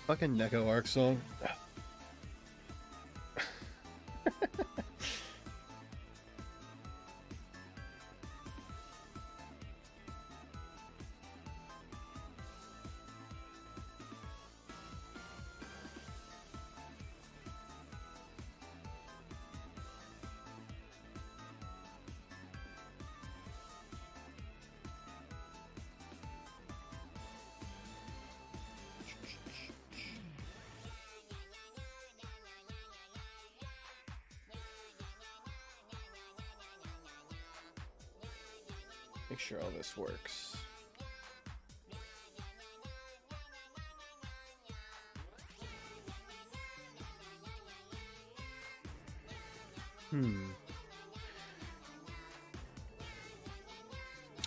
Fucking Neko Arc song. Make sure all this works.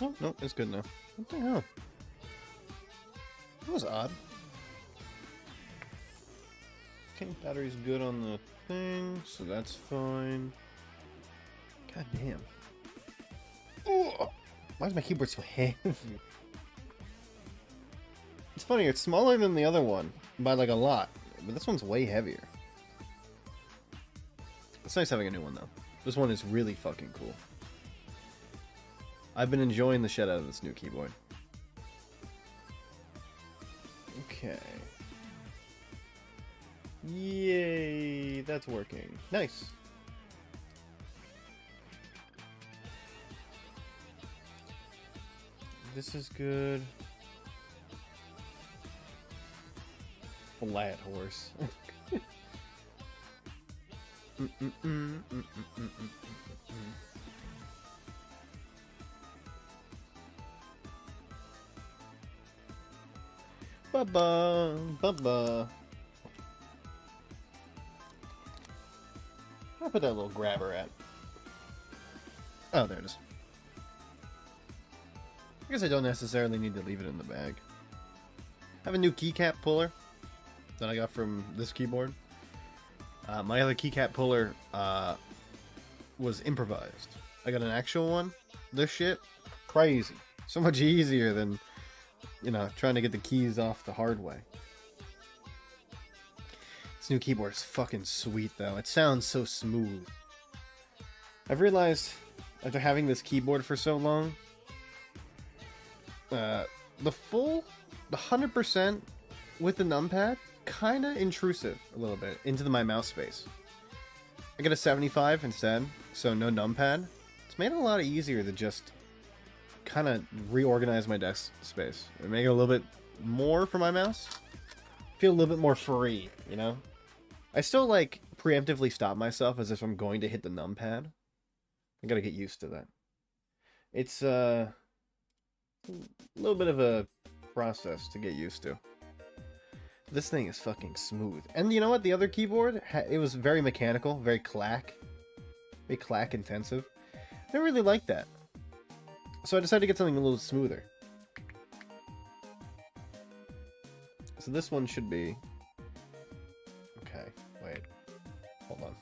Oh, no, it's good now. What the hell? That was odd. Okay, battery's good on the thing, so that's fine. God damn. Ugh. Why is my keyboard so heavy? It's funny, it's smaller than the other one by like a lot, but this one's way heavier. It's nice having a new one though. This one is really fucking cool. I've been enjoying the shit out of this new keyboard. Okay. Yay, that's working. Nice. This is good. Flat horse. Ba-ba, ba-ba. I'll put that little grabber at. Oh, there it is. I guess I don't necessarily need to leave it in the bag. I have a new keycap puller that I got from this keyboard. My other keycap puller was improvised. I got an actual one. This shit, crazy. So much easier than, you know, trying to get the keys off the hard way. This new keyboard is fucking sweet, though. It sounds so smooth. I've realized, after having this keyboard for so long, the 100% with the numpad, kind of intrusive a little bit into my mouse space. I got a 75 instead, so no numpad. It's made it a lot easier to just kind of reorganize my desk space and make it a little bit more for my mouse. Feel a little bit more free, you know? I still like preemptively stop myself as if I'm going to hit the numpad. I gotta get used to that. It's a little bit of a process to get used to. This thing is fucking smooth. And you know what? The other keyboard, it was very mechanical, very clack intensive. I didn't really like that. So I decided to get something a little smoother. So this one should be... Okay, wait. Hold on.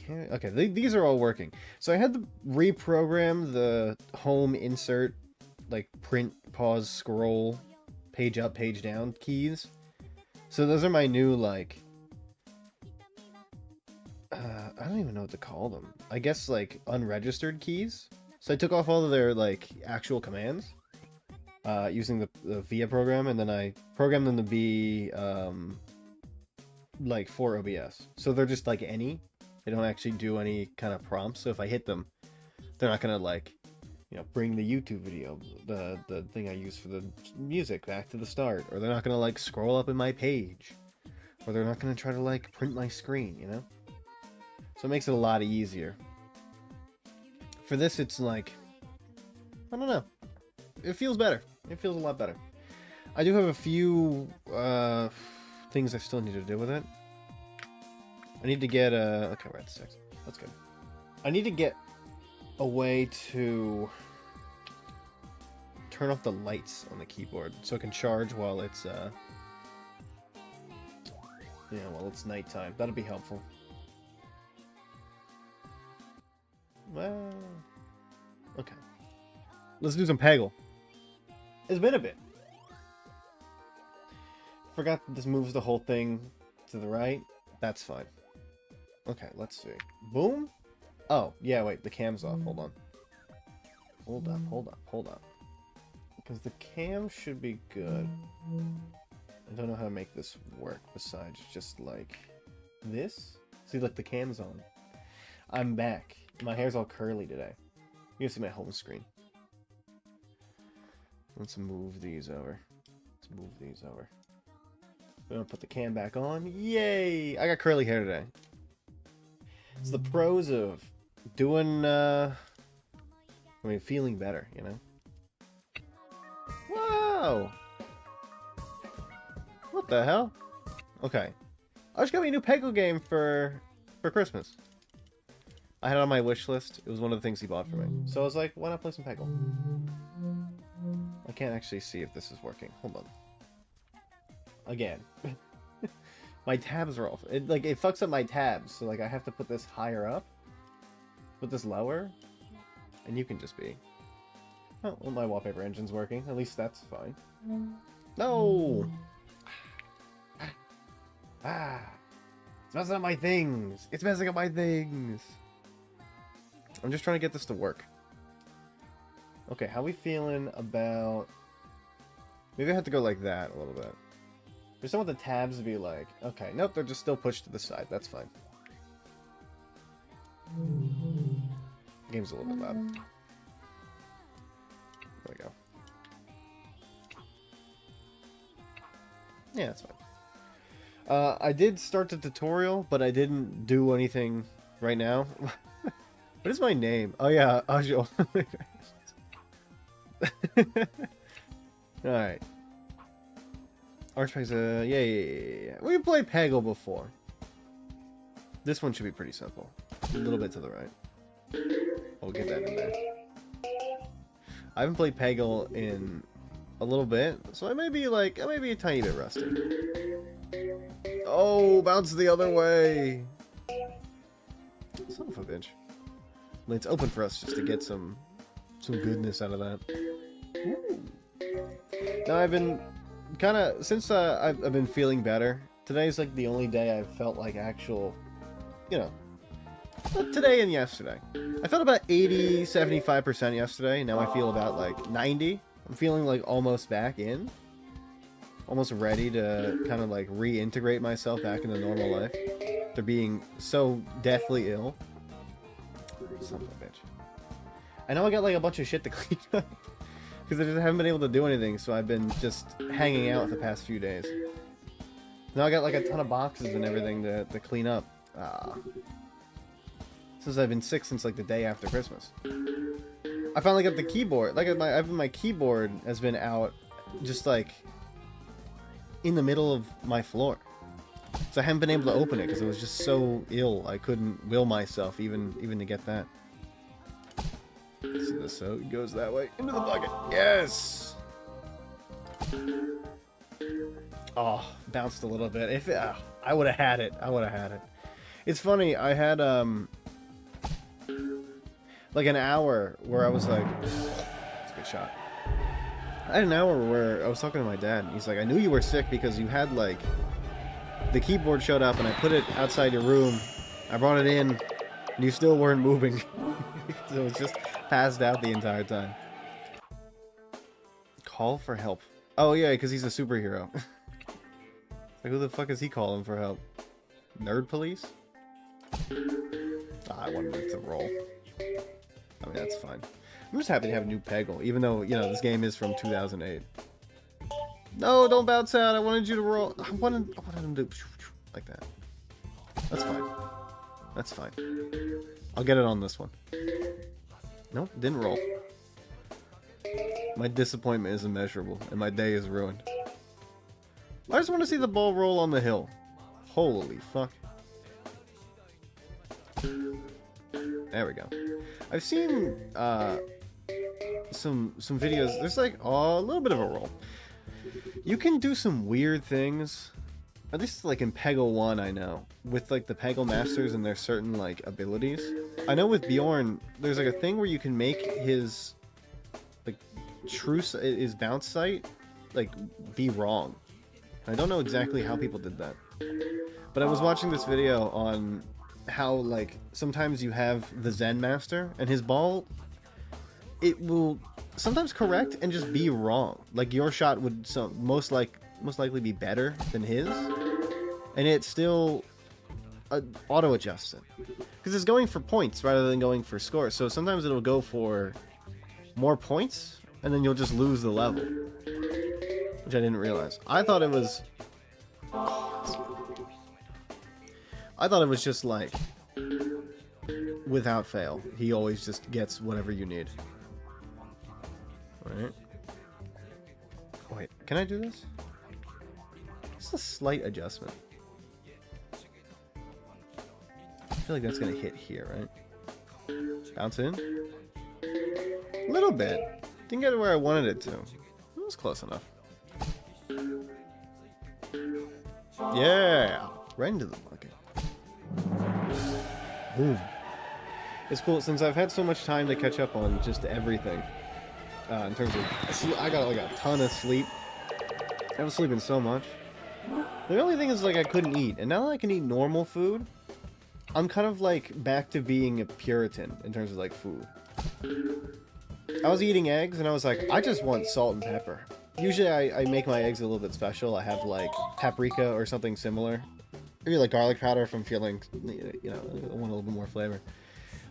Okay, these are all working. So I had to reprogram the home insert, like print, pause, scroll, page up, page down keys. So those are my new, like... I don't even know what to call them. I guess, like, unregistered keys. So I took off all of their, like, actual commands using the VIA program, and then I programmed them to be, like, for OBS. So they're just, like, any. They don't actually do any kind of prompts. So if I hit them, they're not gonna, like, you know, bring the YouTube video, the thing I use for the music back to the start. Or they're not gonna, like, scroll up in my page. Or they're not gonna try to, like, print my screen, you know? So it makes it a lot easier. For this, it's like, I don't know. It feels better. It feels a lot better. I do have a few things I still need to do with it. I need to get a... Okay, we're at 6. That's good. I need to get a way to turn off the lights on the keyboard so it can charge while it's, while it's nighttime. That'll be helpful. Well... Okay. Let's do some Peggle. It's been a bit. forgot that this moves the whole thing to the right. That's fine. Okay, let's see. Boom? Oh, yeah, wait, the cam's off. Hold on. Hold up. Because the cam should be good. I don't know how to make this work besides just like this. See, look, the cam's on. I'm back. My hair's all curly today. You can see my home screen. Let's move these over. I'm gonna put the cam back on. Yay! I got curly hair today. It's the pros of doing, feeling better, you know? Wow! What the hell? Okay. I just got me a new Peggle game for Christmas. I had it on my wish list. It was one of the things he bought for me. So I was like, why not play some Peggle? I can't actually see if this is working. Hold on. Again. My tabs are off. It fucks up my tabs. So like I have to put this higher up. Put this lower. And you can just be. Oh, well, my wallpaper engine's working. At least that's fine. No! Ah! It's messing up my things! It's messing up my things! I'm just trying to get this to work. Okay, how we feeling about... Maybe I have to go like that a little bit. Just don't want the tabs to be like... Okay, nope, they're just still pushed to the side. That's fine. The game's a little bit loud. There we go. Yeah, that's fine. I did start the tutorial, but I didn't do anything right now. What is my name? Oh yeah, Ajo. Alright. Archpeg's yeah. We played Peggle before. This one should be pretty simple. A little bit to the right. We'll get that in there. I haven't played Peggle in a little bit, so I may be a tiny bit rusty. Oh, bounce the other way. Son of a bitch. I mean, it's open for us just to get some goodness out of that. Ooh. Now I've been kind of since I've been feeling better. Today's like the only day I've felt like actual, you know, today and yesterday. I felt about 80-75% yesterday. Now I feel about like 90. I'm feeling like almost back in, almost ready to kind of like reintegrate myself back into normal life. After being so deathly ill. Son of a bitch. I know I got like a bunch of shit to clean up because I just haven't been able to do anything, so I've been just hanging out the past few days. Now I got like a ton of boxes and everything to clean up. Since I've been sick since like the day after Christmas. I finally got the keyboard. Like my keyboard has been out just like in the middle of my floor. So I haven't been able to open it because I was just so ill. I couldn't will myself even to get that. See this? So it goes that way into the bucket. Yes. Oh, bounced a little bit. If I would have had it, It's funny. I had like an hour where I was like, that's a good shot. I had an hour where I was talking to my dad. And he's like, I knew you were sick because you had like. The keyboard showed up and I put it outside your room. I brought it in and you still weren't moving. So it was just passed out the entire time. Call for help. Oh yeah, because he's a superhero. Like who the fuck is he calling for help? Nerd police? I wanted it to roll. I mean, that's fine. I'm just happy to have a new Peggle, even though, you know, this game is from 2008. No, don't bounce out. I wanted you to roll. I wanted him to like that. That's fine. That's fine. I'll get it on this one. Nope, didn't roll. My disappointment is immeasurable, and my day is ruined. I just want to see the ball roll on the hill. Holy fuck. There we go. I've seen some videos. There's like a little bit of a roll. You can do some weird things, at least like in Peggle 1 I know, with like the Peggle Masters and their certain like abilities. I know with Bjorn, there's like a thing where you can make his like his bounce site like be wrong. I don't know exactly how people did that. But I was watching this video on how, like, sometimes you have the Zen Master, and his ball, it will sometimes correct and just be wrong. Like, your shot would most likely be better than his, and it still auto-adjusts it. Because it's going for points rather than going for scores, so sometimes it'll go for more points, and then you'll just lose the level. Which I didn't realize. I thought it was just like, without fail, he always just gets whatever you need. Alright. Wait, can I do this? Just a slight adjustment. I feel like that's gonna hit here, right? Bounce in? A little bit. Didn't get it where I wanted it to. It was close enough. Yeah! Right into the bucket. Boom. It's cool, since I've had so much time to catch up on just everything. In terms of... I got like a ton of sleep. I was sleeping so much. The only thing is, like, I couldn't eat. And now that I can eat normal food, I'm kind of, like, back to being a Puritan in terms of, like, food. I was eating eggs, and I was like, I just want salt and pepper. Usually I make my eggs a little bit special. I have, like, paprika or something similar. Maybe, like, garlic powder if I'm feeling, you know, I want a little bit more flavor.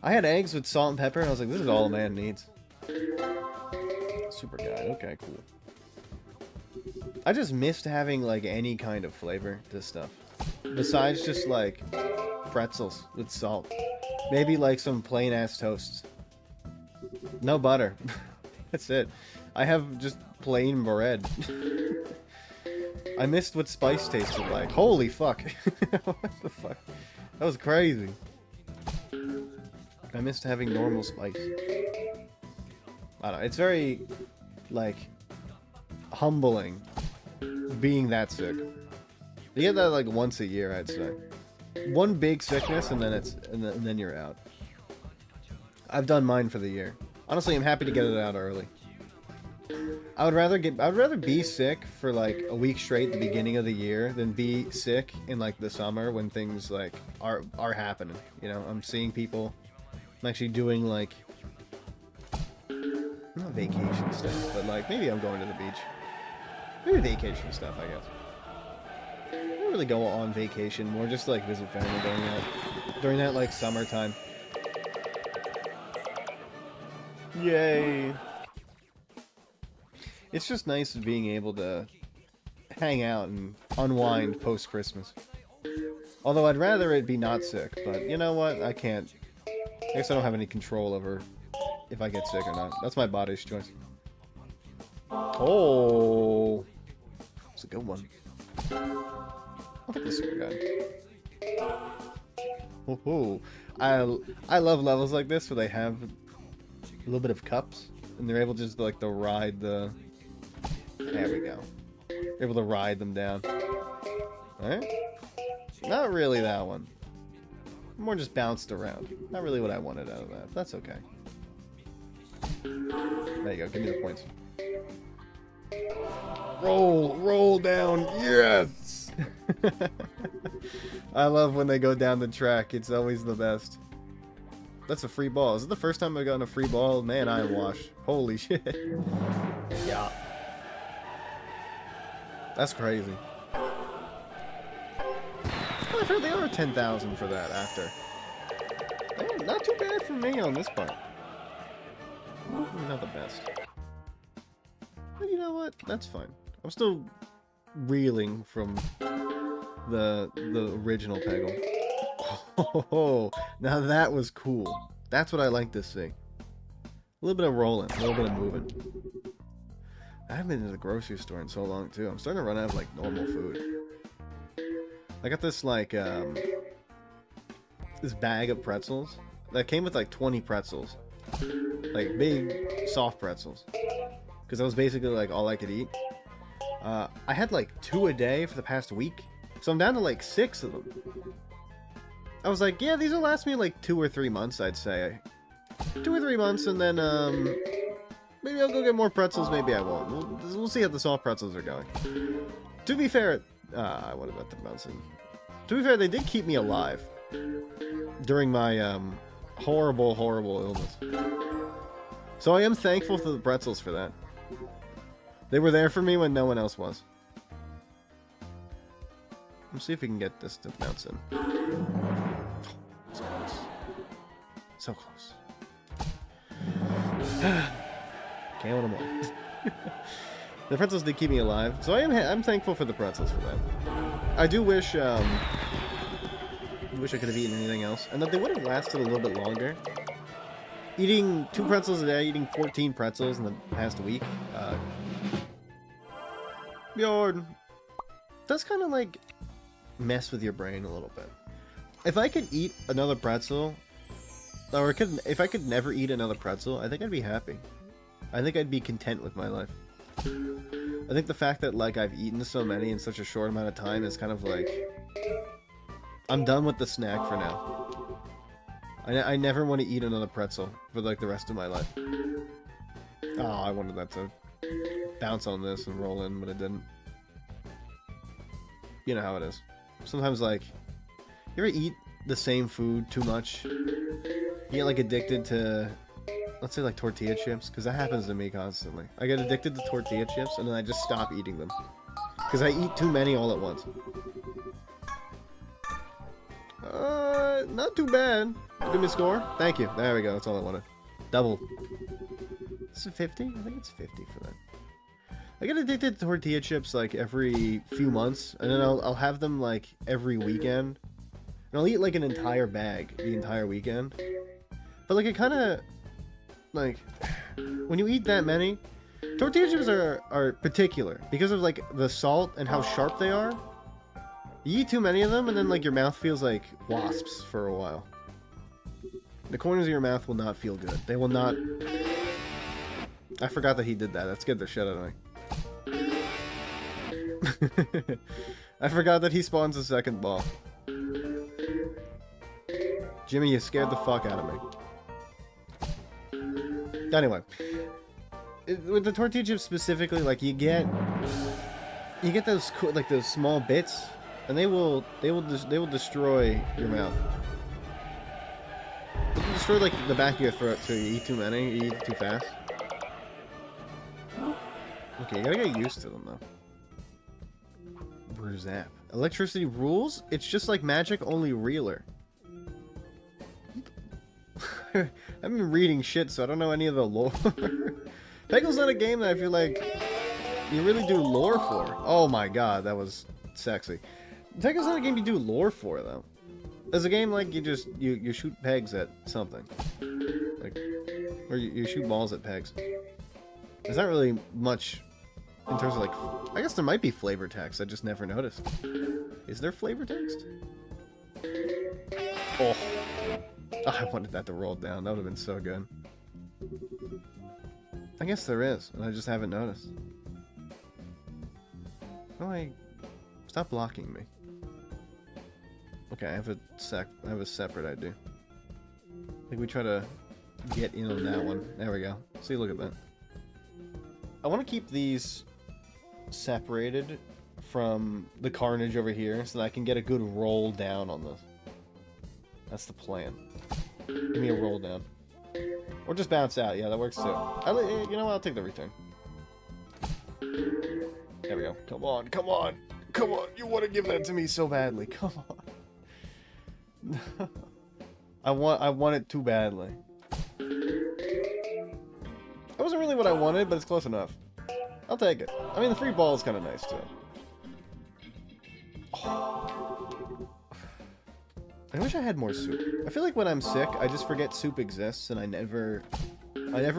I had eggs with salt and pepper, and I was like, this is all a man needs. Super guide. Okay, cool. I just missed having, like, any kind of flavor to stuff. Besides just, like, pretzels with salt. Maybe, like, some plain-ass toasts. No butter. That's it. I have just plain bread. I missed what spice tasted like. Holy fuck. What the fuck? That was crazy. I missed having normal spice. I don't know. It's very, like, humbling being that sick. You get that, like, once a year, I'd say. One big sickness, and then and then you're out. I've done mine for the year. Honestly, I'm happy to get it out early. I would rather be sick for like a week straight at the beginning of the year than be sick in like the summer when things like are happening. You know, I'm seeing people. I'm actually doing like not vacation stuff, but like maybe I'm going to the beach. Maybe vacation stuff, I guess. I don't really go on vacation, more just like visit family during that like summertime. Yay! It's just nice being able to hang out and unwind post-Christmas. Although I'd rather it be not sick, but you know what? I can't. I guess I don't have any control over if I get sick or not. That's my body's choice. Oh! It's a good one. I'll get the super guy. Oh, I love levels like this where they have a little bit of cups, and they're able just like to ride the... There we go. They're able to ride them down. Alright? Not really that one. More just bounced around. Not really what I wanted out of that. That's okay. There you go. Give me the points. Roll down. Yes! I love when they go down the track. It's always the best. That's a free ball. Is it the first time I've gotten a free ball? Man, I am washed. Holy shit. Yeah. That's crazy. I've heard they are 10,000 for that after. Not too bad for me on this part. Not the best. But you know what? That's fine. I'm still reeling from the original Peggle. Oh, now that was cool. That's what I like to see. A little bit of rolling, a little bit of moving. I haven't been to the grocery store in so long too. I'm starting to run out of like normal food. I got this like this bag of pretzels that came with like 20 pretzels, like big soft pretzels, because that was basically like all I could eat. I had like 2 a day for the past week, so I'm down to like 6 of them. I was like, yeah, these will last me like 2 or 3 months, I'd say. 2 or 3 months, and then maybe I'll go get more pretzels, maybe I won't. We'll see how the soft pretzels are going. To be fair, what about the bouncing? To be fair, they did keep me alive during my horrible, horrible illness. So I am thankful for the pretzels for that. They were there for me when no one else was. Let's see if we can get this to bounce in. So close. So close. Can't win them all. The pretzels did keep me alive, so I'm thankful for the pretzels for that. I do wish I could have eaten anything else, and that they would have lasted a little bit longer. Eating 2 pretzels a day, eating 14 pretzels in the past week, does kind of like mess with your brain a little bit. If I could eat another pretzel, or if I could never eat another pretzel, I think I'd be happy. I think I'd be content with my life. I think the fact that like I've eaten so many in such a short amount of time is kind of like, I'm done with the snack for now. I never want to eat another pretzel for like the rest of my life. Oh, I wanted that to bounce on this and roll in, but it didn't. You know how it is. Sometimes like, you ever eat the same food too much? You get like addicted to, let's say like tortilla chips, because that happens to me constantly. I get addicted to tortilla chips and then I just stop eating them. Because I eat too many all at once. Not too bad. Give me a score. Thank you. There we go. That's all I wanted. Double. Is it 50? I think it's 50 for that. I get addicted to tortilla chips like every few months, and then I'll have them like every weekend. And I'll eat like an entire bag the entire weekend. But like it kind of, like, when you eat that many, tortilla chips are particular because of like the salt and how sharp they are. You eat too many of them and then like your mouth feels like wasps for a while. The corners of your mouth will not feel good. They will not... I forgot that he did that. That scared the shit out of me. I forgot that he spawns a second ball. Jimmy, you scared the fuck out of me. Anyway, with the tortilla chips specifically, like you get those like those small bits, and they will destroy your mouth. They can destroy like the back of your throat. So you eat too many, you eat too fast. Okay, you gotta get used to them though. Zap. Electricity rules? It's just like Magic, only realer. I've been reading shit, so I don't know any of the lore. Peggle's not a game that I feel like you really do lore for. Oh my god, that was sexy. Peggle's not a game you do lore for, though. It's a game like you shoot pegs at something. Like, or you shoot balls at pegs. There's not really much in terms of like, I guess there might be flavor text, I just never noticed. Is there flavor text? Oh, I wanted that to roll down, that would have been so good. I guess there is, and I just haven't noticed. Oh, stop blocking me. Okay, I have a separate ID. I think we try to get in on that one. There we go. See, look at that. I want to keep these separated from the carnage over here so that I can get a good roll down on this. That's the plan. Give me a roll down. Or just bounce out. Yeah, that works too. You know what? I'll take the return. There we go. Come on, come on, come on. You want to give that to me so badly. Come on. I want it too badly. That wasn't really what I wanted, but it's close enough. I'll take it. I mean, the free ball is kind of nice, too. Oh. I wish I had more soup. I feel like when I'm sick, I just forget soup exists, and I never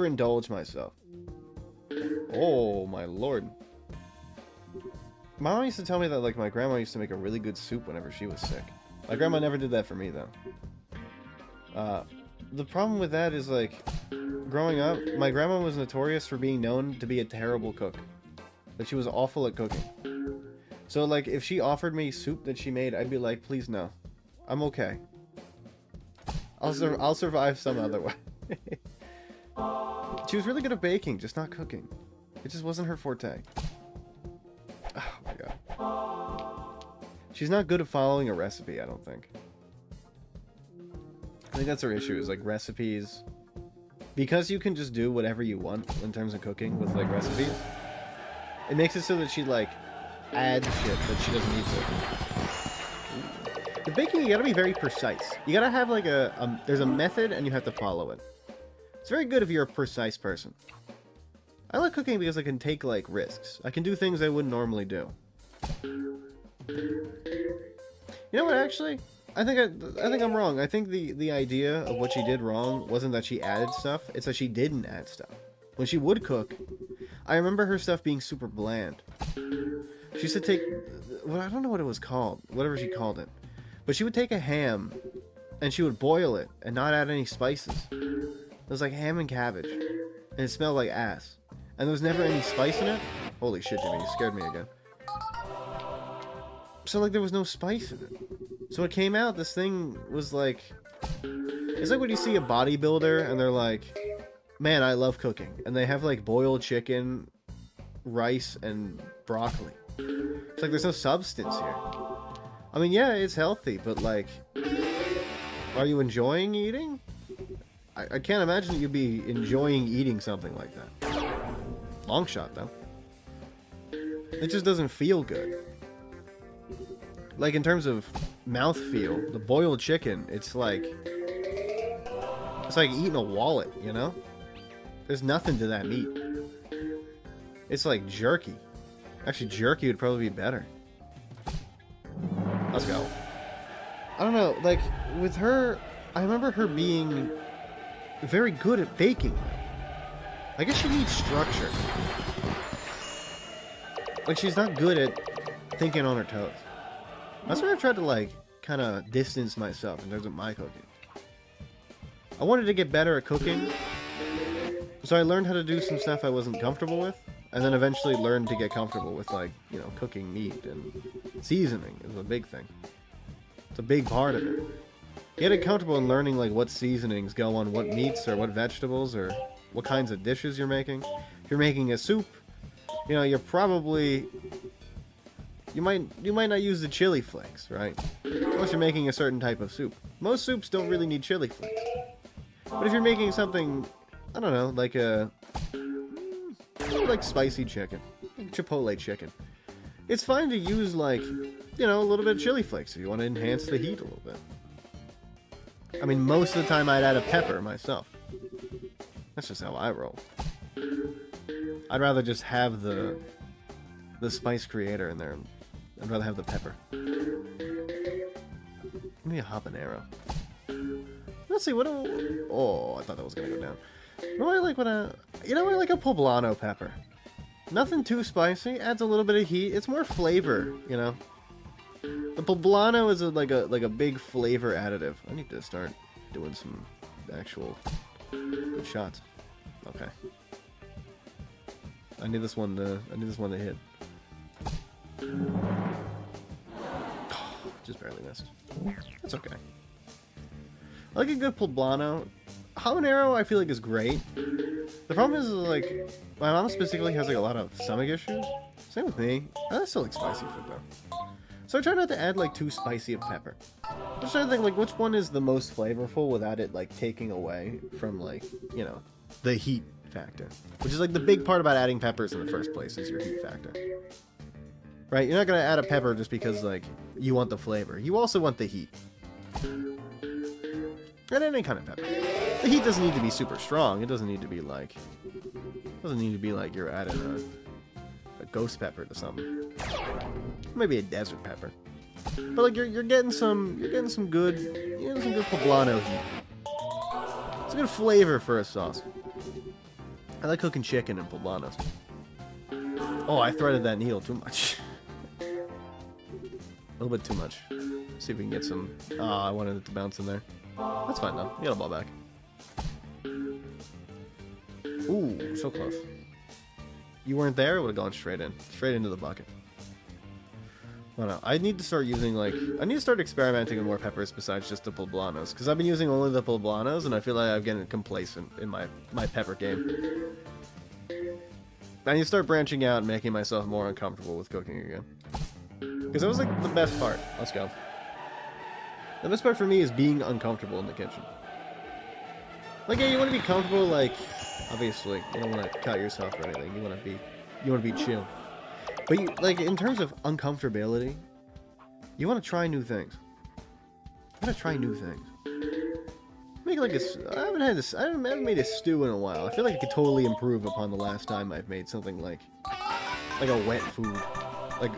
indulge myself. Oh, my lord. My mom used to tell me that, like, my grandma used to make a really good soup whenever she was sick. My grandma never did that for me, though. The problem with that is, like, growing up, my grandma was notorious for being known to be a terrible cook. That she was awful at cooking. So, like, if she offered me soup that she made, I'd be like, please no. I'm okay. I'll survive some other way. She was really good at baking, just not cooking. It just wasn't her forte. Oh my god. She's not good at following a recipe, I don't think. I think that's her issue, is like recipes. Because you can just do whatever you want in terms of cooking with like recipes, it makes it so that she like adds shit that she doesn't need to. With baking, you gotta be very precise. You gotta have like there's a method and you have to follow it. It's very good if you're a precise person. I like cooking because I can take like risks. I can do things I wouldn't normally do. You know what, actually? I think I'm wrong. I think the idea of what she did wrong wasn't that she added stuff, it's that she didn't add stuff. When she would cook, I remember her stuff being super bland. She used to take, well, I don't know what it was called, whatever she called it. But she would take a ham, and she would boil it, and not add any spices. It was like ham and cabbage, and it smelled like ass. And there was never any spice in it. Holy shit, Jimmy, you scared me again. So, like, there was no spice in it. So it came out, this thing was like... It's like when you see a bodybuilder, and they're like, man, I love cooking. And they have, like, boiled chicken, rice, and broccoli. It's like, there's no substance here. I mean, yeah, it's healthy, but, like... Are you enjoying eating? I can't imagine that you'd be enjoying eating something like that. Long shot, though. It just doesn't feel good. Like, in terms of mouthfeel, the boiled chicken, it's like eating a wallet, you know? There's nothing to that meat. It's like jerky. Actually, jerky would probably be better. Let's go. I don't know, like, with her, I remember her being very good at baking. I guess she needs structure. Like, she's not good at thinking on her toes. That's where I've tried to, like, kind of distance myself in terms of my cooking. I wanted to get better at cooking, so I learned how to do some stuff I wasn't comfortable with, and then eventually learned to get comfortable with, like, you know, cooking meat, and seasoning is a big thing. It's a big part of it. You get comfortable in learning, like, what seasonings go on what meats, or what vegetables, or what kinds of dishes you're making. If you're making a soup, you know, you're probably... You might not use the chili flakes, right? Unless you're making a certain type of soup. Most soups don't really need chili flakes. But if you're making something, I don't know, like like spicy chicken, like Chipotle chicken, it's fine to use, like, you know, a little bit of chili flakes if you want to enhance the heat a little bit. I mean, most of the time I'd add a pepper myself. That's just how I roll. I'd rather just have the spice creator in there. I'd rather have the pepper. Give me a habanero. Let's see, what do... Oh, I thought that was gonna go down. What do I like when you know, I like a poblano pepper. Nothing too spicy, adds a little bit of heat. It's more flavor, you know. The poblano is like a big flavor additive. I need to start doing some actual good shots. Okay. I need this one to hit. Just barely missed. That's okay. I like a good poblano. Habanero, I feel like, is great. The problem is, like, my mom specifically has, like, a lot of stomach issues. Same with me. I still like spicy food, though. So I try not to add, like, too spicy of pepper. I'm just trying to think, like, which one is the most flavorful without it, like, taking away from, like, you know, the heat factor. Which is, like, the big part about adding peppers in the first place is your heat factor. Right? You're not going to add a pepper just because, like, you want the flavor. You also want the heat. And any kind of pepper. The heat doesn't need to be super strong. It doesn't need to be, like... you're adding a ghost pepper to something. Maybe a desert pepper. But, like, you're getting some good poblano heat. It's a good flavor for a sauce. I like cooking chicken and poblanos. Oh, I threaded that needle too much. A little bit too much. See if we can get some... Oh, I wanted it to bounce in there. That's fine, though. You got a ball back. Ooh, so close. You weren't there, it would have gone straight in. Straight into the bucket. I don't know. I need to start using, like... I need to start experimenting with more peppers besides just the poblanos. Because I've been using only the poblanos, and I feel like I'm getting complacent in my pepper game. I need to start branching out and making myself more uncomfortable with cooking again. Because Because that was like the best part. Let's go. The best part for me is being uncomfortable in the kitchen. Like, yeah, you want to be comfortable, like, obviously, you don't want to cut yourself or anything. You want to be chill. But, you, like, in terms of uncomfortability, you want to try new things. You want to try new things. Make like I haven't made a stew in a while. I feel like it could totally improve upon the last time I've made something like a wet food.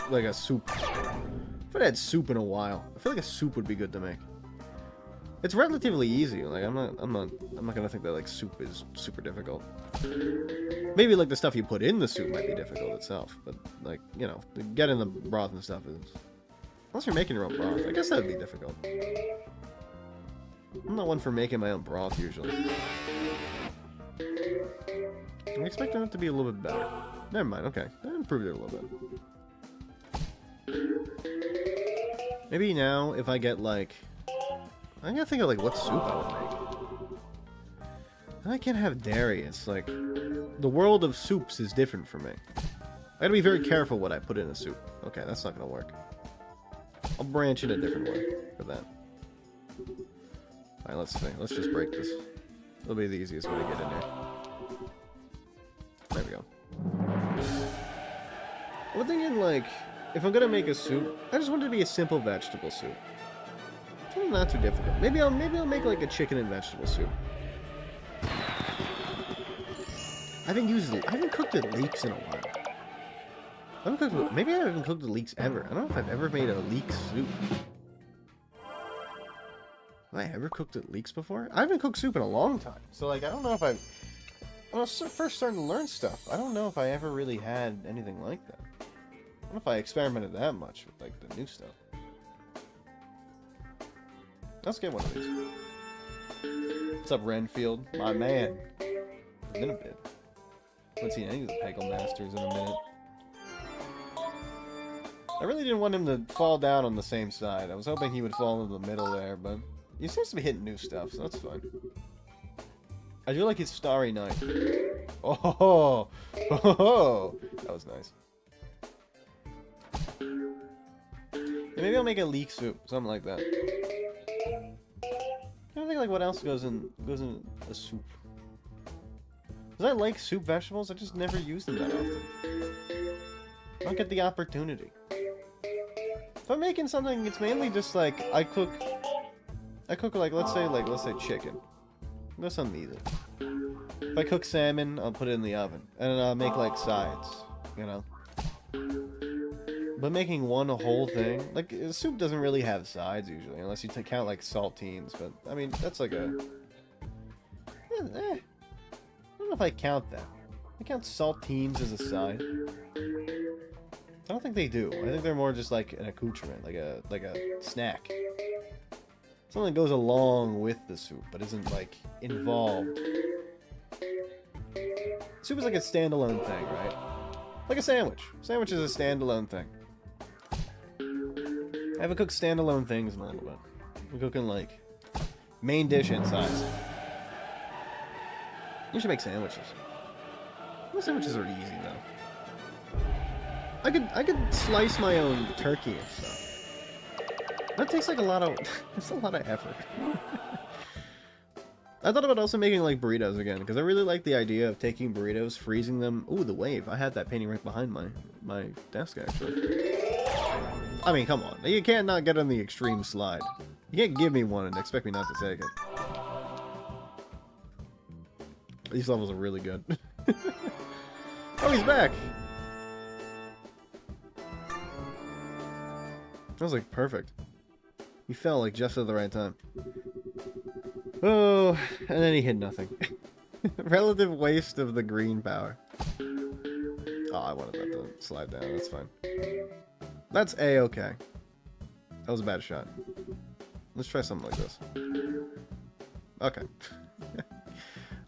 Like a soup. I haven't had soup in a while. I feel like a soup would be good to make. It's relatively easy. Like I'm not gonna think that like soup is super difficult. Maybe like the stuff you put in the soup might be difficult itself, but like, you know, getting the broth and stuff is, unless you're making your own broth, I guess that would be difficult. I'm not one for making my own broth usually. I'm expecting it to be a little bit better. Never mind, okay. I improved it a little bit. Maybe now if I get like, I gotta think of like what soup I would make. And I can't have dairy. It's like the world of soups is different for me. I gotta be very careful what I put in a soup. Okay, that's not gonna work. I'll branch in a different way for that. Alright, let's see. Let's just break this. It'll be the easiest way to get in here. There we go. I'm thinking, like, if I'm gonna make a soup, I just want it to be a simple vegetable soup. It's not too difficult. Maybe I'll make like a chicken and vegetable soup. I haven't cooked at leeks in a while. Maybe I haven't cooked at leeks ever. I don't know if I've ever made a leek soup. Have I ever cooked at leeks before? I haven't cooked soup in a long time. So, like, I don't know if I was first starting to learn stuff. I don't know if I ever really had anything like that. I don't know if I experimented that much with, like, the new stuff. Let's get one of these. What's up, Renfield? My man. It's been a bit. I haven't seen any of the Peggle Masters in a minute. I really didn't want him to fall down on the same side. I was hoping he would fall in the middle there, but he seems to be hitting new stuff, so that's fine. I do like his Starry Night. Oh, that was nice. Yeah, maybe I'll make a leek soup, something like that. I don't think like what else goes in a soup. Because I like soup vegetables, I just never use them that often. I don't get the opportunity. If I'm making something, it's mainly just like I cook like let's say chicken. That's something easy. If I cook salmon, I'll put it in the oven, and then I'll make like sides, you know. But making one whole thing, like soup doesn't really have sides usually, unless you count like saltines. But I mean, that's like a. I don't know if I count that. I count saltines as a side. I don't think they do. I think they're more just like an accoutrement, like a snack. Something that goes along with the soup, but isn't like involved. Soup is like a standalone thing, right? Like a sandwich. Sandwich is a standalone thing. I haven't cooked standalone things in a little bit. We're cooking like main dish and sides. You should make sandwiches. Well, sandwiches are easy though. I could slice my own turkey and stuff. That takes like a lot of it's a lot of effort. I thought about also making like burritos again, because I really like the idea of taking burritos, freezing them. Ooh, the wave. I had that painting right behind my desk actually. I mean, come on. You can't not get on the extreme slide. You can't give me one and expect me not to take it. These levels are really good. Oh, he's back! That was like perfect. He fell like just at the right time. Oh, and then he hit nothing. Relative waste of the green power. Oh, I wanted that to slide down. That's fine. That's A-okay. That was a bad shot. Let's try something like this. Okay.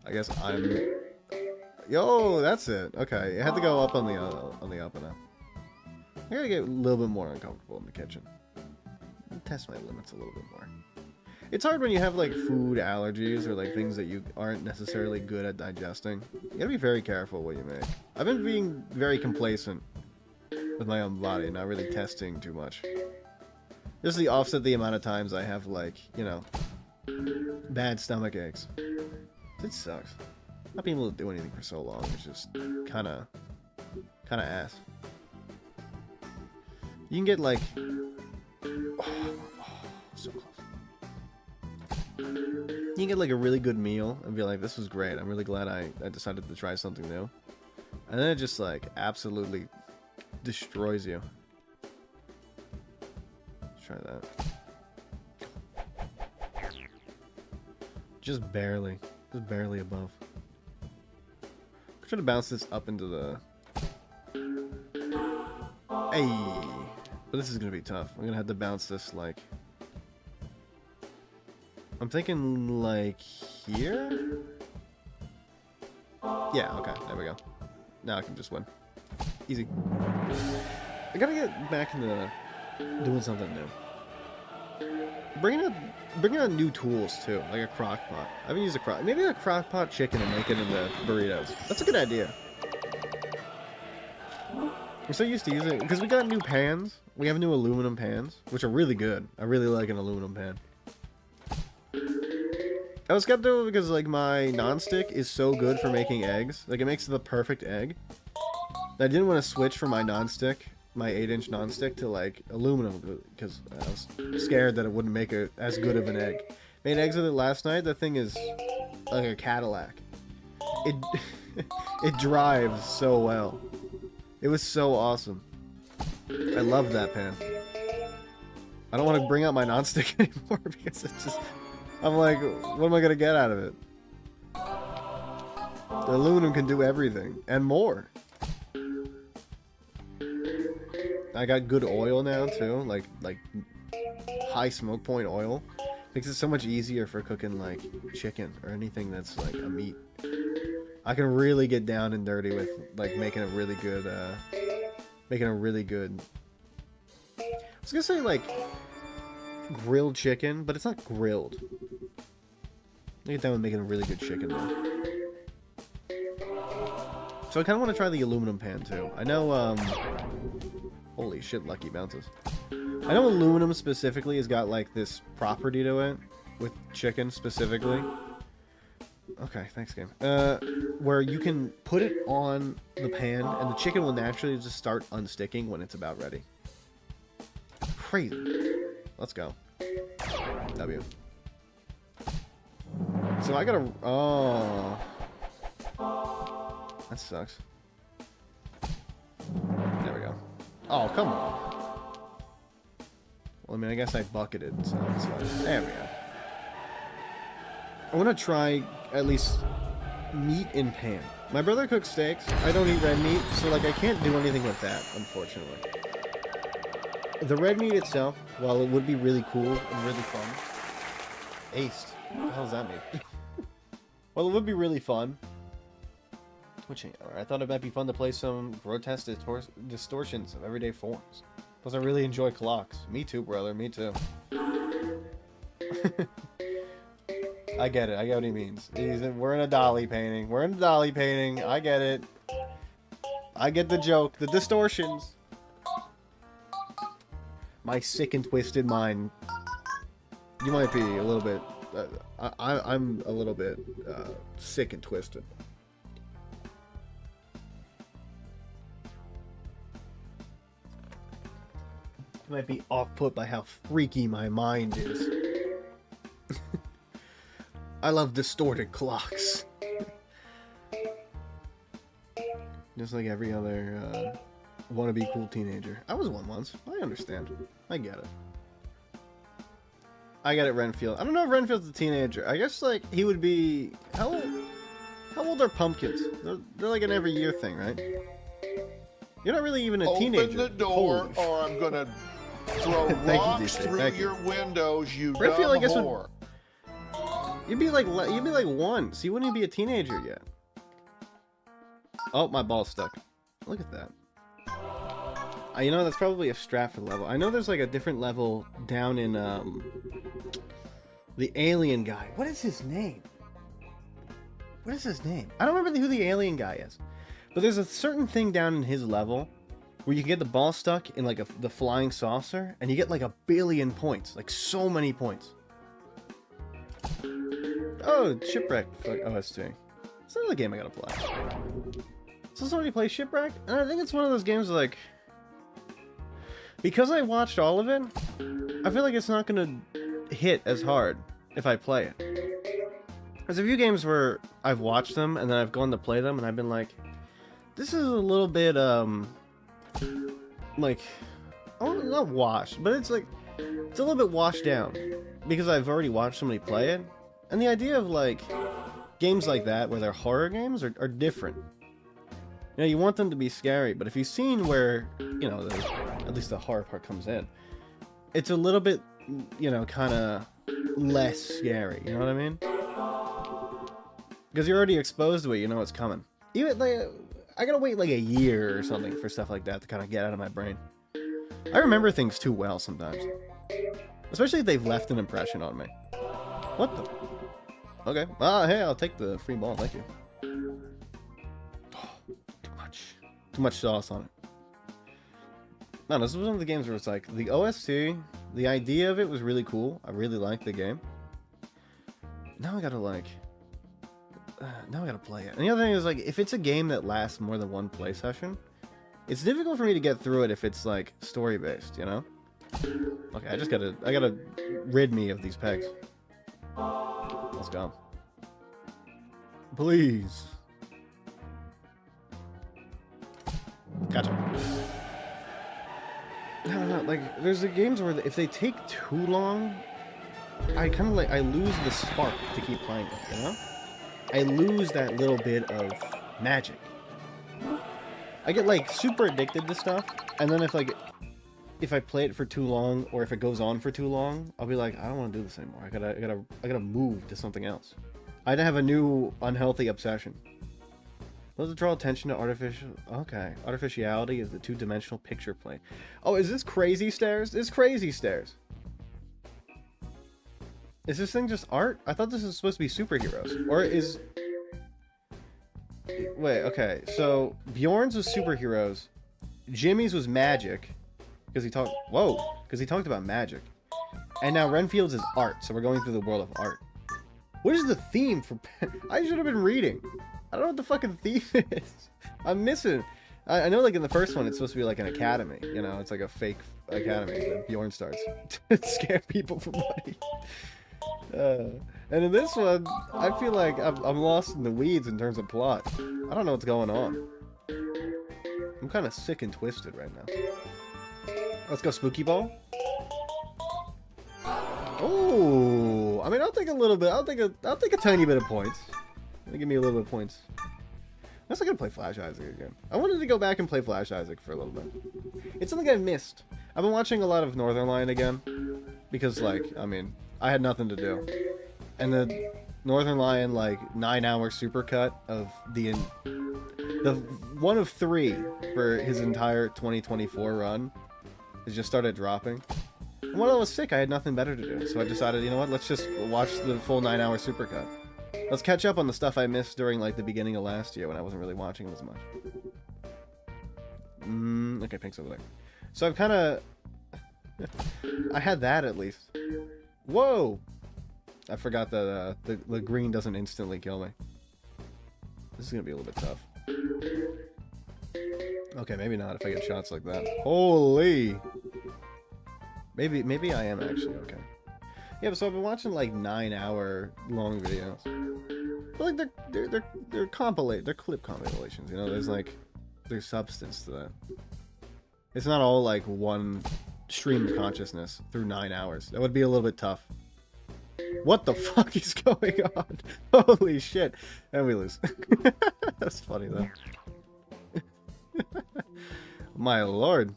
I guess I'm... Yo, that's it. Okay, it had to go up on the up and up. I gotta get a little bit more uncomfortable in the kitchen. Test my limits a little bit more. It's hard when you have like food allergies or like things that you aren't necessarily good at digesting. You gotta be very careful what you make. I've been being very complacent with my own body, not really testing too much. Just to offset the amount of times I have, like, you know, bad stomach aches. It sucks. Not being able to do anything for so long is just kind of ass. You can get like, so close. You can get like a really good meal and be like, this was great. I'm really glad I decided to try something new. And then it just like absolutely destroys you. Let's try that. Just barely above. I'm trying to bounce this up into the... Hey! But this is gonna be tough. I'm gonna have to bounce this like... I'm thinking like here? Yeah, okay, there we go. Now I can just win. Easy. I gotta get back into doing something new. Bringing out new tools too, like a crock pot. I haven't used a crock. Maybe a crock pot chicken and make it into burritos. That's a good idea. I'm so used to using it because we got new pans. We have new aluminum pans, which are really good. I really like an aluminum pan. I was skeptical because like my nonstick is so good for making eggs. Like it makes the perfect egg. I didn't want to switch from my nonstick, my 8-inch nonstick, to like aluminum because I was scared that it wouldn't make as good of an egg. Made eggs with it last night. That thing is like a Cadillac. It it drives so well. It was so awesome. I love that pan. I don't want to bring out my nonstick anymore because it's just... I'm like, what am I going to get out of it? The aluminum can do everything. And more. I got good oil now, too. Like high smoke point oil. Makes it so much easier for cooking, like, chicken or anything that's, like, a meat. I can really get down and dirty with, like, making a really good, I was gonna say, like, grilled chicken, but it's not grilled. I get down with making a really good chicken, though. So I kind of want to try the aluminum pan, too. I know, holy shit, lucky bounces. I know aluminum specifically has got, like, this property to it, with chicken specifically. Okay, thanks, game. Where you can put it on the pan, and the chicken will naturally just start unsticking when it's about ready. Crazy. Let's go. W. So I gotta... Oh. That sucks. There we go. Oh, come on. Well, I mean, I guess I bucketed, so that's fine. There we go. I want to try at least meat in pan. My brother cooks steaks. I don't eat red meat, so like I can't do anything with that, unfortunately. The red meat itself, while it would be really cool and really fun... Aced. What the hell does that mean? Well, it would be really fun. Twitching hour. I thought it might be fun to play some grotesque distortions of everyday forms. Plus, I really enjoy clocks. Me too, brother. Me too. I get it. I get what he means. We're in a dolly painting. We're in a dolly painting. I get it. I get the joke. The distortions. My sick and twisted mind. You might be a little bit... I'm a little bit sick and twisted. You might be off-put by how freaky my mind is. I love distorted clocks. Just like every other wannabe cool teenager. I was one once. I understand. I get it. I get it, Renfield. I don't know if Renfield's a teenager. I guess, like, he would be... How old are pumpkins? They're like an every year thing, right? You're not really even a teenager. Open the door, or I'm gonna throw rocks through your windows, you Renfield, dumb I guess, whore. You'd be like 1, so you wouldn't even be a teenager yet. Oh, my ball's stuck. Look at that. You know, that's probably a Stratford level. I know there's like a different level down in the alien guy. What is his name? What is his name? I don't remember who the alien guy is. But there's a certain thing down in his level where you can get the ball stuck in like the flying saucer, and you get like 1 billion points, like so many points. Oh, Shipwreck OST. It's another game I gotta play. So somebody play Shipwreck, and I think it's one of those games like, because I watched all of it, I feel like it's not gonna hit as hard if I play it. There's a few games where I've watched them and then I've gone to play them and I've been like, this is a little bit like, oh, not washed, but it's like, it's a little bit washed down because I've already watched somebody play it. And the idea of like games like that where they're horror games are different. You know, you want them to be scary, but if you've seen where, you know, at least the horror part comes in, it's a little bit, you know, kind of less scary, you know what I mean? Because you're already exposed to it, you know what's coming. Even, like, I gotta wait like a year or something for stuff like that to kind of get out of my brain. I remember things too well sometimes. Especially if they've left an impression on me. What the? Okay. Hey, I'll take the free ball, thank you. Oh, too much sauce on it. No, this was one of the games where it's like, the OST, the idea of it was really cool. I really liked the game. Now I gotta like... now I gotta play it. And the other thing is, like, if it's a game that lasts more than one play session, it's difficult for me to get through it if it's, like, story-based, you know? Okay, I gotta rid me of these pegs. Let's go. Please. Gotcha. I don't know, like, there's the games where if they take too long, I kind of, like, I lose the spark to keep playing it, you know? I lose that little bit of magic. I get like super addicted to stuff, and then if I play it for too long, or if it goes on for too long, I'll be like, I don't want to do this anymore. I gotta move to something else. I have a new unhealthy obsession. Let's draw attention to artificiality of the two-dimensional picture plane. Oh, is this Crazy Stairs? This is Crazy Stairs. Is this thing just art? I thought this was supposed to be superheroes. Or is... Wait, okay. So, Bjorn's was superheroes. Jimmy's was magic. Because he talked... Whoa! Because he talked about magic. And now Renfield's is art. So we're going through the world of art. What is the theme for... I should have been reading. I don't know what the fucking theme is. I'm missing... I know, like, in the first one, it's supposed to be like an academy. You know, it's like a fake academy that Bjorn starts to scare people for money. And in this one, I feel like I'm lost in the weeds in terms of plot. I don't know what's going on. I'm kind of sick and twisted right now. Let's go Spooky Ball. Oh, I mean, I'll take a little bit. I'll take a tiny bit of points. Give me a little bit of points. I'm also gonna play Flash Isaac again. I wanted to go back and play Flash Isaac for a little bit. It's something I've missed. I've been watching a lot of Northernlion again because, like, I mean, I had nothing to do, and the Northernlion like 9-hour supercut of the one of 3 for his entire 2024 run has just started dropping. And while I was sick, I had nothing better to do, so I decided, you know what? Let's just watch the full 9-hour supercut. Let's catch up on the stuff I missed during like the beginning of last year when I wasn't really watching it as much. Okay, Pink's over there. So I've kind of... I had that at least. Whoa! I forgot that the green doesn't instantly kill me. This is gonna be a little bit tough. Okay, maybe not if I get shots like that. Holy! Maybe I am actually okay. Yeah, but so I've been watching like 9-hour long videos. But like they're clip compilations, you know, there's substance to that. It's not all like one stream of consciousness through 9 hours. That would be a little bit tough. What the fuck is going on? Holy shit. And we lose. That's funny though. My lord.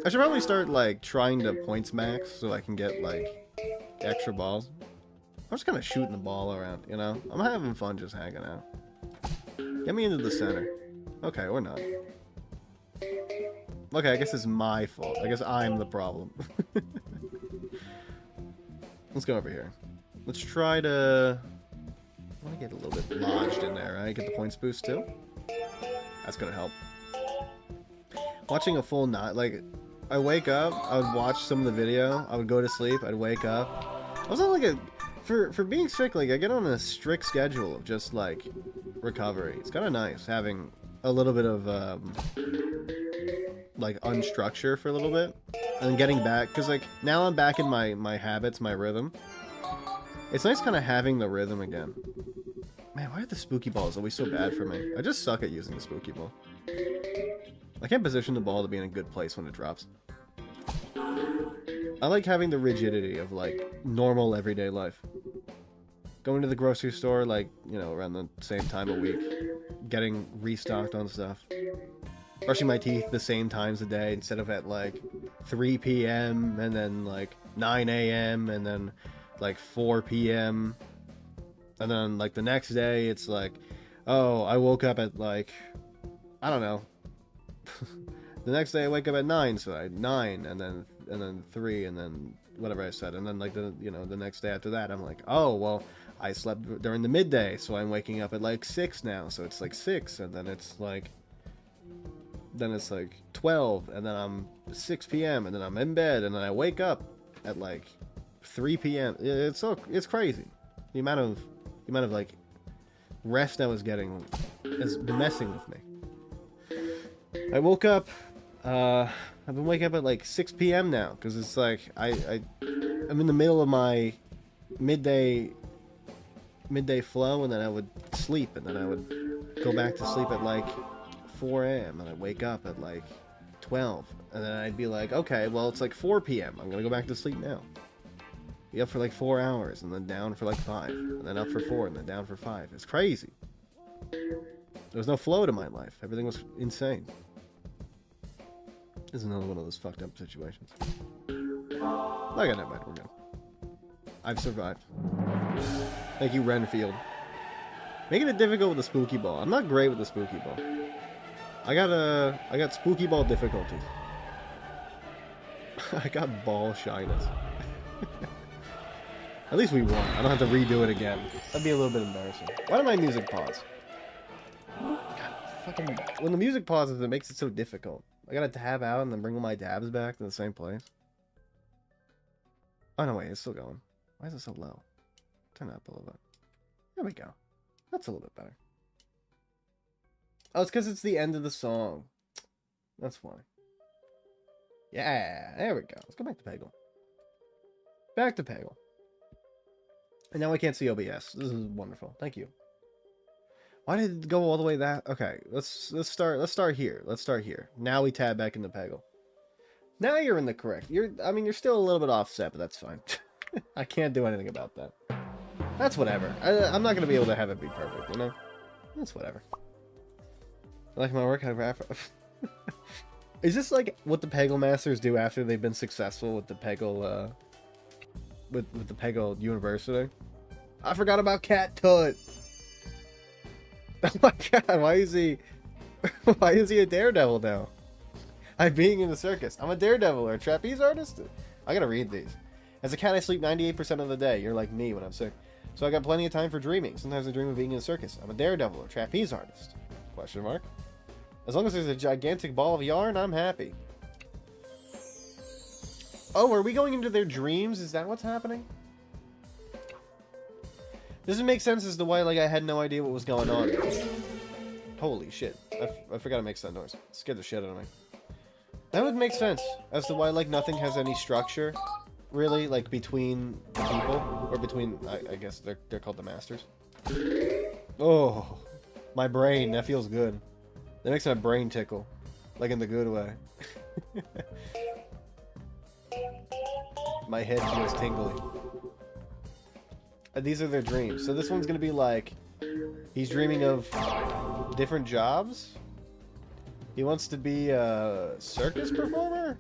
I should probably start like trying to points max so I can get like extra balls. I'm just kind of shooting the ball around, you know? I'm having fun just hanging out. Get me into the center. Okay, or not. Okay, I guess it's my fault. I guess I'm the problem. Let's go over here. Let's try to... I want to get a little bit lodged in there, right? Get the points boost too. That's gonna help. watching a full night, like, I wake up, I would watch some of the video, I would go to sleep, I'd wake up. I was on like for being sick, like I get on a strict schedule of just like recovery. It's kind of nice having a little bit of like unstructure for a little bit, and getting back, because like now I'm back in my habits, my rhythm. It's nice kind of having the rhythm again. Man, why are the spooky balls always so bad for me? I just suck at using the spooky ball. I can't position the ball to be in a good place when it drops. I like having the rigidity of, like, normal everyday life. Going to the grocery store, like, you know, around the same time a week. Getting restocked on stuff. Brushing my teeth the same times a day instead of at, like, 3 p.m. and then, like, 9 a.m. and then, like, 4 p.m. And then, like, the next day, it's like, oh, I woke up at, like, I don't know. The next day I wake up at 9, so I 9, and then 3, and then whatever I said, and then like the next day after that I'm like, oh well, I slept during the midday, so I'm waking up at like 6 now, so it's like 6, and then it's like 12, and then I'm 6 p.m. and then I'm in bed, and then I wake up at like 3 p.m. It's crazy. The amount of like rest I was getting has been messing with me. I woke up, I've been waking up at like 6 p.m. now, because it's like, I'm in the middle of my midday flow, and then I would sleep, and then I would go back to sleep at like 4 a.m., and I'd wake up at like 12, and then I'd be like, okay, well, it's like 4 p.m., I'm gonna go back to sleep now. Be up for like 4 hours, and then down for like 5, and then up for 4, and then down for 5. It's crazy. There was no flow to my life. Everything was insane. This is another one of those fucked up situations. I got no mind. We're good. I've survived. Thank you, Renfield. Making it difficult with the spooky ball. I'm not great with the spooky ball. I got spooky ball difficulties. I got ball shyness. At least we won. I don't have to redo it again. That'd be a little bit embarrassing. Why did my music pause? God, fucking... When the music pauses, it makes it so difficult. I gotta tab out and then bring all my tabs back to the same place. Oh no, wait, it's still going. Why is it so low? Turn it up a little bit. There we go. That's a little bit better. Oh, it's because it's the end of the song. That's why. Yeah, there we go. Let's go back to Peggle. Back to Peggle. And now I can't see OBS. This is wonderful. Thank you. Why did it go all the way that? Okay, let's start here. Let's start here. Now we tab back into Peggle. Now you're in the correct. I mean, you're still a little bit offset, but that's fine. I can't do anything about that. That's whatever. I'm not gonna be able to have it be perfect, you know? That's whatever. I like my work. Is this like what the Peggle masters do after they've been successful with the Peggle, with the Peggle University? I forgot about Cat Tut. Oh my god, why is he a daredevil now? I'm being in the circus. I'm a daredevil or a trapeze artist? I gotta read these. As a cat, I sleep 98% of the day. You're like me when I'm sick. So I got plenty of time for dreaming. Sometimes I dream of being in a circus. I'm a daredevil or trapeze artist? Question mark. As long as there's a gigantic ball of yarn, I'm happy. Oh, are we going into their dreams? Is that what's happening? Doesn't make sense as to why, like, I had no idea what was going on. Holy shit. I forgot to make that noise. It scared the shit out of me. That would make sense as to why, like, nothing has any structure, really, like, between the people. Or between, I guess they're called the masters. Oh, my brain. That feels good. That makes my brain tickle. Like, in the good way. My head feels tingly. These are their dreams. So this one's gonna be like, he's dreaming of different jobs. He wants to be a circus performer.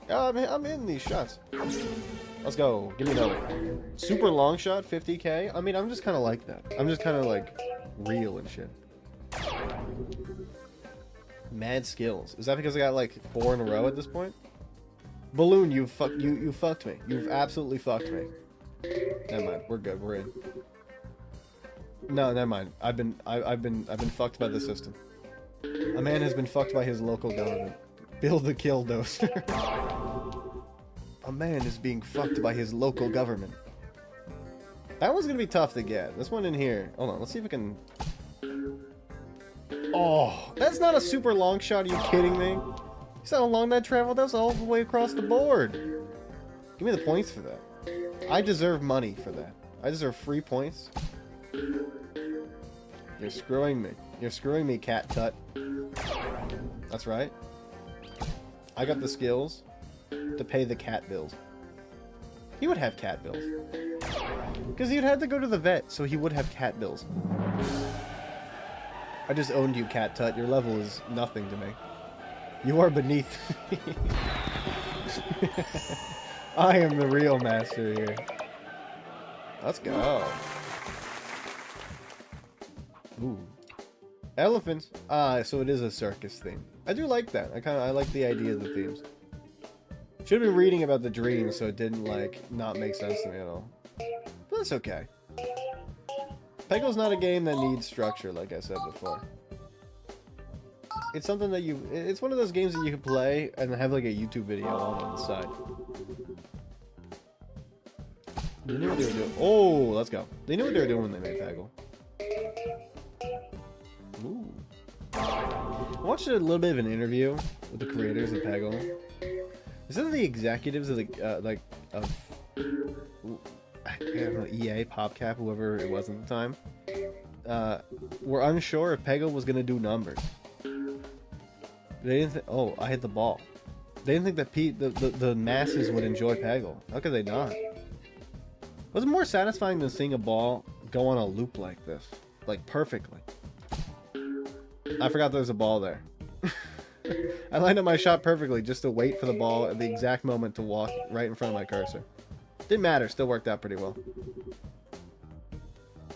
I'm in these shots. Let's go. Give me another super long shot, 50k. I mean, I'm just kind of like that. I'm just kind of like real and shit. Mad skills. Is that because I got like 4 in a row at this point? Balloon, you fucked me. You've absolutely fucked me. Never mind. We're good. We're in. No, never mind. I've been fucked by the system. A man has been fucked by his local government. Build the killdozer. A man is being fucked by his local government. That one's gonna be tough to get. This one in here. Hold on, let's see if I can... Oh, that's not a super long shot. Are you kidding me? You saw how long that traveled? That was all the way across the board. Give me the points for that. I deserve money for that. I deserve free points. You're screwing me. You're screwing me, Cat Tut. That's right. I got the skills to pay the cat bills. He would have cat bills. Because he'd have to go to the vet, so he would have cat bills. I just owned you, Cat Tut. Your level is nothing to me. You are beneath me. I am the real master here. Let's go. Ooh. Elephants. Ah, so it is a circus theme. I do like that. I like the idea of the themes. Should have been reading about the dreams, so it didn't, like, not make sense to me at all. But that's okay. Peggle's not a game that needs structure, like I said before. It's something that it's one of those games that you can play and have, like, a YouTube video on the side. They knew what they were doing. Oh, let's go. They knew what they were doing when they made Peggle. Ooh. I watched a little bit of an interview with the creators of Peggle. Is that the executives of the I don't know, EA, PopCap, whoever it was at the time, were unsure if Peggle was gonna do numbers. They didn't. Oh, I hit the ball. They didn't think that the masses would enjoy Peggle. How could they not? Was it more satisfying than seeing a ball go on a loop like this, like perfectly? I forgot there was a ball there. I lined up my shot perfectly just to wait for the ball at the exact moment to walk right in front of my cursor. Didn't matter, still worked out pretty well.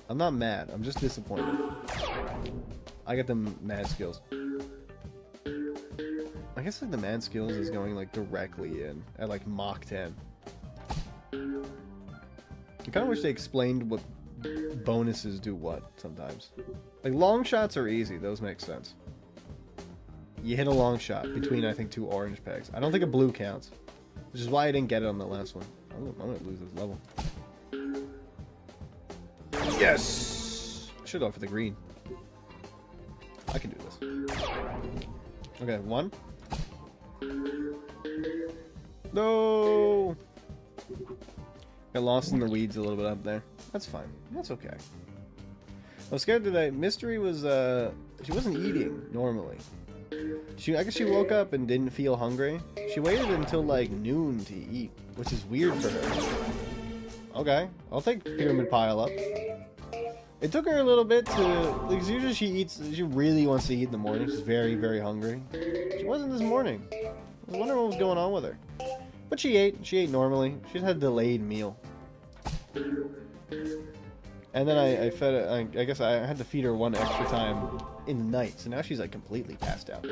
I'm not mad, I'm just disappointed. I get them mad skills. I guess like the mad skills is going like directly in at like Mach 10. I kind of wish they explained what bonuses do what sometimes. Like long shots are easy, those make sense. You hit a long shot between I think two orange pegs. I don't think a blue counts, which is why I didn't get it on the last one. I'm gonna lose this level. Yes! I should go for the green. I can do this. Okay, one. No! Got lost in the weeds a little bit up there. That's fine. That's okay. I was scared today. Mystery was, she wasn't eating normally. I guess she woke up and didn't feel hungry. She waited until like noon to eat, which is weird for her. Okay, I'll take pyramid pile up. It took her a little bit to, because usually she really wants to eat in the morning. She's very, very hungry. She wasn't this morning. I was wondering what was going on with her. But she ate normally. She just had a delayed meal. And then I fed her, I guess I had to feed her one extra time in the night, so now she's like completely passed out.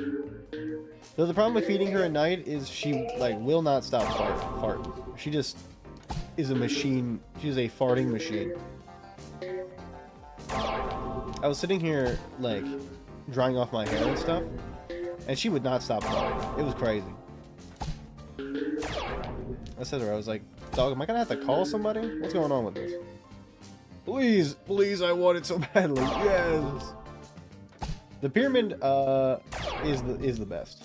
So the problem with feeding her at night is she like will not stop farting. She just is a machine. She's a farting machine. I was sitting here like drying off my hair and stuff, and she would not stop farting. It was crazy. I said to her, I was like, dog, am I gonna have to call somebody? What's going on with this? Please, please, I want it so badly. Yes. The pyramid is the best.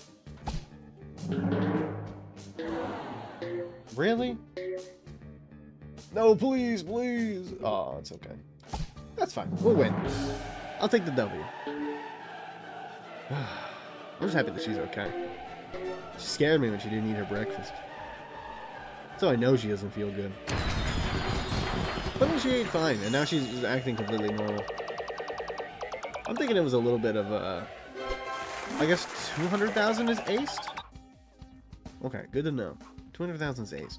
Really? No, please, please. Oh, it's okay. That's fine. We'll win. I'll take the W. I'm just happy that she's okay. She scared me when she didn't eat her breakfast. So I know she doesn't feel good. But then she ate fine, and now she's acting completely normal. I'm thinking it was a little bit of I guess 200,000 is aced? Okay, good to know. 200,000 is aced.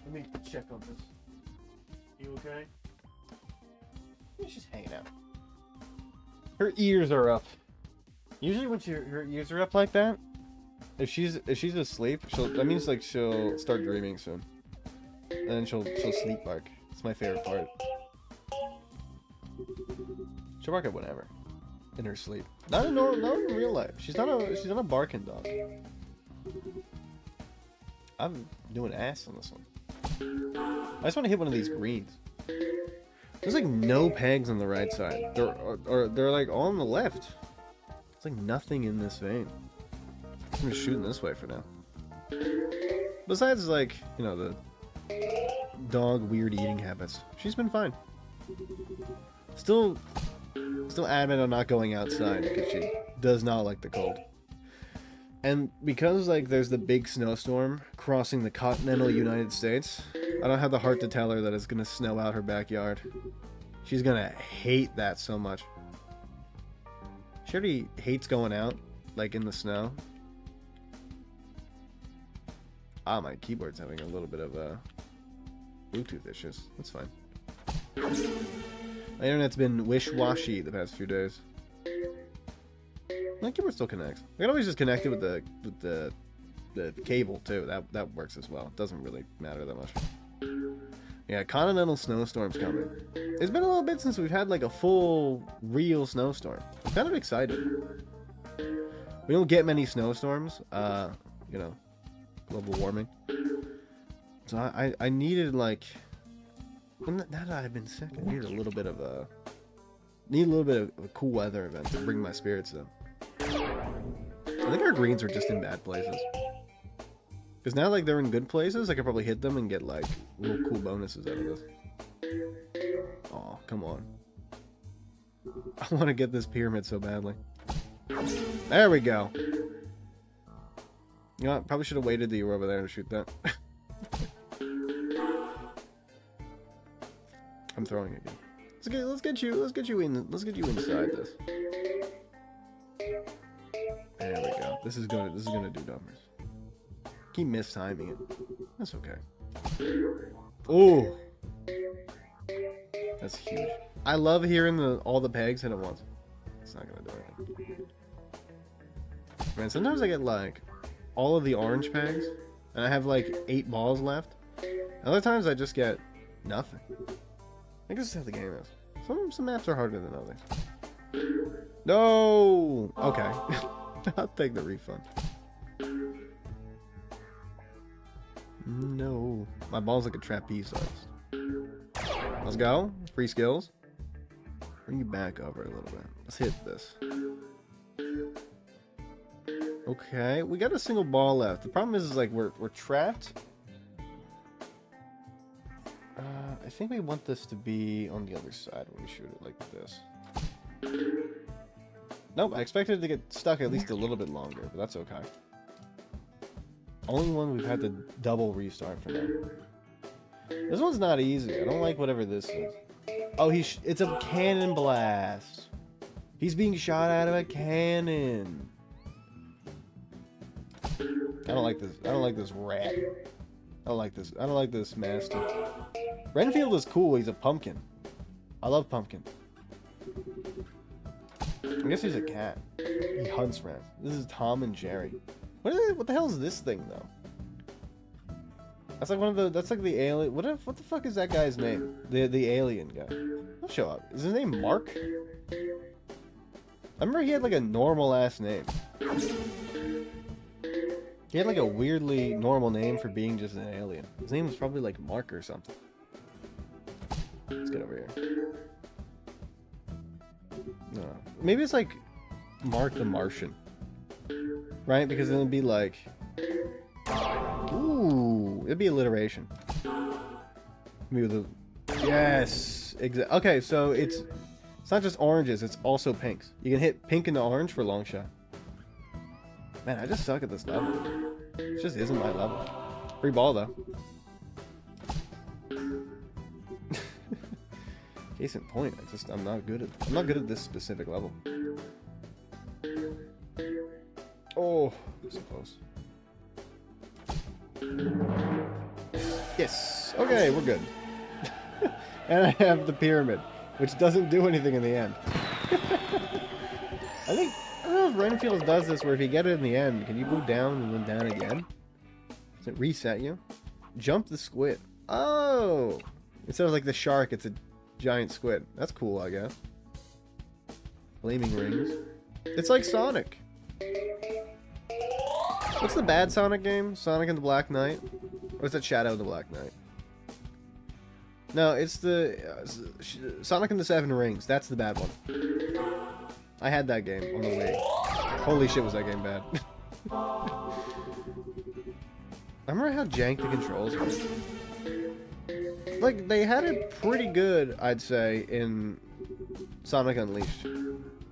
Let me check on this. You okay? She's hanging out. Her ears are up. Usually when her ears are up like that, if she's asleep, that means like she'll start dreaming soon. And then she'll sleep bark. It's my favorite part. She'll bark at whatever. in her sleep. Not in real life. She's not a barking dog. I'm doing ass on this one. I just want to hit one of these greens. There's like no pegs on the right side. They're like all on the left. It's like nothing in this vein. I'm just shooting this way for now. Besides, like, you know, the dog weird eating habits. She's been fine. Still adamant on not going outside because she does not like the cold. And because, like, there's the big snowstorm crossing the continental United States, I don't have the heart to tell her that it's gonna snow out her backyard. She's gonna hate that so much. She already hates going out, like, in the snow. Ah, my keyboard's having a little bit of Bluetooth issues. That's fine. My internet's been wish-washy the past few days. My keyboard still connects. I can always just connect it with the cable too. That works as well. It doesn't really matter that much. Yeah, continental snowstorm's coming. It's been a little bit since we've had like a full, real snowstorm. I'm kind of excited. We don't get many snowstorms. You know, global warming. So I needed like. Now that I've been sick, I need a little bit of a cool weather event to bring my spirits up. I think our greens are just in bad places. Because now, like, they're in good places, I could probably hit them and get, like, real cool bonuses out of this. Aw, come on. I want to get this pyramid so badly. There we go. You know what? Probably should have waited till you were over there to shoot that. I'm throwing it again. Let's get you inside this. There we go. This is gonna do numbers. Keep mistiming it. That's okay. Oh, that's huge. I love hearing all the pegs hit at once. It's not gonna do anything. Man, sometimes I get like all of the orange pegs, and I have like 8 balls left. Other times I just get nothing. I guess that's how the game is. Some maps are harder than others. No. Okay. I'll take the refund. No. My ball's like a trapeze artist. Let's go. Free skills. Bring you back over a little bit. Let's hit this. Okay, we got a single ball left. The problem is like we're trapped. I think we want this to be on the other side when we shoot it like this. Nope, I expected it to get stuck at least a little bit longer, but that's okay. Only one we've had to double restart for now. This one's not easy. I don't like whatever this is. Oh, it's a cannon blast. He's being shot out of a cannon. I don't like this. I don't like this rat. I don't like this. I don't like this master. Renfield is cool. He's a pumpkin. I love pumpkin. I guess he's a cat. He hunts rats. This is Tom and Jerry. What the hell is this thing though? That's like one of the. That's like the alien. What the fuck is that guy's name? The alien guy. He'll show up. Is his name Mark? I remember he had like a normal ass name. He had like a weirdly normal name for being just an alien. His name was probably like Mark or something. Let's get over here. No. Maybe it's like Mark the Martian. Right? Because then it'd be like... Ooh, it'd be alliteration. Maybe with a... Yes! Okay, so it's not just oranges, it's also pinks. You can hit pink into orange for a long shot. Man, I just suck at this level. It just isn't my level. Free ball, though. Case in point, I'm not good at this specific level. Oh, so close. Yes. Okay, we're good. And I have the pyramid, which doesn't do anything in the end. I don't know if Renfield does this where if you get it in the end, can you go down and then down again? Does it reset you? Jump the squid. Oh! Instead of like the shark, it's a giant squid. That's cool, I guess. Flaming rings. It's like Sonic. What's the bad Sonic game? Sonic and the Black Knight? Or is that Shadow of the Black Knight? No, it's the Sonic and the Seven Rings. That's the bad one. I had that game on the Wii. Holy shit, was that game bad. I remember how jank the controls were. Like, they had it pretty good, I'd say, in Sonic Unleashed.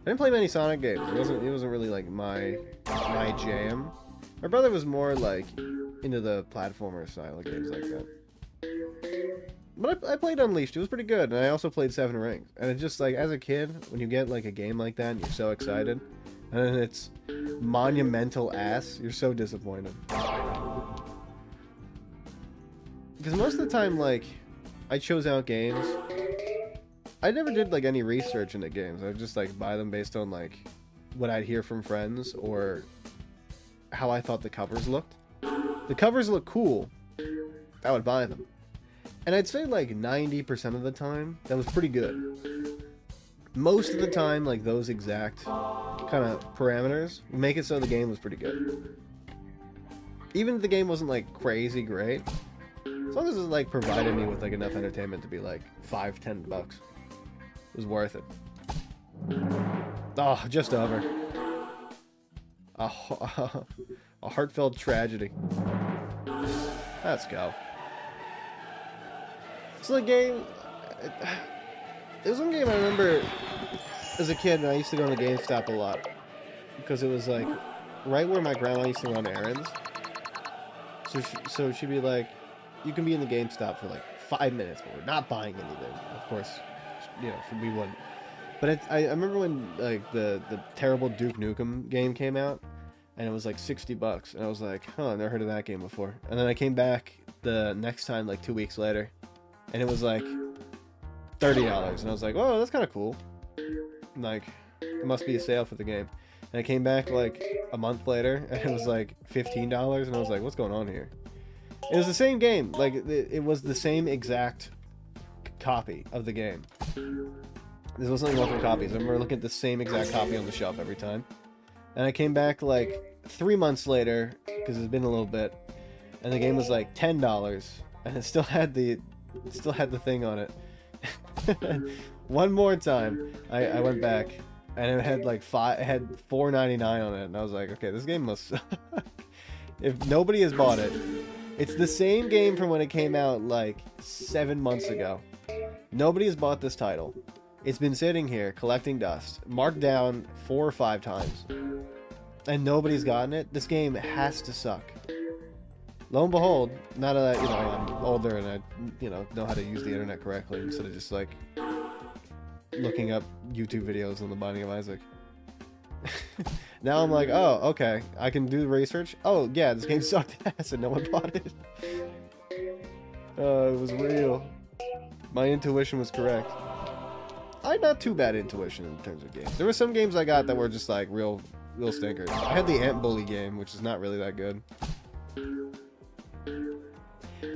I didn't play many Sonic games. It wasn't really like my jam. My brother was more like into the platformer style of games like that. But I played Unleashed. It was pretty good. And I also played Seven Rings. And it's just like, as a kid, when you get like a game like that and you're so excited, and then it's monumental ass, you're so disappointed. Because most of the time, like, I chose out games. I never did like any research into games. I would just like buy them based on like what I'd hear from friends or how I thought the covers looked. The covers look cool, I would buy them. And I'd say like 90% of the time, that was pretty good. Most of the time, like those exact kind of parameters would make it so the game was pretty good. Even if the game wasn't like crazy great, as long as it like provided me with like enough entertainment to be like $5-10, it was worth it. Oh, just over. A heartfelt tragedy. Let's go. So the game, it was one game I remember as a kid, and I used to go to GameStop a lot because it was like right where my grandma used to run errands. So she'd be like, "You can be in the GameStop for like 5 minutes, but we're not buying anything." Of course, you know, we wouldn't. But I remember when like the terrible Duke Nukem game came out, and it was like $60, and I was like, "Huh, I've never heard of that game before." And then I came back the next time, like 2 weeks later, and it was like $30, and I was like, "Oh, that's kind of cool." And, like, it must be a sale for the game. And I came back like a month later, and it was like $15, and I was like, "What's going on here?" It was the same game. Like, it was the same exact copy of the game. This wasn't multiple copies. I remember looking at the same exact copy on the shelf every time. And I came back like 3 months later, because it's been a little bit, and the game was like $10, and it still had the thing on it. One more time, I went back, and it had like $4.99 on it, and I was like, okay, this game must suck. If nobody has bought it, it's the same game from when it came out like 7 months ago. Nobody has bought this title. It's been sitting here collecting dust, marked down 4 or 5 times, and nobody's gotten it. This game has to suck. Lo and behold, now that I'm older and I know how to use the internet correctly instead of just like looking up YouTube videos on the Binding of Isaac. Now I'm like, oh, okay, I can do the research. Oh yeah, this game sucked ass and no one bought it. It was real. My intuition was correct. I had not too bad intuition in terms of games. There were some games I got that were just like real stinkers. I had the Ant Bully game, which is not really that good.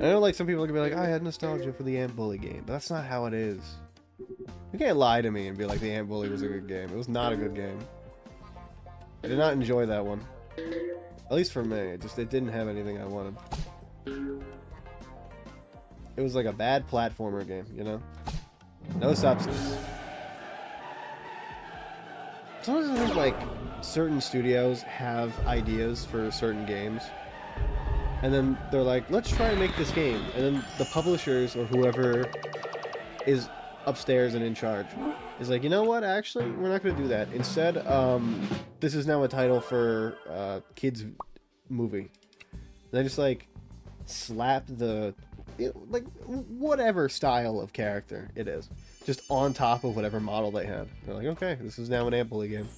I know like some people are gonna be like, I had nostalgia for the Ant Bully game, but that's not how it is. You can't lie to me and be like the Ant Bully was a good game. It was not a good game. I did not enjoy that one. At least for me. It didn't have anything I wanted. It was like a bad platformer game, you know? No substance. Sometimes I think like certain studios have ideas for certain games, and then they're like, let's try to make this game, and then the publishers or whoever is upstairs and in charge is like, you know what, actually we're not going to do that. Instead, this is now a title for kids movie. And they just like slap the like whatever style of character it is just on top of whatever model they had. They're like, okay, this is now an Ant Bully game.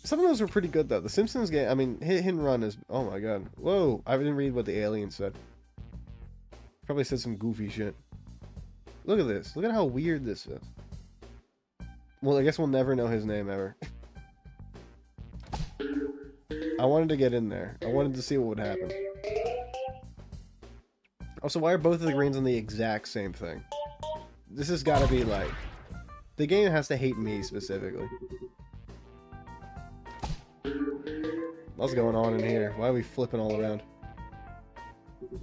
Some of those were pretty good though. The Simpsons game, I mean, Hit and Run is, oh my god. Whoa, I didn't read what the alien said. Probably said some goofy shit. Look at this. Look at how weird this is. Well, I guess we'll never know his name ever. I wanted to get in there. I wanted to see what would happen. Also, why are both of the greens on the exact same thing? This has got to be like the game has to hate me specifically. What's going on in here? Why are we flipping all around?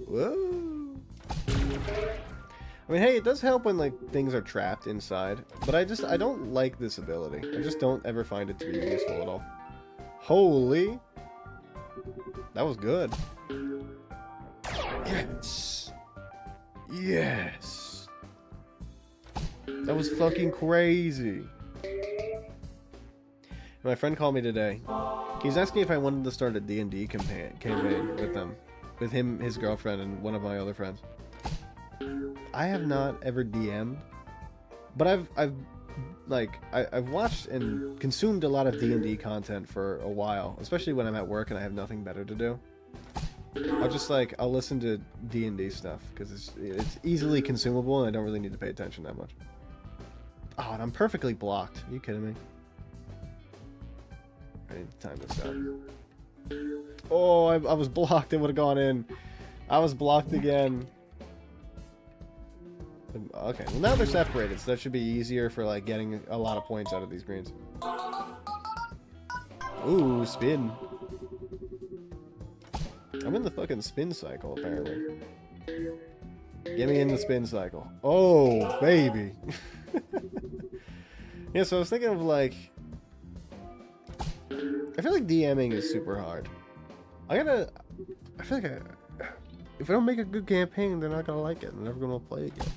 Whoa! I mean, hey, it does help when like things are trapped inside, but I don't like this ability. I just don't ever find it to be useful at all. Holy! That was good. Yes! Yes! That was fucking crazy. My friend called me today. He's asking if I wanted to start a D&D campaign with them. With him, his girlfriend, and one of my other friends. I have not ever DM'd, but I've watched and consumed a lot of D&D content for a while, especially when I'm at work and I have nothing better to do. I'll listen to D&D stuff because it's easily consumable and I don't really need to pay attention that much. Oh, and I'm perfectly blocked. Are you kidding me? I need to time this out. Oh, I was blocked. It would have gone in. I was blocked again. Okay, well now they're separated, so that should be easier for like getting a lot of points out of these greens. Ooh, spin. I'm in the fucking spin cycle, apparently. Get me in the spin cycle. Oh, baby. Yeah, so I was thinking of like... I feel like DMing is super hard. I feel like if I don't make a good campaign, they're not gonna like it. They're never gonna play again.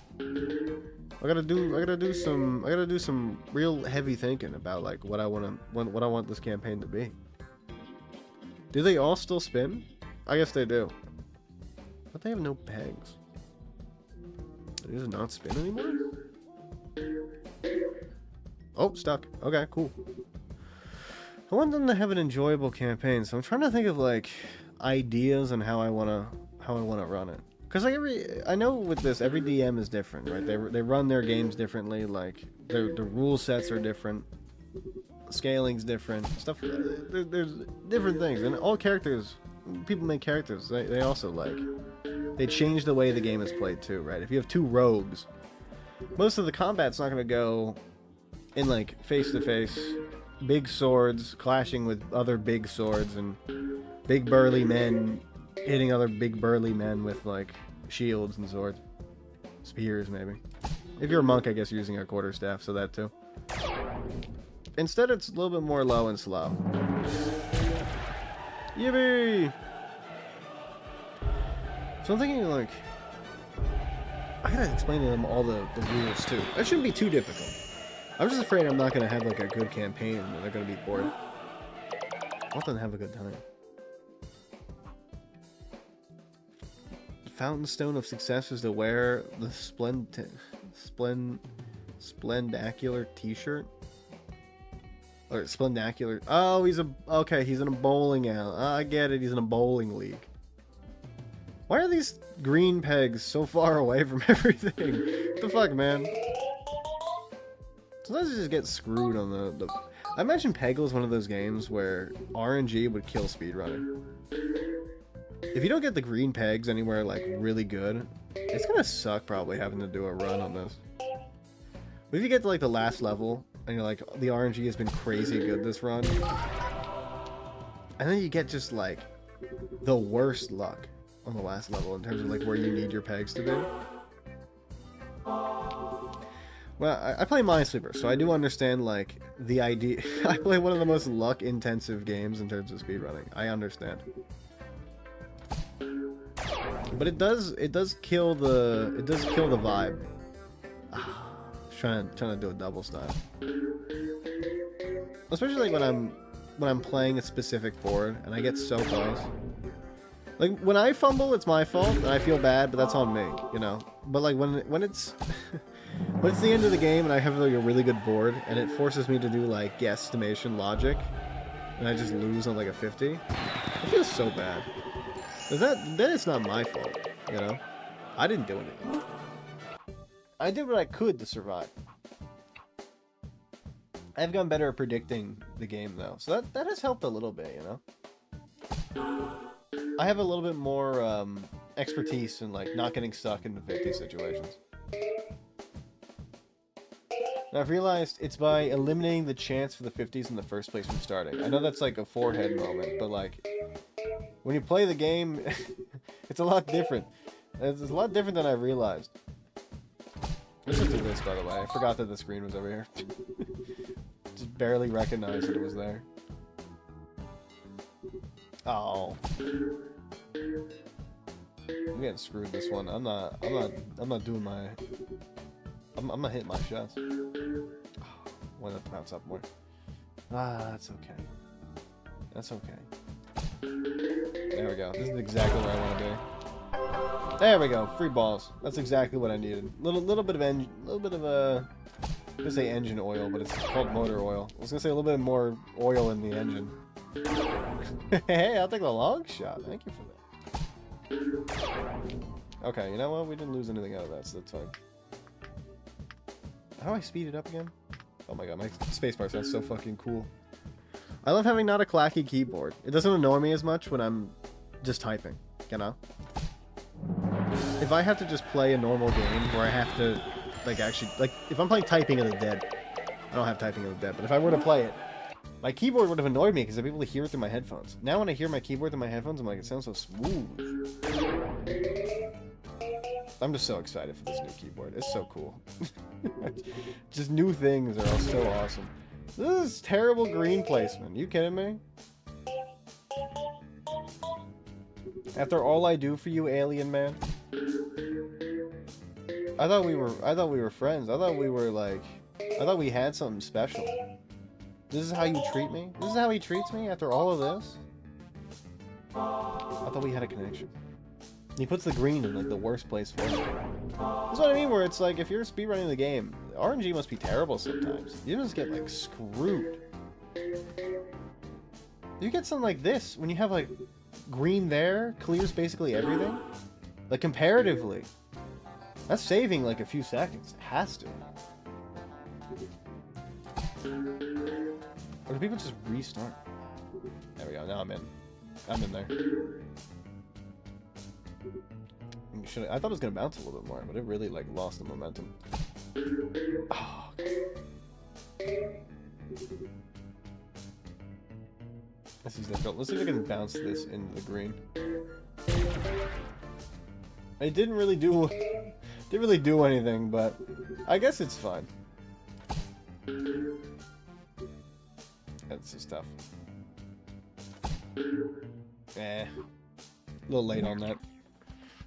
I gotta do some real heavy thinking about like what I want this campaign to be. Do they all still spin? I guess they do. But they have no pegs. Does it not spin anymore? Oh, stuck. Okay, cool. I want them to have an enjoyable campaign, so I'm trying to think of like ideas on how I wanna run it. Because like I know with this, every DM is different, right? They run their games differently. Like the rule sets are different, scaling's different, stuff. There's different things, and all characters, people make characters. They also like they change the way the game is played too, right? If you have two rogues, most of the combat's not gonna go in like face to face, big swords clashing with other big swords and big burly men hitting other big burly men with like shields and swords, spears maybe. If you're a monk, I guess you're using a quarterstaff, so that too. Instead, it's a little bit more low and slow. Yippee! So I'm thinking like I gotta explain to them all the rules too. That shouldn't be too difficult. I'm just afraid I'm not gonna have like a good campaign and they're gonna be bored. I want them to have a good time. Fountain Stone of Success is to wear the splendacular t-shirt. Or splendacular. Oh, he's in a bowling alley. I get it, he's in a bowling league. Why are these green pegs so far away from everything? What the fuck, man? Sometimes you just get screwed on the... I imagine Peggle is one of those games where RNG would kill speedrunning. If you don't get the green pegs anywhere like really good, it's gonna suck probably having to do a run on this. But if you get to like the last level and you're like, the RNG has been crazy good this run, and then you get just like the worst luck on the last level in terms of like where you need your pegs to be. Well, I play Minesweeper, so I do understand like the idea. I play one of the most luck-intensive games in terms of speedrunning. I understand. But it does kill the vibe. Trying to do a double style. Especially like when I'm playing a specific board and I get so close. Like when I fumble, it's my fault and I feel bad, but that's on me, you know. But like when it's when it's the end of the game and I have like a really good board and it forces me to do like guesstimation logic and I just lose on like a 50, it feels so bad. Then it's not my fault, you know? I didn't do anything. I did what I could to survive. I've gotten better at predicting the game though, so that has helped a little bit, you know? I have a little bit more expertise in like not getting stuck in the 50 situations. And I've realized it's by eliminating the chance for the 50s in the first place from starting. I know that's like a forehead moment, but like, when you play the game, it's a lot different. It's a lot different than I realized. Listen to this, by the way. I forgot that the screen was over here. Just barely recognized that it was there. Oh. I'm getting screwed this one. I'm not doing my... I'm not hitting my shots. Oh, why not bounce up more? Ah, that's okay. That's okay. There we go. This is exactly where I want to be. There we go. Free balls. That's exactly what I needed. Little bit of engine, little bit of a... I'm gonna say engine oil, but it's called motor oil. I was gonna say a little bit more oil in the engine. Hey, I'll take the long shot. Thank you for that. Okay, you know what? We didn't lose anything out of that, so that's fine. How do I speed it up again? Oh my god, my spacebar sounds so fucking cool. I love having not a clacky keyboard. It doesn't annoy me as much when I'm just typing, you know? If I have to just play a normal game where I have to, like, actually, like, if I'm playing Typing of the Dead, I don't have Typing of the Dead, but if I were to play it, my keyboard would have annoyed me because I'd be able to hear it through my headphones. Now when I hear my keyboard through my headphones, I'm like, it sounds so smooth. I'm just so excited for this new keyboard. It's so cool. Just new things are all so awesome. This is terrible green placement. You kidding me? After all I do for you, alien man. I thought we were friends. I thought we were like, I thought we had something special. This is how you treat me? This is how he treats me after all of this? I thought we had a connection. He puts the green in like the worst place for me. That's what I mean, where it's like, if you're speedrunning the game, RNG must be terrible sometimes. You just get like screwed. You get something like this, when you have like green there, clears basically everything. Like comparatively. That's saving like a few seconds. It has to. Or do people just restart? There we go, now I'm in. I'm in there. I thought it was gonna bounce a little bit more, but it really like lost the momentum. Oh, okay. This is difficult. Let's see if I can bounce this into the green. It didn't really do anything, but I guess it's fine. That's just tough. A little late on that.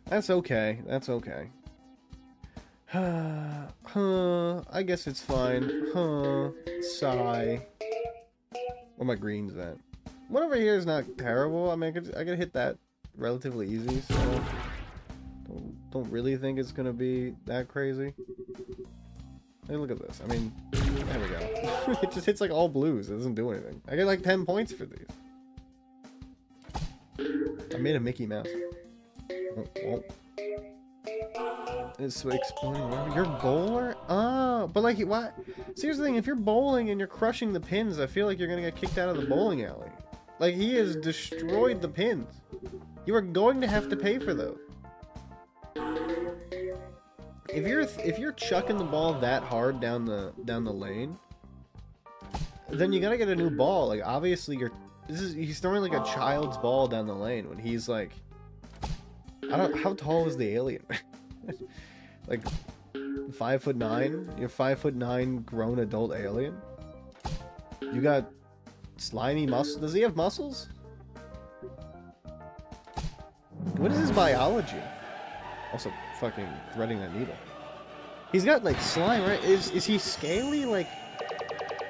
That's okay. That's okay. I guess it's fine. Sigh. Where my greens at? One over here is not terrible. I mean, I could hit that relatively easy, so don't really think it's gonna be that crazy. Hey, look at this. I mean, there we go. It just hits like all blues. It doesn't do anything. I get like 10 points for these. I made a Mickey Mouse. Oh. It's exploding. You're a bowler? Oh, but like, what? See, here's the thing. If you're bowling and you're crushing the pins, I feel like you're gonna get kicked out of the bowling alley. Like, he has destroyed the pins. You are going to have to pay for those. If you're chucking the ball that hard down the lane, then you gotta get a new ball. Like, obviously he's throwing like a child's ball down the lane when he's like, how tall is the alien? Like 5'9"? You're 5'9" grown adult alien? You got slimy muscles? Does he have muscles? What is his biology? Also, fucking threading that needle. He's got like slime, right? Is he scaly like?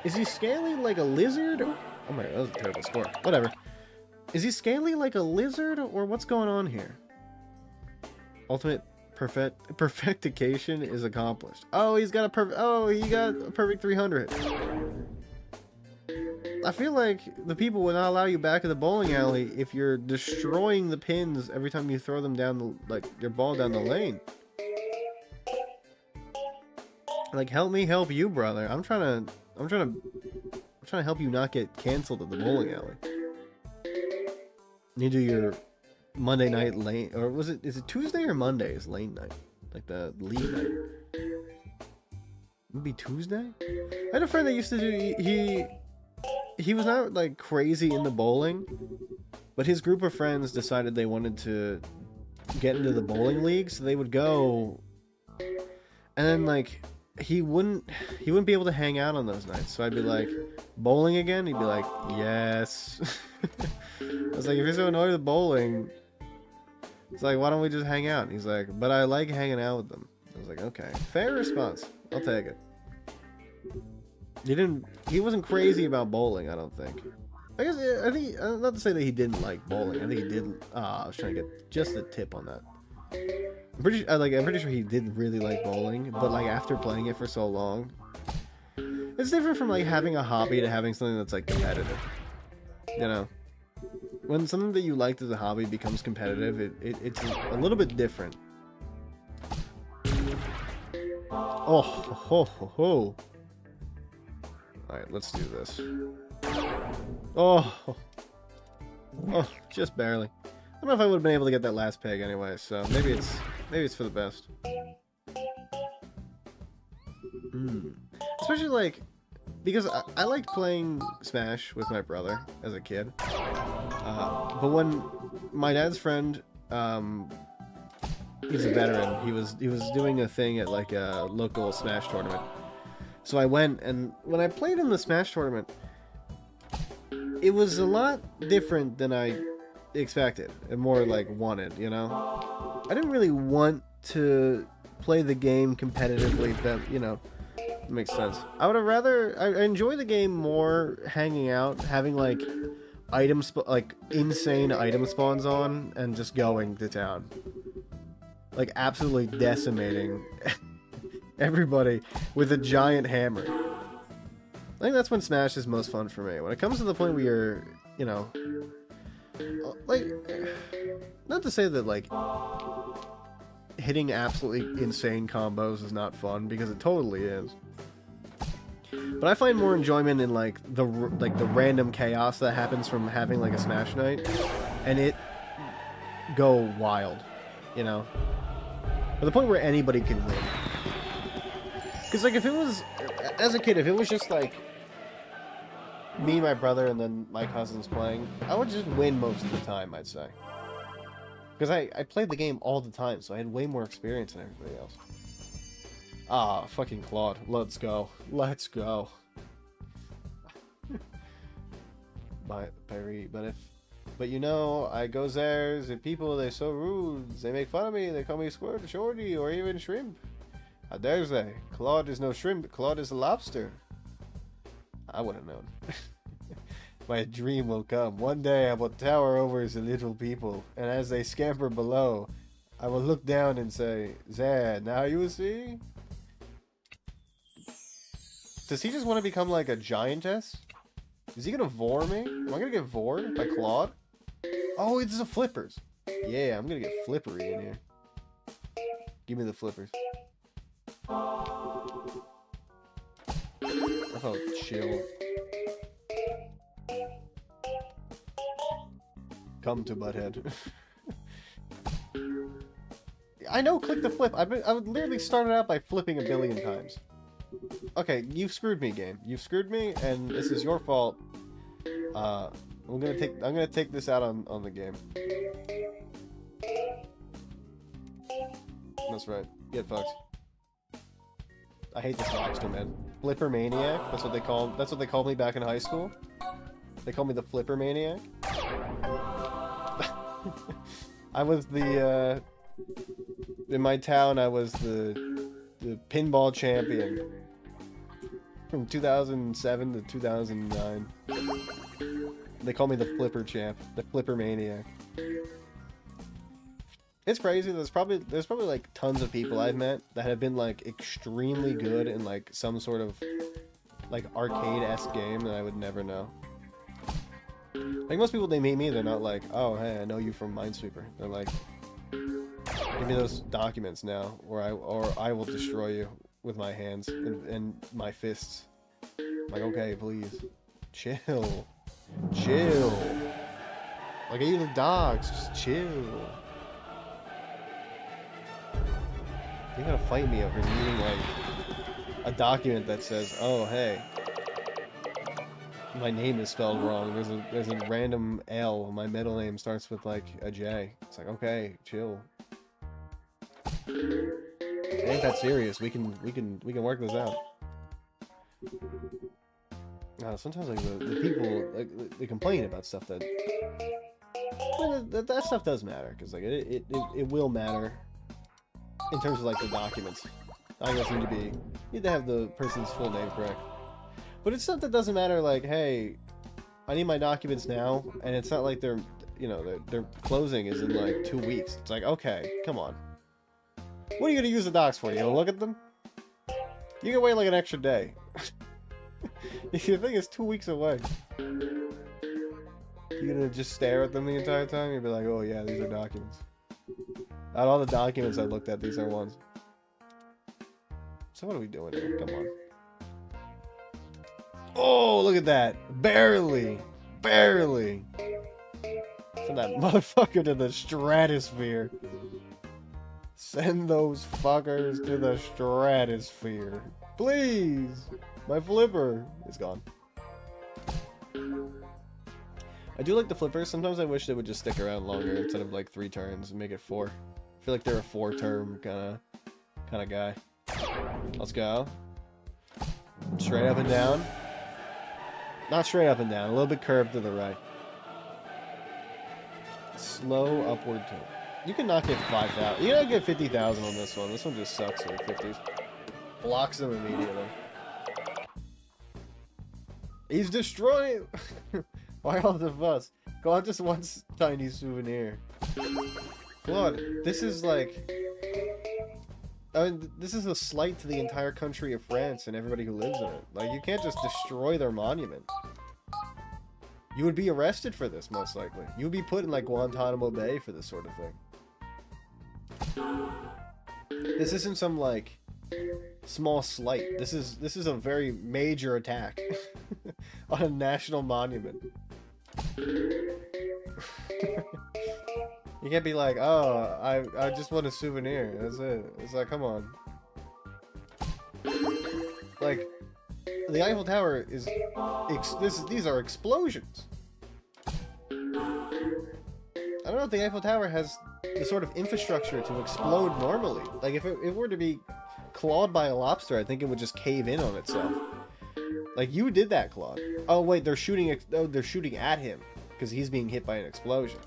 Is he scaly like a lizard? Oh my god, that was a terrible score. Whatever. Is he scaly like a lizard, or what's going on here? Ultimate perfectication is accomplished. Oh, he got a perfect 300. I feel like the people would not allow you back in the bowling alley if you're destroying the pins every time you throw them down your ball down the lane. Like, help me help you, brother. I'm trying to help you not get canceled at the bowling alley. You do your Monday night lane, or is it Tuesday or Monday is lane night? Like the lead night. It'd be Tuesday? I had a friend that used to do... He was not, like, crazy into bowling, but his group of friends decided they wanted to get into the bowling league, so they would go... And then, like, he wouldn't be able to hang out on those nights. So I'd be like, bowling again? He'd be like, yes. I was like, if you're so annoyed with bowling, it's like, why don't we just hang out? And he's like, but I like hanging out with them. I was like, okay. Fair response. I'll take it. He wasn't crazy about bowling, I don't think. I think, not to say that he didn't like bowling. I think he did. I was trying to get just a tip on that. I'm pretty sure he did really like bowling, but like after playing it for so long, it's different from like having a hobby to having something that's like competitive. You know, when something that you liked as a hobby becomes competitive, it's a little bit different. Oh, ho, ho, ho. All right, let's do this. Oh, just barely. I don't know if I would have been able to get that last peg anyway, so maybe it's for the best. Especially like, because I liked playing Smash with my brother as a kid. But when my dad's friend, he's a veteran, he was doing a thing at like a local Smash tournament. So I went, and when I played in the Smash tournament, it was a lot different than I expected and more like wanted, you know. I didn't really want to play the game competitively, that, you know, makes sense. I would have rather I enjoy the game more hanging out, having like like insane item spawns on and just going to town, like absolutely decimating everybody with a giant hammer. I think that's when Smash is most fun for me. When it comes to the point where you're, you know, like, not to say that like hitting absolutely insane combos is not fun, because it totally is. But I find more enjoyment in like the random chaos that happens from having like a Smash night and it go wild, you know, to the point where anybody can win. Because like if it was, as a kid, if it was just like me, my brother, and then my cousins playing, I would just win most of the time, I'd say. Because I played the game all the time, so I had way more experience than everybody else. Ah, fucking Claude. Let's go. Let's go. But you know, I goes there, the people, they're so rude. They make fun of me, they call me Squirt, Shorty, or even Shrimp. How dare they? Claude is no shrimp, Claude is a lobster. I would have known. My dream will come. One day I will tower over the little people, and as they scamper below, I will look down and say, "There, now you see?" Does he just want to become like a giantess? Is he gonna vor me? Am I gonna get vored by Claude? Oh, it's the flippers. Yeah, I'm gonna get flippery in here. Give me the flippers. Oh, chill. Come to Butthead. I know, click the flip. I would literally started out by flipping a billion times. Okay, you've screwed me, game. You've screwed me, and this is your fault. I'm gonna take this out on the game. That's right. Get fucked. I hate this monster, man. Flipper Maniac. That's what they called me back in high school. They called me the Flipper Maniac. I was the in my town. I was the pinball champion from 2007 to 2009. They call me the Flipper Champ, the Flipper Maniac. It's crazy. There's probably like tons of people I've met that have been like extremely good in like some sort of like arcade-esque game that I would never know. Like most people, they meet me, they're not like, "Oh, hey, I know you from Minesweeper." They're like, "Give me those documents now, or I will destroy you with my hands and my fists." I'm like, okay, please, chill. Like, are you the dogs? Just chill. You're gonna fight me over needing like a document that says, oh, hey, my name is spelled wrong. There's a random L. My middle name starts with like a J. It's like, okay, chill. It ain't that serious. We can work this out. Sometimes like the people like they complain about stuff that that stuff does matter, because like it will matter in terms of like the documents. Documents need to have the person's full name correct. But it's stuff that doesn't matter, like, hey, I need my documents now, and it's not like they're, you know, their closing is in like 2 weeks. It's like, okay, come on. What are you gonna use the docs for? You gonna look at them? You can wait like an extra day. If you think it's 2 weeks away, you're gonna just stare at them the entire time? You'll be like, oh yeah, these are documents. Out of all the documents I looked at, these are ones. So what are we doing here? Come on. Oh, look at that. Barely. Barely. Send that motherfucker to the stratosphere. Send those fuckers to the stratosphere. Please. My flipper is gone. I do like the flippers. Sometimes I wish they would just stick around longer instead of like 3 turns and make it 4. I feel like they're a 4-term kind of guy. Let's go. Straight up and down. Not straight up and down. A little bit curved to the right. Slow upward tilt. You can not get 5,000. You gotta get 50,000 on this one. This one just sucks in the 50s. Blocks them immediately. He's destroying. Why all the fuss? Claude just wants tiny souvenir. Claude, this is like... I mean, this is a slight to the entire country of France and everybody who lives in it. Like, you can't just destroy their monument. You would be arrested for this, most likely. You would be put in, like, Guantanamo Bay for this sort of thing. This isn't some, like, small slight. This is a very major attack on a national monument. You can't be like, oh, I just want a souvenir. That's it. It's like, come on. Like, the Eiffel Tower is... these are explosions. I don't know if the Eiffel Tower has the sort of infrastructure to explode normally. Like, if it were to be clawed by a lobster, I think it would just cave in on itself. Like, you did that, Claude. Oh, wait, they're shooting at him because he's being hit by an explosion.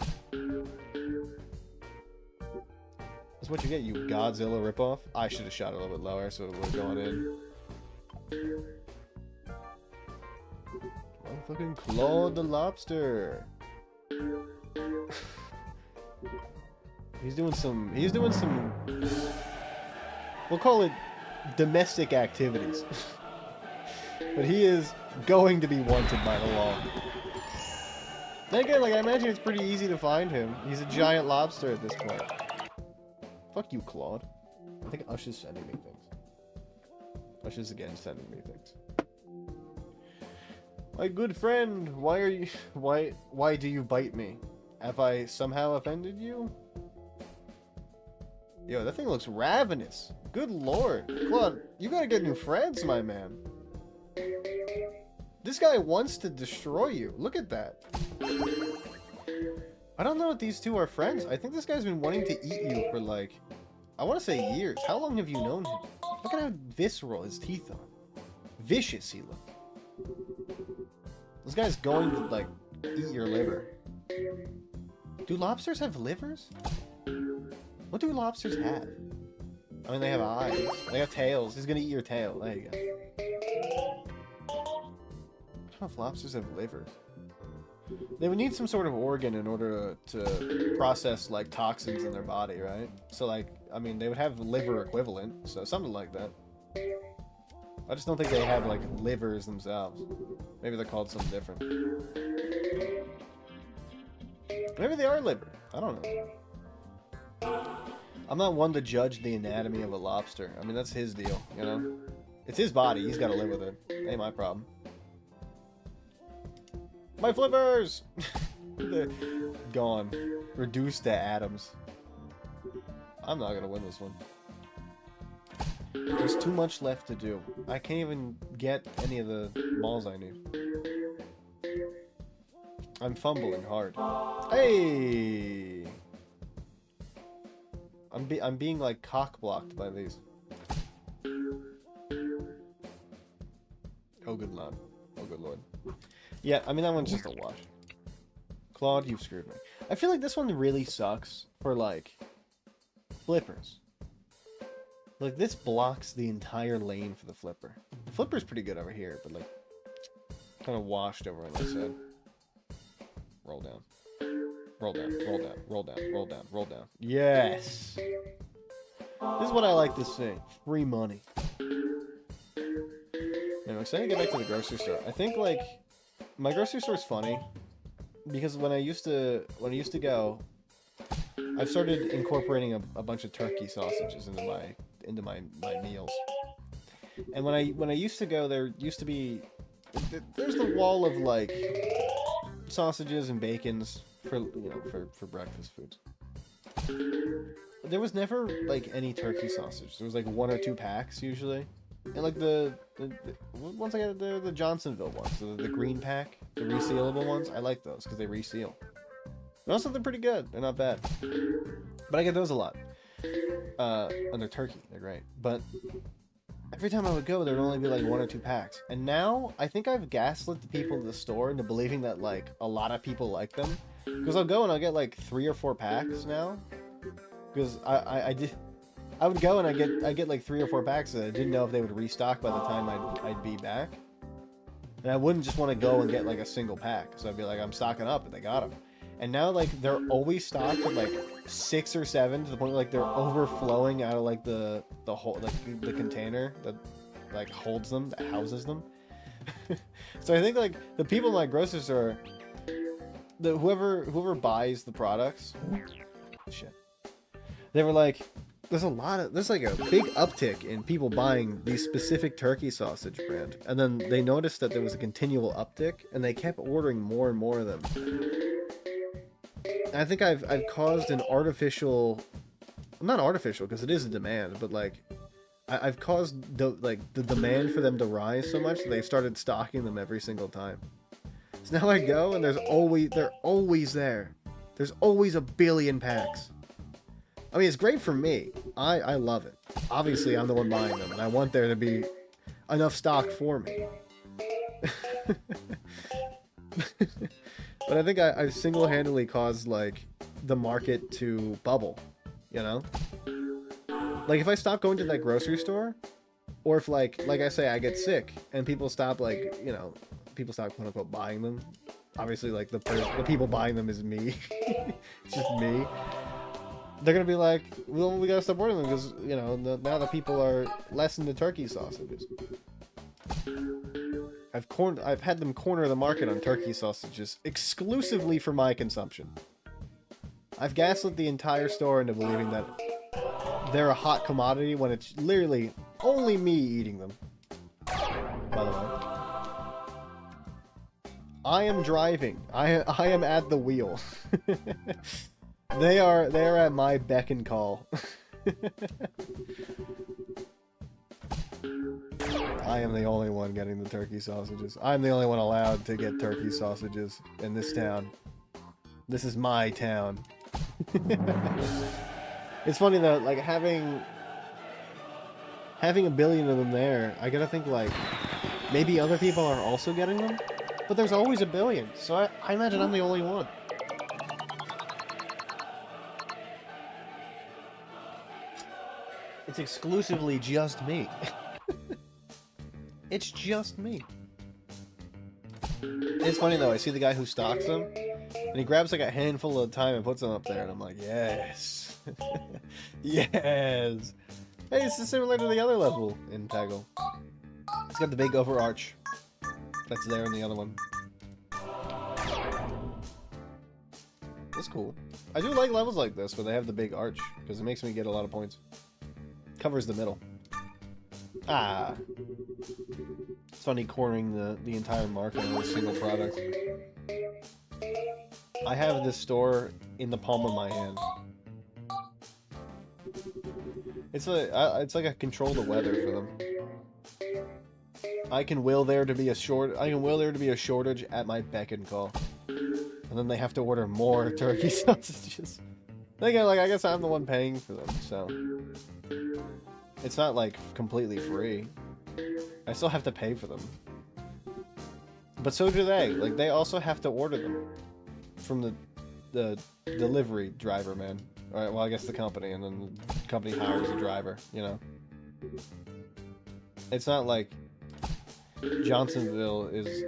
That's what you get, you Godzilla ripoff. I should have shot it a little bit lower so it would have gone in. Motherfucking Claude the lobster. He's doing some, we'll call it domestic activities. But he is going to be wanted by the law. Then again, like, I imagine it's pretty easy to find him. He's a giant lobster at this point. Fuck you, Claude. I think Ush is sending me things. Ush is again sending me things. My good friend, why do you bite me? Have I somehow offended you? Yo, that thing looks ravenous. Good lord. Claude, you gotta get new friends, my man. This guy wants to destroy you. Look at that. I don't know if these two are friends. I think this guy's been wanting to eat you for, like, I want to say years. How long have you known him? Look at how visceral his teeth are. Vicious he looks. This guy's going to, like, eat your liver. Do lobsters have livers? What do lobsters have? I mean, they have eyes. They have tails. He's gonna eat your tail. There you go. I don't know if lobsters have livers. They would need some sort of organ in order to process, like, toxins in their body, right? So, like, I mean, they would have liver equivalent, so something like that. I just don't think they have, like, livers themselves. Maybe they're called something different. Maybe they are liver. I don't know. I'm not one to judge the anatomy of a lobster. I mean, that's his deal, you know? It's his body. He's got to live with it. Ain't my problem. My flippers! They're gone. Reduced to atoms. I'm not gonna win this one. There's too much left to do. I can't even get any of the balls I need. I'm fumbling hard. Hey! I'm being like cock blocked by these. Oh good lord. Oh good lord. Yeah, I mean that one's just a wash. Claude, you've screwed me. I feel like this one really sucks for like flippers. Like this blocks the entire lane for the flipper. The flipper's pretty good over here, but like kind of washed over on this side. Roll down. Roll down, roll down, roll down, roll down, roll down. Yes! This is what I like to see. Free money. I'm excited to get back to the grocery store. I think, like, my grocery store is funny because when I used to go, I've started incorporating a bunch of turkey sausages into my meals. And when I used to go, there used to be there's the wall of like sausages and bacons for breakfast foods. There was never like any turkey sausage. There was like 1 or 2 packs usually. And like the ones I got, the Johnsonville ones, the green pack, the resealable ones, I like those because they reseal. And also they're pretty good. They're not bad. But I get those a lot. And they're turkey. They're great. But every time I would go, there would only be like 1 or 2 packs. And now I think I've gaslit the people at the store into believing that like a lot of people like them. Because I'll go and I'll get like 3 or 4 packs now. Because I would go and I get like 3 or 4 packs that I didn't know if they would restock by the time I'd be back. And I wouldn't just want to go and get like a single pack. So I'd be like, I'm stocking up, and they got them. And now like they're always stocked with like 6 or 7 to the point where, like they're overflowing out of like the whole like the container that like holds them, that houses them. So I think like the people in my grocery store, whoever buys the products, shit, they were like, there's like a big uptick in people buying these specific turkey sausage brand, and then they noticed that there was a continual uptick, and they kept ordering more and more of them. And I think I've caused an artificial, not artificial because it is a demand, but like I've caused the demand for them to rise so much that they've started stocking them every single time. So now I go and they're always there. There's always a billion packs. I mean, it's great for me. I love it. Obviously, I'm the one buying them, and I want there to be enough stock for me. But I think I've single-handedly caused, like, the market to bubble, you know? Like, if I stop going to that grocery store, or if, like I say, I get sick, and people stop, like, you know, people stop, quote-unquote, buying them. Obviously, like, the people buying them is me. It's just me. They're gonna be like, well, we gotta stop ordering them because, you know, now the people are less into turkey sausages. I've had them corner the market on turkey sausages exclusively for my consumption. I've gaslit the entire store into believing that they're a hot commodity when it's literally only me eating them. By the way, I am driving. I am at the wheel. They are at my beck and call. I am the only one getting the turkey sausages. I'm the only one allowed to get turkey sausages in this town. This is my town. It's funny though, like having a billion of them there, I gotta think like maybe other people are also getting them, but there's always a billion, so I imagine I'm the only one. It's exclusively just me. It's just me. It's funny though, I see the guy who stocks them, and he grabs like a handful at a time and puts them up there, and I'm like, yes. Yes. Hey, it's similar to the other level in Peggle. It's got the big overarch that's there in the other one. That's cool. I do like levels like this where they have the big arch, because it makes me get a lot of points. Covers the middle. Ah. It's funny cornering the entire market with a single product. I have this store in the palm of my hand. It's like I control the weather for them. I can will there to be a shortage at my beck and call. And then they have to order more turkey sausages. Again, like, I guess I'm the one paying for them, so it's not like completely free. I still have to pay for them. But so do they. Like, they also have to order them from the delivery driver, man. Alright, well, I guess the company, and then the company hires a driver, you know? It's not like Johnsonville is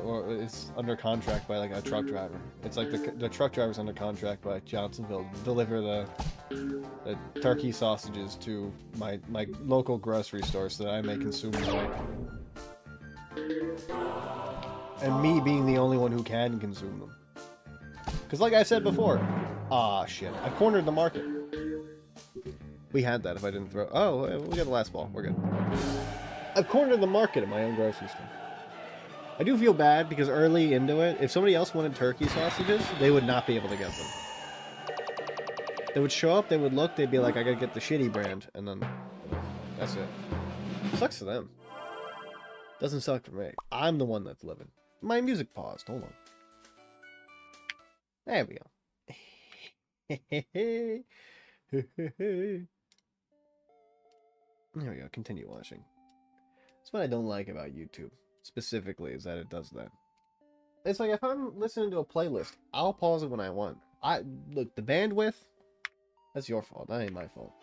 or it's under contract by like a truck driver. It's like the truck driver's under contract by Johnsonville to deliver the turkey sausages to my local grocery store so that I may consume them. And me being the only one who can consume them. Because like I said before, shit, I cornered the market. We had that if I didn't throw. Oh, we got the last ball. We're good. I've cornered the market at my own grocery store. I do feel bad because early into it, if somebody else wanted turkey sausages, they would not be able to get them. They would show up, they would look, they'd be like, I gotta get the shitty brand, and then that's it. Sucks for them. Doesn't suck for me. I'm the one that's living. My music paused. Hold on. There we go. There we go. Continue watching. That's what I don't like about YouTube, specifically, is that it does that. It's like, if I'm listening to a playlist, I'll pause it when I want. Look, the bandwidth, that's your fault. That ain't my fault.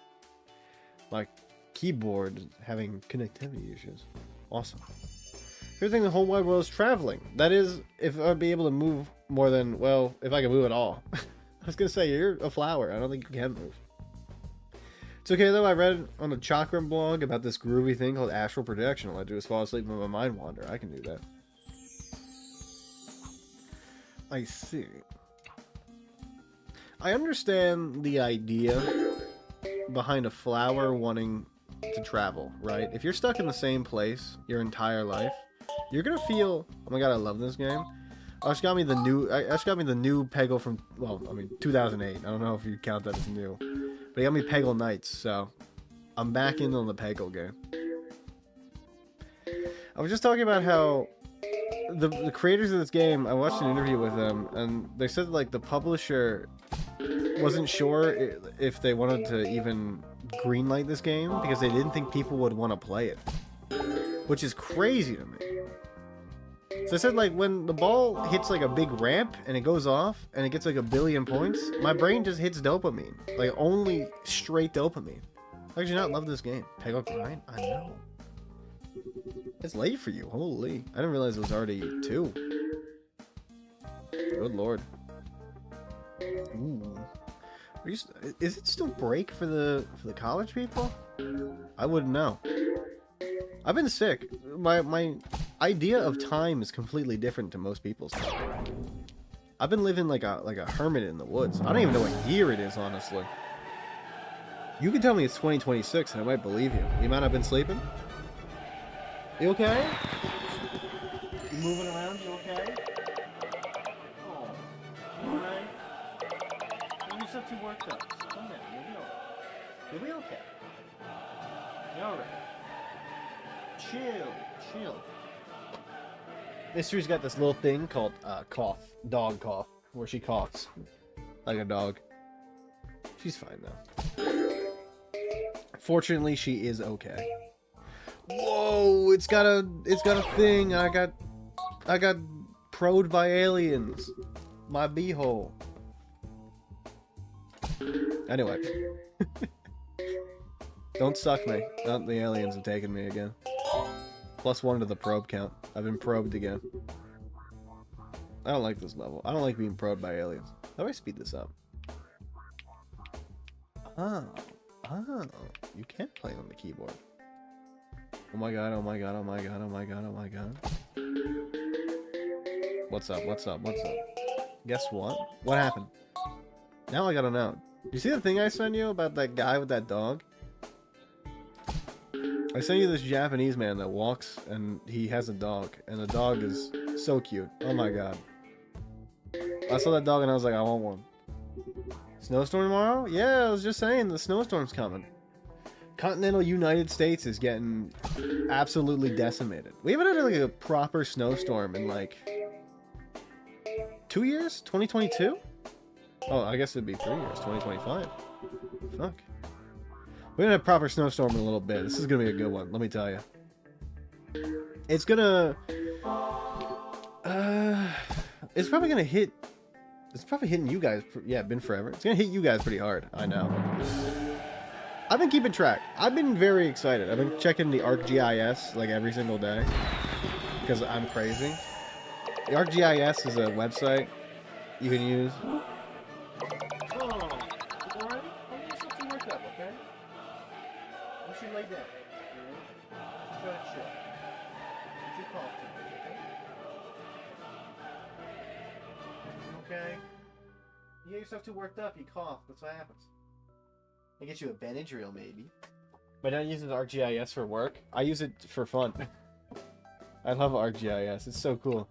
My keyboard having connectivity issues. Awesome. Everything the whole wide world is traveling. That is, if I'd be able to move more than, well, if I can move at all. I was gonna say, you're a flower. I don't think you can move. It's okay though, I read on a Chakram blog about this groovy thing called astral projection. All I do is fall asleep when my mind wander. I can do that. I see. I understand the idea behind a flower wanting to travel, right? If you're stuck in the same place your entire life, you're gonna feel, oh my god, I love this game. Ash got me the new Peggle from, well, I mean, 2008. I don't know if you count that as new. But he got me Peggle Knights, so I'm back in on the Peggle game. I was just talking about how the creators of this game, I watched an interview with them, and they said like the publisher wasn't sure if they wanted to even greenlight this game because they didn't think people would want to play it. Which is crazy to me. So I said, like, when the ball hits, like, a big ramp, and it goes off, and it gets, like, 1 billion points, my brain just hits dopamine. Like, only straight dopamine. How could you not love this game? Peggle Grind? I know. It's late for you. Holy. I didn't realize it was already 2. Good lord. Ooh. Is it still break for the college people? I wouldn't know. I've been sick. My idea of time is completely different to most people's. I've been living like a hermit in the woods. I don't even know what year it is, honestly. You can tell me it's 2026 and I might believe you. You might have been sleeping? You okay? You moving around? You okay? Oh, you alright? You're so too worked up. Calm down. You'll be okay. You're alright. Chill. Mystery's got this little thing called cough, dog cough, where she coughs like a dog. She's fine though. Fortunately, she is okay. Whoa! It's got a thing. I got probed by aliens. My beehole. Anyway, don't suck me. Oh, the aliens have taken me again. +1 to the probe count. I've been probed again. I don't like this level. I don't like being probed by aliens. How do I speed this up? Oh. You can't play on the keyboard. Oh my god. What's up? Guess what? What happened? Now I gotta know. You see the thing I sent you about that guy with that dog? I sent you this Japanese man that walks and he has a dog, and the dog is so cute. Oh my god. I saw that dog and I was like, I want one. Snowstorm tomorrow? Yeah, I was just saying the snowstorm's coming. Continental United States is getting absolutely decimated. We haven't had like a proper snowstorm in like 2 years? 2022? Oh, I guess it'd be 3 years. 2025. Fuck. We're gonna have a proper snowstorm in a little bit. This is gonna be a good one, let me tell you. It's gonna... it's probably gonna hit... It's probably hitting you guys... Yeah, been forever. It's gonna hit you guys pretty hard. I know. I've been keeping track. I've been very excited. I've been checking the ArcGIS like every single day. Because I'm crazy. The ArcGIS is a website you can use. Okay? You get yourself too worked up, you cough, that's what happens. I get you a Benadryl, maybe. But I use ArcGIS for work. I use it for fun. I love ArcGIS. It's so cool.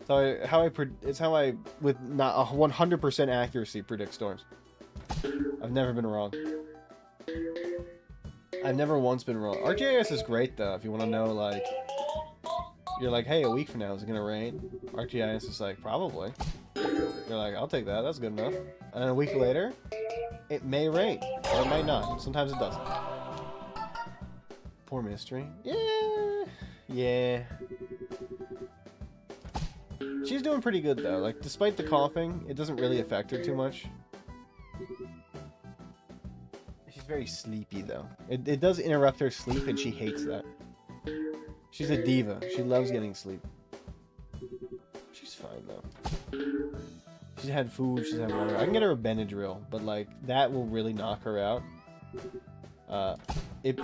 So it's how I with not 100% accuracy predict storms. I've never been wrong. I've never once been wrong. ArcGIS is great though. If you want to know, like, you're like, hey, a week from now is it gonna rain? ArcGIS is like, probably. You're like, I'll take that. That's good enough. And then a week later, it may rain or it might not. Sometimes it doesn't. Poor Mystery. Yeah. Yeah. She's doing pretty good though. Like, despite the coughing, it doesn't really affect her too much. She's very sleepy though. It does interrupt her sleep and she hates that. She's a diva. She loves getting sleep. She's fine though. She's had food, she's had water. I can get her a Benadryl, but like, that will really knock her out. It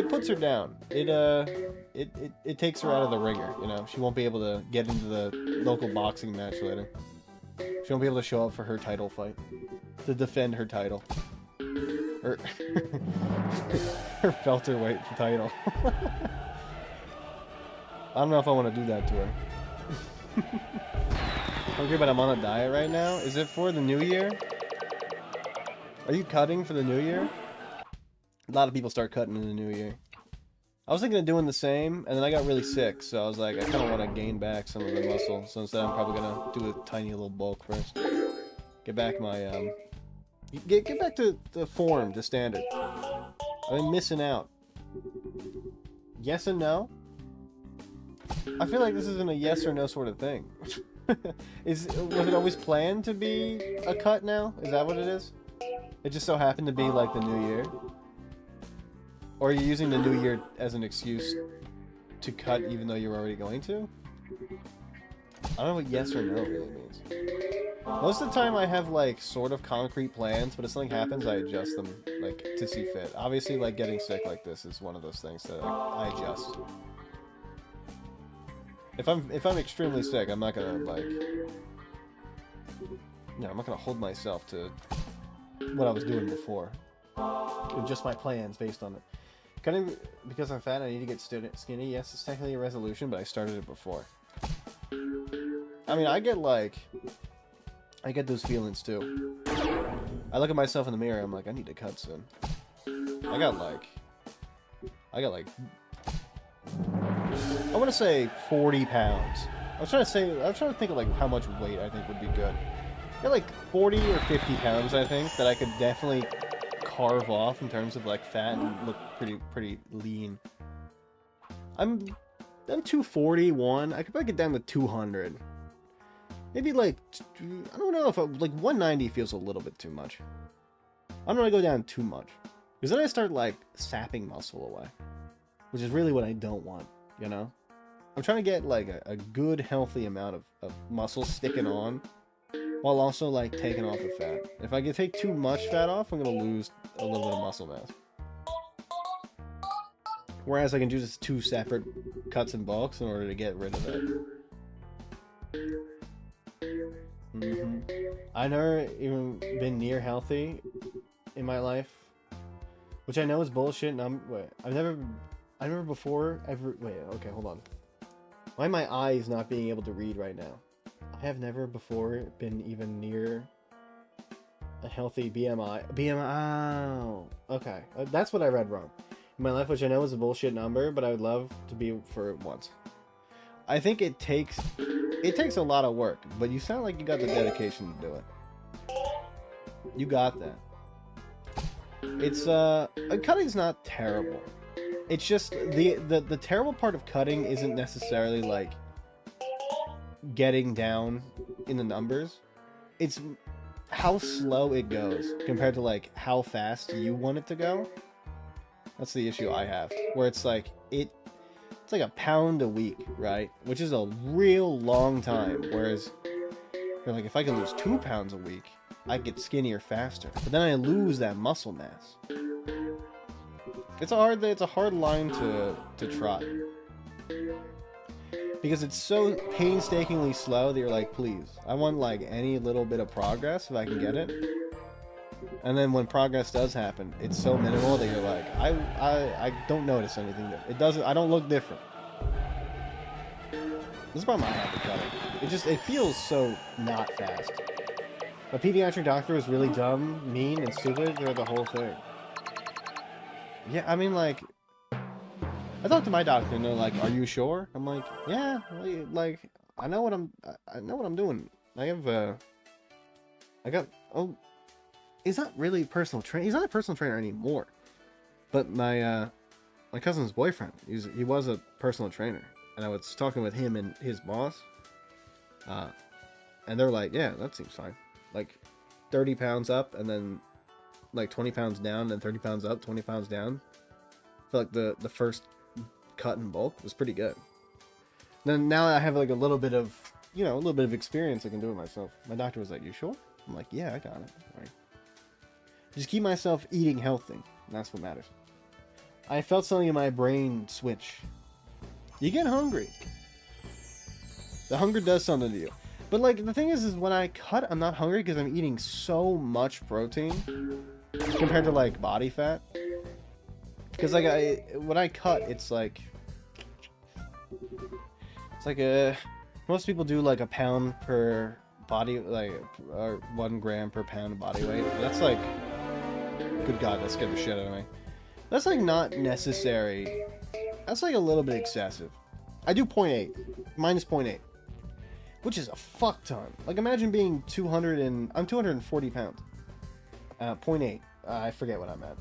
puts her down. It takes her out of the ringer, you know. She won't be able to get into the local boxing match later. She won't be able to show up for her title fight. To defend her title. Her welterweight title. I don't know if I want to do that to her. Okay, but I'm on a diet right now. Is it for the new year? Are you cutting for the new year? A lot of people start cutting in the new year. I was thinking of doing the same, and then I got really sick, so I was like, I kind of want to gain back some of the muscle. So instead, I'm probably gonna do a tiny little bulk first. Get back my get back to the form, to standard. I've been missing out. Yes and no. I feel like this isn't a yes or no sort of thing. Was it always planned to be a cut now? Is that what it is? It just so happened to be like the new year? Or are you using the new year as an excuse to cut even though you're already going to? I don't know what yes or no really means. Most of the time I have like sort of concrete plans, but if something happens I adjust them like to see fit. Obviously like getting sick like this is one of those things that I adjust. If I'm extremely sick, I'm not gonna like, I'm not gonna hold myself to what I was doing before. Just my plans based on it. Cutting because I'm fat, I need to get skinny. Yes, it's technically a resolution, but I started it before. I mean, I get those feelings too. I look at myself in the mirror, I'm like, I need to cut soon. I got like I want to say 40 pounds. I was trying to think of like how much weight I think would be good. I got like 40 or 50 pounds, I think, that I could definitely carve off in terms of like fat and look pretty lean. I'm 241. I could probably get down to 200. Maybe like, I don't know if like 190 feels a little bit too much. I don't want to go down too much, because then I start like sapping muscle away, which is really what I don't want, you know? I'm trying to get like a good healthy amount of muscle sticking on, while also like taking off the fat. If I can take too much fat off, I'm gonna lose a little bit of muscle mass. Whereas I can do just 2 separate cuts and bulks in order to get rid of it. I've never even been near healthy in my life, which I know is bullshit. And I've never before ever. Wait, okay, hold on. Why are my eyes not being able to read right now? I have never before been even near A healthy BMI. Oh, okay. That's what I read wrong. In my life, which I know is a bullshit number, but I would love to be for it once. I think it takes a lot of work, but you sound like you got the dedication to do it. You got that. It's cutting's not terrible. It's just the terrible part of cutting isn't necessarily like getting down in the numbers. It's how slow it goes compared to like how fast you want it to go. That's the issue I have, where it's like it's like a pound a week, right? Which is a real long time. Whereas you're like, if I can lose 2 pounds a week, I get skinnier faster. But then I lose that muscle mass. It's a hard line to trot. Because it's so painstakingly slow that you're like, please, I want like any little bit of progress if I can get it. And then when progress does happen, it's so minimal that you're like, I don't notice anything. I don't look different. This is probably my habit cutting. It feels so not fast. My pediatric doctor was really dumb, mean, and stupid throughout the whole thing. Yeah, I mean, like, I talked to my doctor and they're like, "Are you sure?" I'm like, "Yeah, like, I know what I'm doing. He's not really personal trainer. He's not a personal trainer anymore. But my cousin's boyfriend, he was a personal trainer, and I was talking with him and his boss, and they're like, "Yeah, that seems fine. Like, 30 pounds up, and then like 20 pounds down, then 30 pounds up, 20 pounds down. I feel like the first cut in bulk was pretty good. Then now I have like a little bit of experience. I can do it myself. My doctor was like, "You sure?" I'm like, "Yeah, I got it. All right. Just keep myself eating healthy. And that's what matters." I felt something in my brain switch. You get hungry. The hunger does something to you. But like the thing is when I cut, I'm not hungry because I'm eating so much protein compared to like body fat. Because like when I cut, it's like most people do like a pound per body, like, or 1 gram per pound of body weight. That's like, good God, that scared the shit out of me. That's like not necessary. That's like a little bit excessive. I do 0.8, minus 0.8, which is a fuck ton. Like imagine being I'm 240 pounds. 0.8, I forget what I'm at.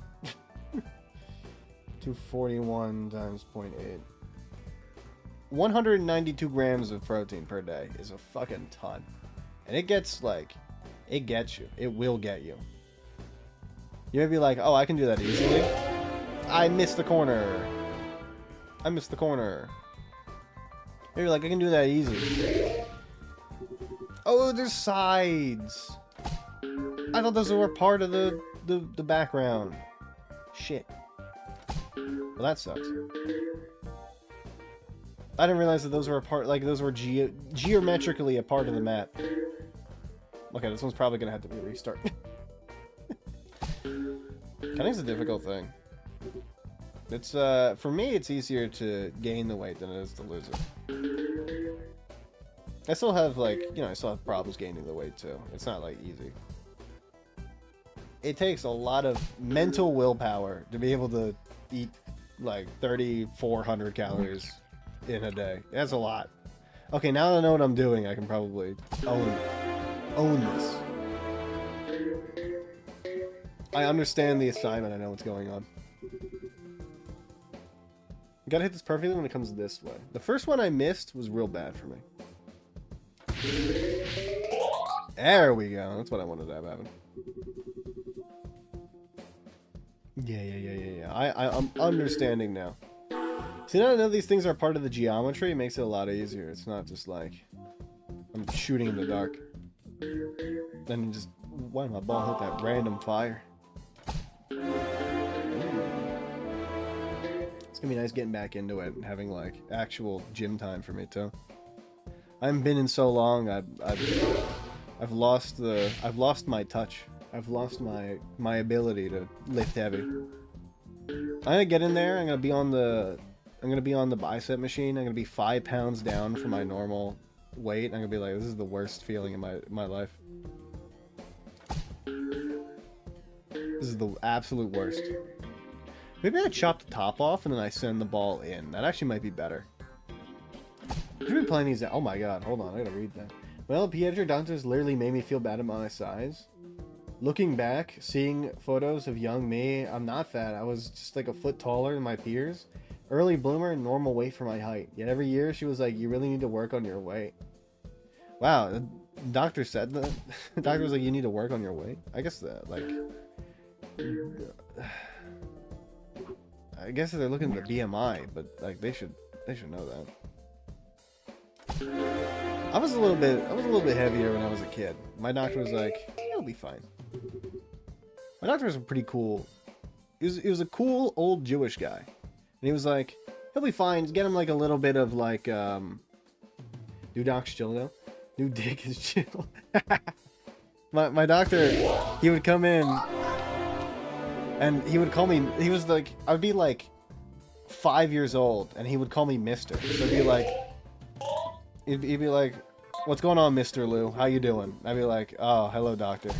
241 times 0.8. 192 grams of protein per day is a fucking ton. And it gets you. It will get you. You may be like, "Oh, I can do that easily." I missed the corner. Maybe like, "I can do that easy." Oh, there's sides. I thought those were part of the background. Shit. Well, that sucks. I didn't realize that those were geometrically a part of the map. Okay, this one's probably gonna have to be restart. Cutting's a difficult thing. It's for me, it's easier to gain the weight than it is to lose it. I still have I still have problems gaining the weight too. It's not like easy. It takes a lot of mental willpower to be able to eat like 3,400 calories in a day. That's a lot. Okay, now that I know what I'm doing, I can probably own this. I understand the assignment. I know what's going on. You gotta hit this perfectly when it comes this way. The first one I missed was real bad for me. There we go. That's what I wanted to have happen. Yeah. I'm understanding now. See, now I know these things are part of the geometry, it makes it a lot easier. It's not just like I'm shooting in the dark. Then just, why did my ball hit that random fire? It's gonna be nice getting back into it and having like actual gym time for me too. I haven't been in so long. I've lost my touch. I've lost my ability to lift heavy. I'm gonna get in there. I'm gonna be on the bicep machine. I'm gonna be 5 pounds down from my normal weight. I'm gonna be like, this is the worst feeling in my life. This is the absolute worst. Maybe I chop the top off and then I send the ball in. That actually might be better. I've been playing these. Oh my god, hold on, I gotta read that. Well, pediatric doctors literally made me feel bad about my size. Looking back, seeing photos of young me, I'm not fat. I was just like a foot taller than my peers. Early bloomer, normal weight for my height. Yet every year she was like, you really need to work on your weight. Wow, the doctor said that. The doctor was like, you need to work on your weight. I guess that, like... I guess they're looking at the BMI, but like they should know that. I was a little bit heavier when I was a kid. My doctor was like, "You'll be fine." My doctor was pretty cool. He was a cool old Jewish guy, and he was like, "He'll be fine. Just get him like a little bit of like new doc's chill now. New dick is chill." my doctor, he would come in. And he would call me, he was like, I would be like 5 years old, and he would call me Mister. So he'd be like, he'd be like, what's going on, Mr. Lou? How you doing? I'd be like, oh, hello, doctor.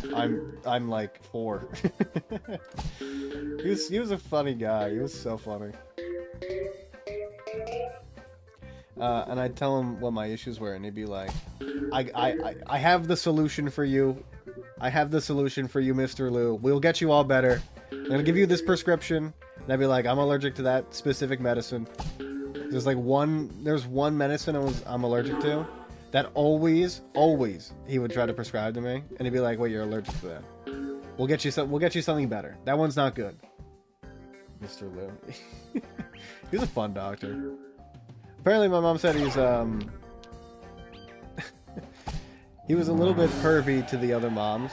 I'm like 4. He was a funny guy. He was so funny. And I'd tell him what my issues were, and he'd be like, I have the solution for you. I have the solution for you, Mr. Lou. We'll get you all better. I'm gonna give you this prescription. And I'd be like, I'm allergic to that specific medicine. There's one medicine I'm allergic to that always he would try to prescribe to me, and he'd be like, wait, you're allergic to that. We'll get you something better. That one's not good. Mr. Lou. He's a fun doctor. Apparently my mom said he was a little bit pervy to the other moms.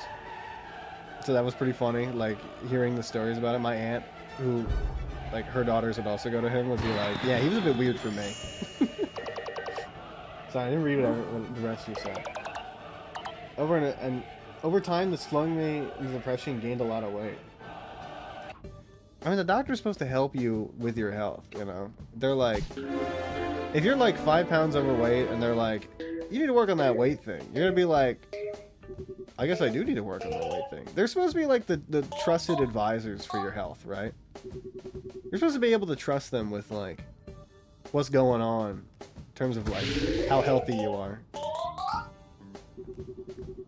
So that was pretty funny, like, hearing the stories about it. My aunt, who, like, her daughters would also go to him, would be like, yeah, he was a bit weird for me. Sorry, I didn't read what the rest you said. Over time, the slung me and depression gained a lot of weight. I mean, the doctor's supposed to help you with your health, you know? They're like, if you're like 5 pounds overweight and they're like, you need to work on that weight thing, you're gonna be like, I guess I do need to work on that weight thing. They're supposed to be like the trusted advisors for your health, right? You're supposed to be able to trust them with like what's going on in terms of like how healthy you are.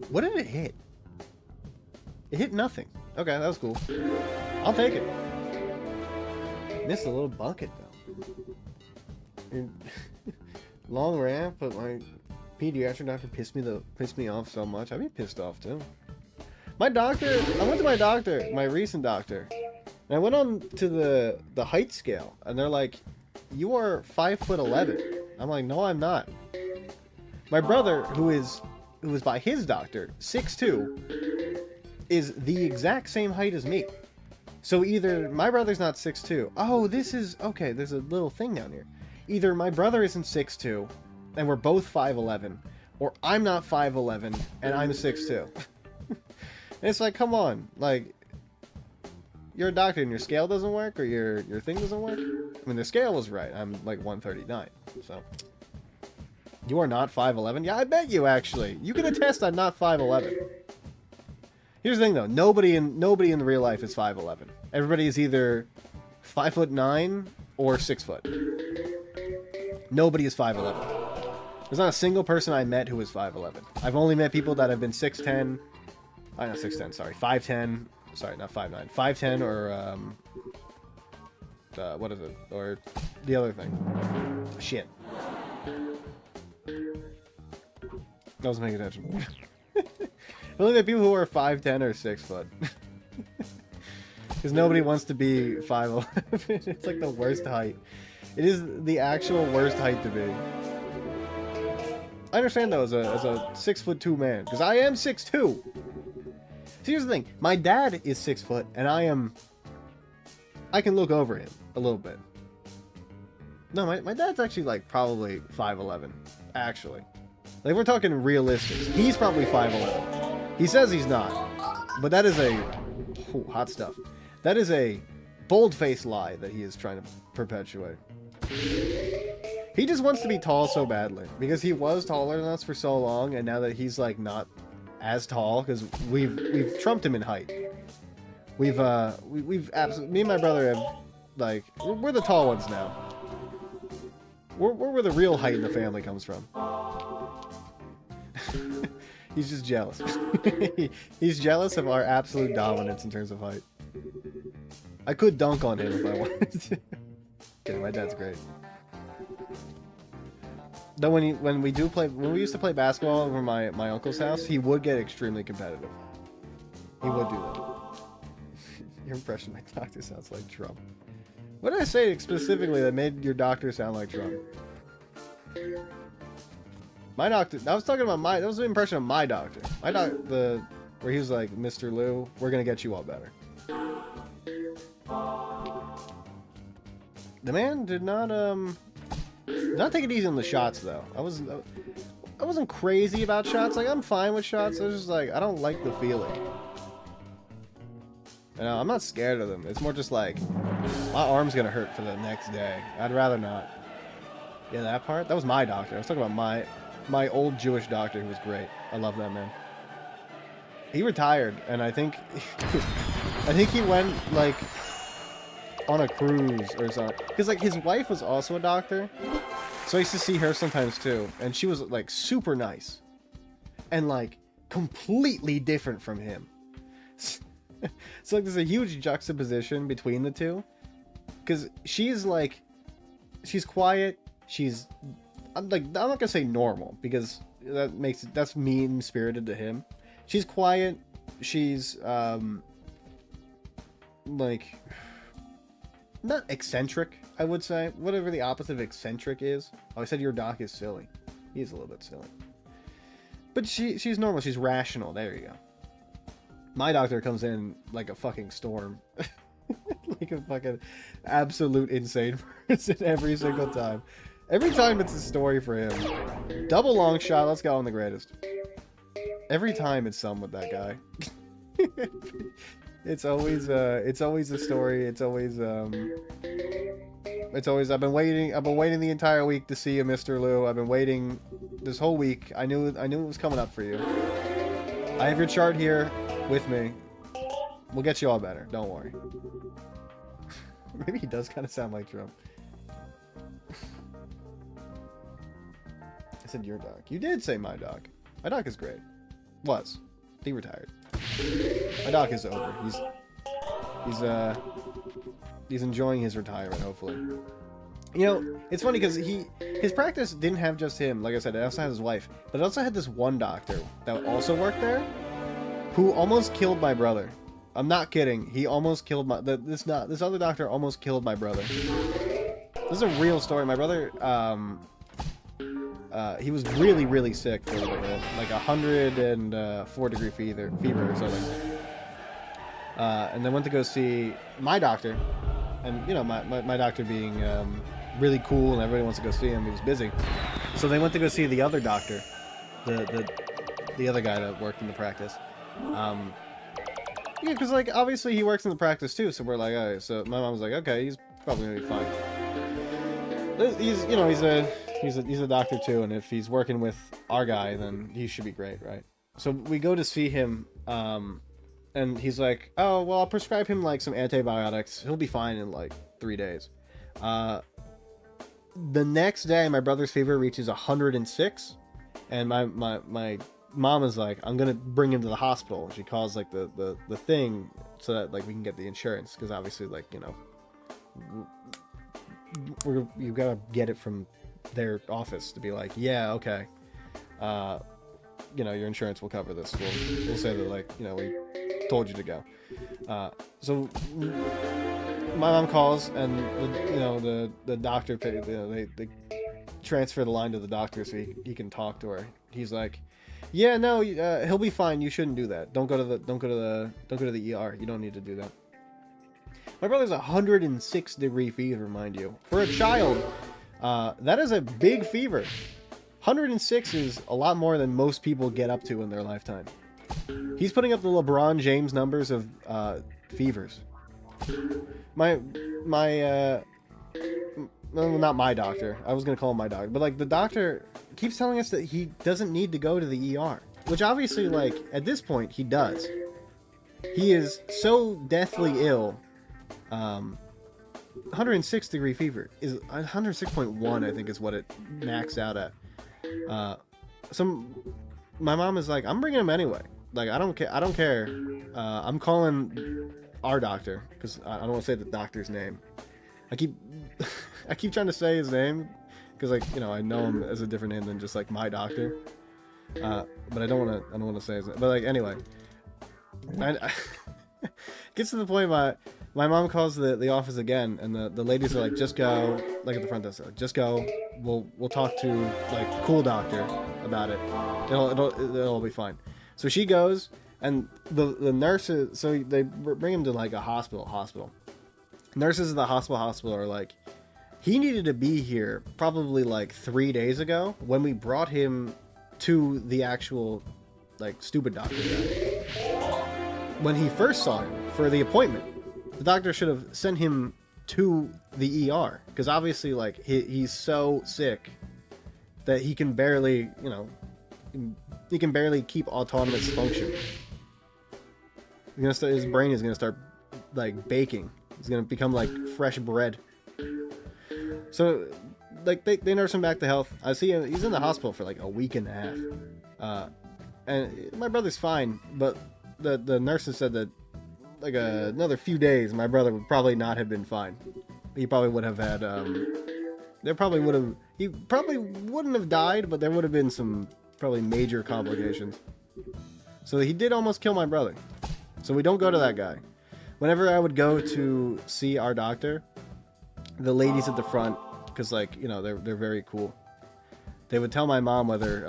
What did it hit? It hit nothing. Okay, that was cool. I'll take it. Missed a little bucket though. Long ramp, but my pediatric doctor pissed me off so much. I'd be pissed off too. I went to my doctor, my recent doctor, and I went on to the height scale, and they're like, you are 5'11". I'm like, no, I'm not. My brother, who is by his doctor, 6'2", is the exact same height as me. So either my brother's not 6'2". Oh, this is okay. There's a little thing down here. Either my brother isn't 6'2", and we're both 5'11", or I'm not 5'11", and I'm 6'2". And it's like, come on, like, you're a doctor and your scale doesn't work, or your thing doesn't work? I mean, the scale was right. I'm like 139, so. You are not 5'11"? Yeah, I bet you, actually. You can attest I'm not 5'11". Here's the thing, though. Nobody in real life is 5'11". Everybody is either 5'9" or 6 foot. Nobody is 5'11". There's not a single person I met who was 5'11". I've only met people that have been 6'10". Not 6'10", sorry. 5'10". Sorry, not 5'9". 5'10", or, what is it? Or the other thing. Shit. I wasn't paying attention. I only met people who are 5'10" or 6 foot. Because nobody wants to be 5'11". It's like the worst height. It is the actual worst height to be. I understand though, as a 6'2" man, because I am 6'2". So here's the thing: my dad is 6 foot, and I can look over him a little bit. No, my dad's actually like probably 5'11". Actually, like we're talking realistic. He's probably 5'11". He says he's not, but that is hot stuff. That is a bold-faced lie that he is trying to perpetuate. He just wants to be tall so badly because he was taller than us for so long, and now that he's like not as tall, because we've trumped him in height. we've absolutely, me and my brother have, like, we're the tall ones now. We're where the real height in the family comes from. He's just jealous. He's jealous of our absolute dominance in terms of height. I could dunk on him if I wanted to. Okay, my dad's great. Though when we used to play basketball over my uncle's house, he would get extremely competitive. He would do that. Your impression of my doctor sounds like Trump. What did I say specifically that made your doctor sound like Trump? My doctor, I was talking about that was the impression of my doctor. My where he was like, Mr. Lou, we're gonna get you all better. The man did not take it easy on the shots though. I wasn't crazy about shots. Like, I'm fine with shots. I was just like, I don't like the feeling. You know, I'm not scared of them. It's more just like, my arm's gonna hurt for the next day. I'd rather not. Yeah, that part? That was my doctor. I was talking about my old Jewish doctor who was great. I love that man. He retired, and I think he went, like, on a cruise or something. Because, like, his wife was also a doctor. So I used to see her sometimes, too. And she was, like, super nice. And, like, completely different from him. So, like, there's a huge juxtaposition between the two. Because she's, like, she's quiet. She's, I'm not gonna say normal, because that's mean-spirited to him. She's quiet. She's, like, not eccentric, I would say. Whatever the opposite of eccentric is. Oh, I said your doc is silly. He's a little bit silly. But she's normal. She's rational. There you go. My doctor comes in like a fucking storm. Like a fucking absolute insane person every single time. Every time it's a story for him. Double long shot. Let's go on the greatest. Every time it's some with that guy. It's always a story. It's always I've been waiting the entire week to see you, Mr. Lou. I've been waiting this whole week. I knew it was coming up for you. I have your chart here with me. We'll get you all better. Don't worry. Maybe he does kind of sound like Trump. I said your doc. You did say my doc. My doc is great. Was. He retired. My doc is over. He's enjoying his retirement, hopefully. You know, it's funny because his practice didn't have just him. Like I said, it also had his wife, but it also had this one doctor that also worked there, who almost killed my brother. I'm not kidding. He almost killed this other doctor almost killed my brother. This is a real story. My brother, he was really, really sick for a little bit, like 104-degree fever or something. And then went to go see my doctor, and you know, my doctor being really cool and everybody wants to go see him. He was busy, so they went to go see the other doctor, the other guy that worked in the practice. Yeah, because like obviously he works in the practice too, so we're like, alright. So my mom was like, okay, he's probably gonna be fine. He's a doctor too, and if he's working with our guy, then he should be great, right? So we go to see him, and he's like, oh, well, I'll prescribe him like some antibiotics. He'll be fine in like 3 days. The next day, my brother's fever reaches 106, and my mom is like, I'm gonna bring him to the hospital. She calls like the thing so that like we can get the insurance, because obviously, like, you know, you gotta get it from their office to be like, yeah, okay, you know, your insurance will cover this. We'll say that, like, you know, we told you to go. So my mom calls, and the doctor, you know, they transfer the line to the doctor so he can talk to her. He's like, yeah, no, he'll be fine. You shouldn't do that. Don't go to the ER. You don't need to do that. My brother's 106-degree fever, mind you. For a child, that is a big fever. 106 is a lot more than most people get up to in their lifetime. He's putting up the LeBron James numbers of fevers. Well, not my doctor. I was gonna call him my doctor, but like the doctor keeps telling us that he doesn't need to go to the ER, which obviously, like, at this point he does. He is so deathly ill. 106 degree fever is 106.1, I think, is what it maxed out at. My mom is like, I'm bringing him anyway. Like, I don't care. I'm calling our doctor, because I don't want to say the doctor's name. I keep trying to say his name because, like, you know, I know him as a different name than just like my doctor. But I don't want to say his name. But like, anyway, I gets to the point my mom calls the office again, and the ladies are like, just go, like at the front desk, like, just go. We'll talk to like cool doctor about it. It'll be fine. So she goes, and the nurses, so they bring him to like a hospital. Nurses at the hospital are like, he needed to be here probably like 3 days ago when we brought him to the actual like stupid doctor guy. When he first saw him for the appointment, the doctor should have sent him to the ER, because obviously like he's so sick that he can barely, you know, he can barely keep autonomous function. His brain is gonna start like baking. He's gonna become like fresh bread. So like they nurse him back to health. I see him, he's in the hospital for like a week and a half. And my brother's fine, but the nurses said that like another few days my brother would probably not have been fine. He probably would have had he probably wouldn't have died, but there would have been some probably major complications. So he did almost kill my brother. So we don't go to that guy. Whenever I would go to see our doctor, the ladies at the front, because like, you know, they're very cool, they would tell my mom whether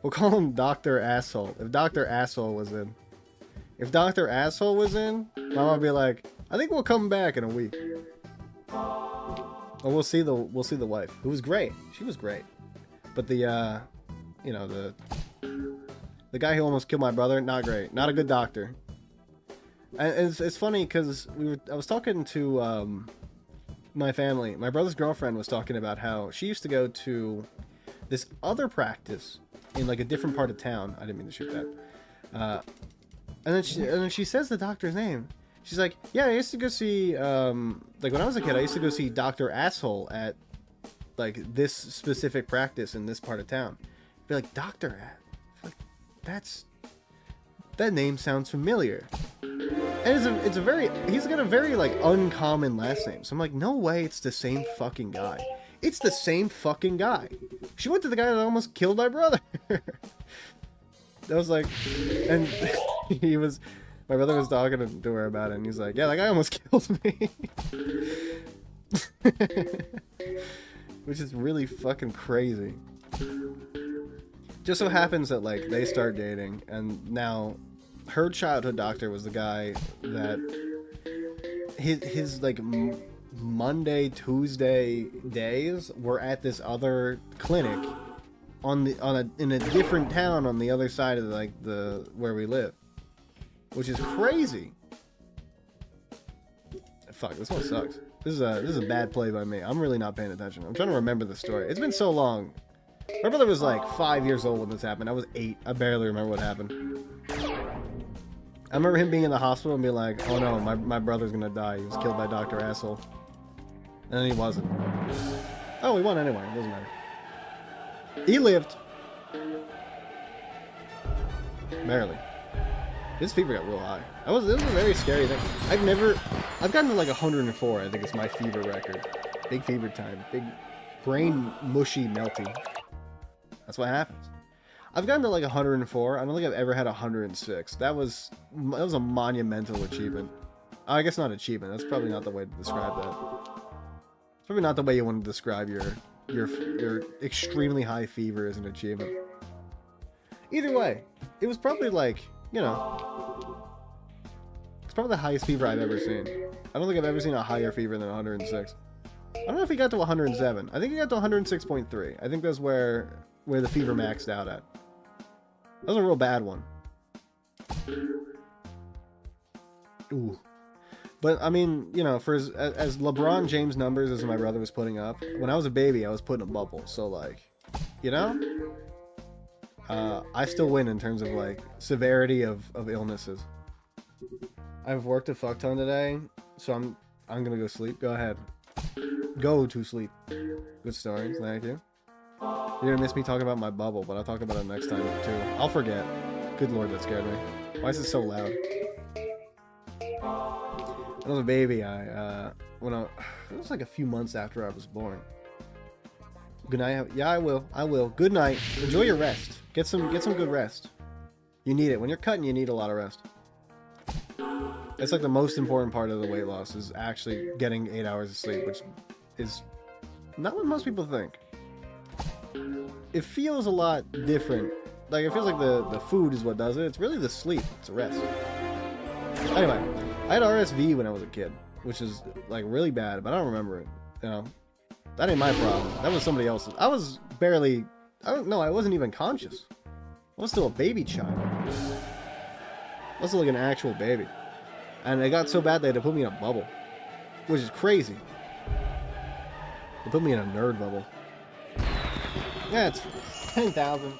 we'll call him Dr. Asshole. If Dr. Asshole was in, my mom would be like, I think we'll come back in a week. Or we'll see the wife, who was great. She was great. But the you know, the guy who almost killed my brother, not great. Not a good doctor. And it's funny because I was talking to my family. My brother's girlfriend was talking about how she used to go to this other practice in like a different part of town. I didn't mean to shoot that. And then she says the doctor's name. She's like, yeah, I used to go see like when I was a kid, I used to go see Dr. Asshole at like this specific practice in this part of town. Be like, Dr. Like, that name sounds familiar. And he's got a very like uncommon last name. So I'm like, no way it's the same fucking guy. It's the same fucking guy. She went to the guy that almost killed my brother. That was like, and my brother was talking to her about it, and he's like, yeah, that guy almost killed me. Which is really fucking crazy. Just so happens that like they start dating, and now her childhood doctor was the guy that his like Monday, Tuesday days were at this other clinic in a different town on the other side of like the where we live, which is crazy. Fuck, this one sucks. This is a bad play by me. I'm really not paying attention. I'm trying to remember the story. It's been so long. My brother was like 5 years old when this happened. I was 8. I barely remember what happened. I remember him being in the hospital and being like, oh no, my brother's gonna die. He was killed by Dr. Asshole. And then he wasn't. Oh, he won anyway. It doesn't matter. He lived. Barely. His fever got real high. This was a very scary thing. I've gotten to like 104, I think it's my fever record. Big fever time. Big brain mushy melty. That's what happens. I've gotten to like 104. I don't think I've ever had 106. That was a monumental achievement. I guess not achievement. That's probably not the way to describe that. It's probably not the way you want to describe your extremely high fever as an achievement. Either way, it was probably like, you know, it's probably the highest fever I've ever seen. I don't think I've ever seen a higher fever than 106. I don't know if he got to 107. I think he got to 106.3. I think that's where the fever maxed out at. That was a real bad one. Ooh. But, I mean, you know, for as LeBron James numbers as my brother was putting up, when I was a baby, I was putting a bubble. So, like, you know? I still win in terms of like severity of illnesses. I've worked a fuck ton today, so I'm gonna go sleep. Go ahead. Go to sleep. Good story. Thank you. You're gonna miss me talking about my bubble, but I'll talk about it next time too. I'll forget. Good lord, that scared me. Why is it so loud? When I was a baby, it was like a few months after I was born. Good night. Yeah, I will. I will. Good night. Enjoy your rest. Get some good rest. You need it. When you're cutting, you need a lot of rest. It's like the most important part of the weight loss is actually getting 8 hours of sleep, which is not what most people think. It feels a lot different. Like, it feels like the food is what does it. It's really the sleep. It's the rest. Anyway, I had RSV when I was a kid, which is, like, really bad, but I don't remember it, you know? That ain't my problem. That was somebody else's. I was barely... I wasn't even conscious. I was still a baby child. I was still like an actual baby. And it got so bad they had to put me in a bubble. Which is crazy. They put me in a nerd bubble. Yeah, it's 10,000.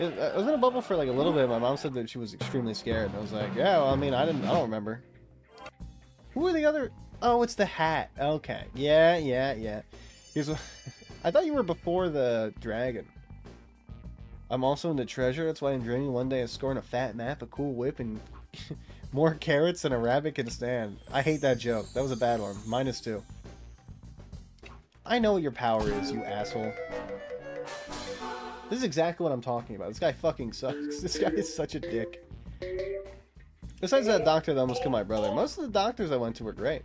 I was in a bubble for like a little bit. My mom said that she was extremely scared. I was like, yeah, well, I mean, I don't remember. Who are the other... Oh, it's the hat. Okay. Yeah. Here's what... I thought you were before the dragon. I'm also into treasure. That's why I'm dreaming one day of scoring a fat map, a cool whip, and more carrots than a rabbit can stand. I hate that joke. That was a bad one. -2. I know what your power is, you asshole. This is exactly what I'm talking about. This guy fucking sucks. This guy is such a dick. Besides that doctor that almost killed my brother, most of the doctors I went to were great.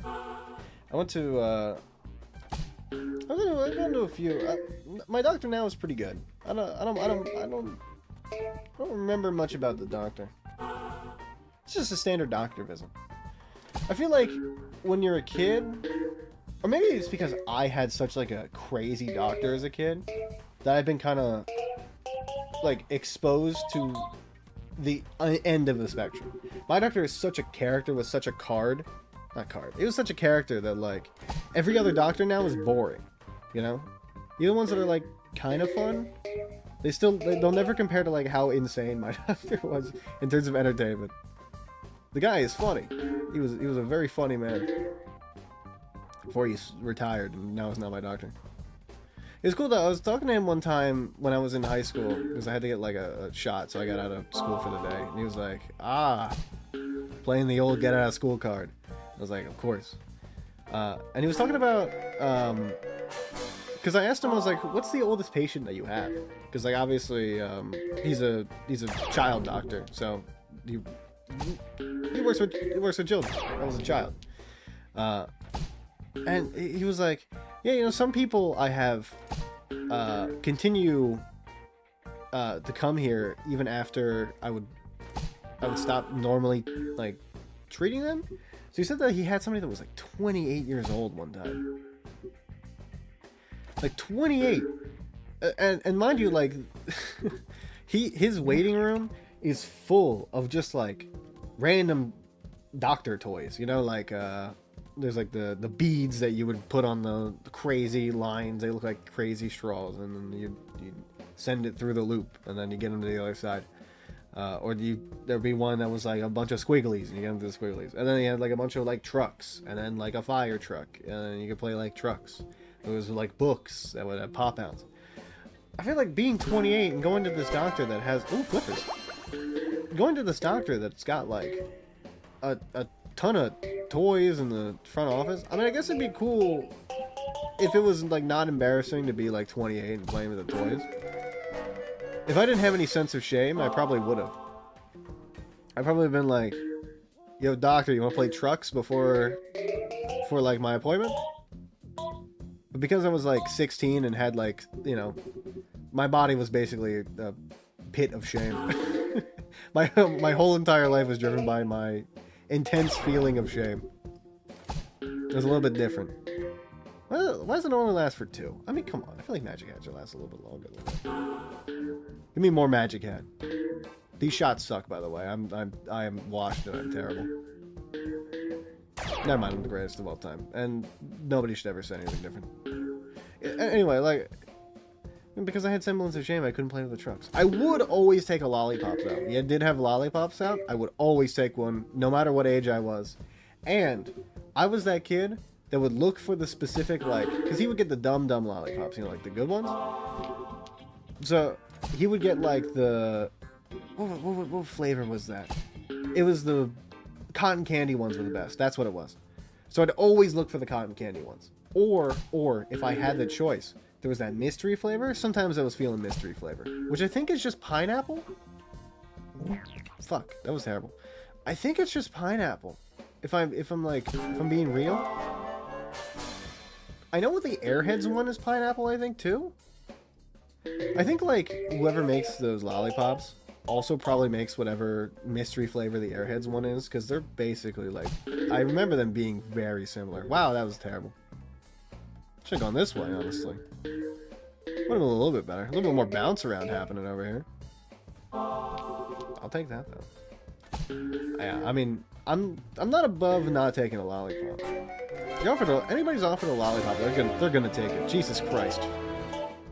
I went to, I've gone to a few. My doctor now is pretty good. I don't remember much about the doctor. It's just a standard doctor visit. I feel like when you're a kid, or maybe it's because I had such like a crazy doctor as a kid, that I've been kind of like exposed to the end of the spectrum. My doctor is such a character with such a it was such a character that like every other doctor now is boring, you know? Even the ones that are like kind of fun, they'll never compare to like how insane my doctor was in terms of entertainment. The guy is funny. He was a very funny man before he retired, and now he's not my doctor. It was cool though. I was talking to him one time when I was in high school because I had to get like a shot, so I got out of school for the day. And he was like, playing the old get out of school card. I was like, of course. And he was talking about, because I asked him, I was like, what's the oldest patient that you have? Because like obviously, he's a child doctor, so he works with children. I was a child, and he was like, yeah, you know, some people I have continue to come here even after I would stop normally like treating them. So he said that he had somebody that was like 28 years old one time. Like 28, and mind you, like his waiting room is full of just like random doctor toys. You know, like there's like the beads that you would put on the crazy lines. They look like crazy straws, and then you send it through the loop, and then you get them to the other side. Or there'd be one that was like a bunch of squigglies, and you get into the squigglies. And then you had like a bunch of like trucks, and then like a fire truck, and then you could play like trucks. It was like books that would have pop-outs. I feel like being 28 and going to this doctor that has... Ooh, flippers. Going to this doctor that's got like a ton of toys in the front office. I mean, I guess it'd be cool if it was like not embarrassing to be like 28 and playing with the toys. If I didn't have any sense of shame, I probably would have. I'd probably been like, yo, doctor, you want to play trucks before like my appointment? But because I was like 16 and had like, you know, my body was basically a pit of shame. my whole entire life was driven by my intense feeling of shame. It was a little bit different. Why does it only last for 2? I mean, come on. I feel like Magic Hat should last a little bit longer than that. Give me more Magic Hat. These shots suck, by the way. I am washed and I'm terrible. Never mind, I'm the greatest of all time. And nobody should ever say anything different. Anyway, like, Because I had semblance of shame, I couldn't play with the trucks. I would always take a lollipop, though. Yeah, did have lollipops out. I would always take one, no matter what age I was. And I was that kid that would look for the specific, like... Because he would get the dumb lollipops, you know, like the good ones. So, he would get, like, the... What flavor was that? It was the cotton candy ones were the best. That's what it was. So I'd always look for the cotton candy ones. Or if I had the choice, there was that mystery flavor. Sometimes I was feeling mystery flavor, which I think is just pineapple. Fuck, that was terrible. I think it's just pineapple. If I'm being real. I know what the Airheads one is pineapple, I think, too. I think, like, whoever makes those lollipops also probably makes whatever mystery flavor the Airheads one is, because they're basically, like... I remember them being very similar. Wow, that was terrible. Should have gone this way, honestly. Would have been a little bit better. A little bit more bounce around happening over here. I'll take that, though. Yeah, I mean, I'm not above not taking a lollipop. Anybody's offered a lollipop, they're gonna take it. Jesus Christ.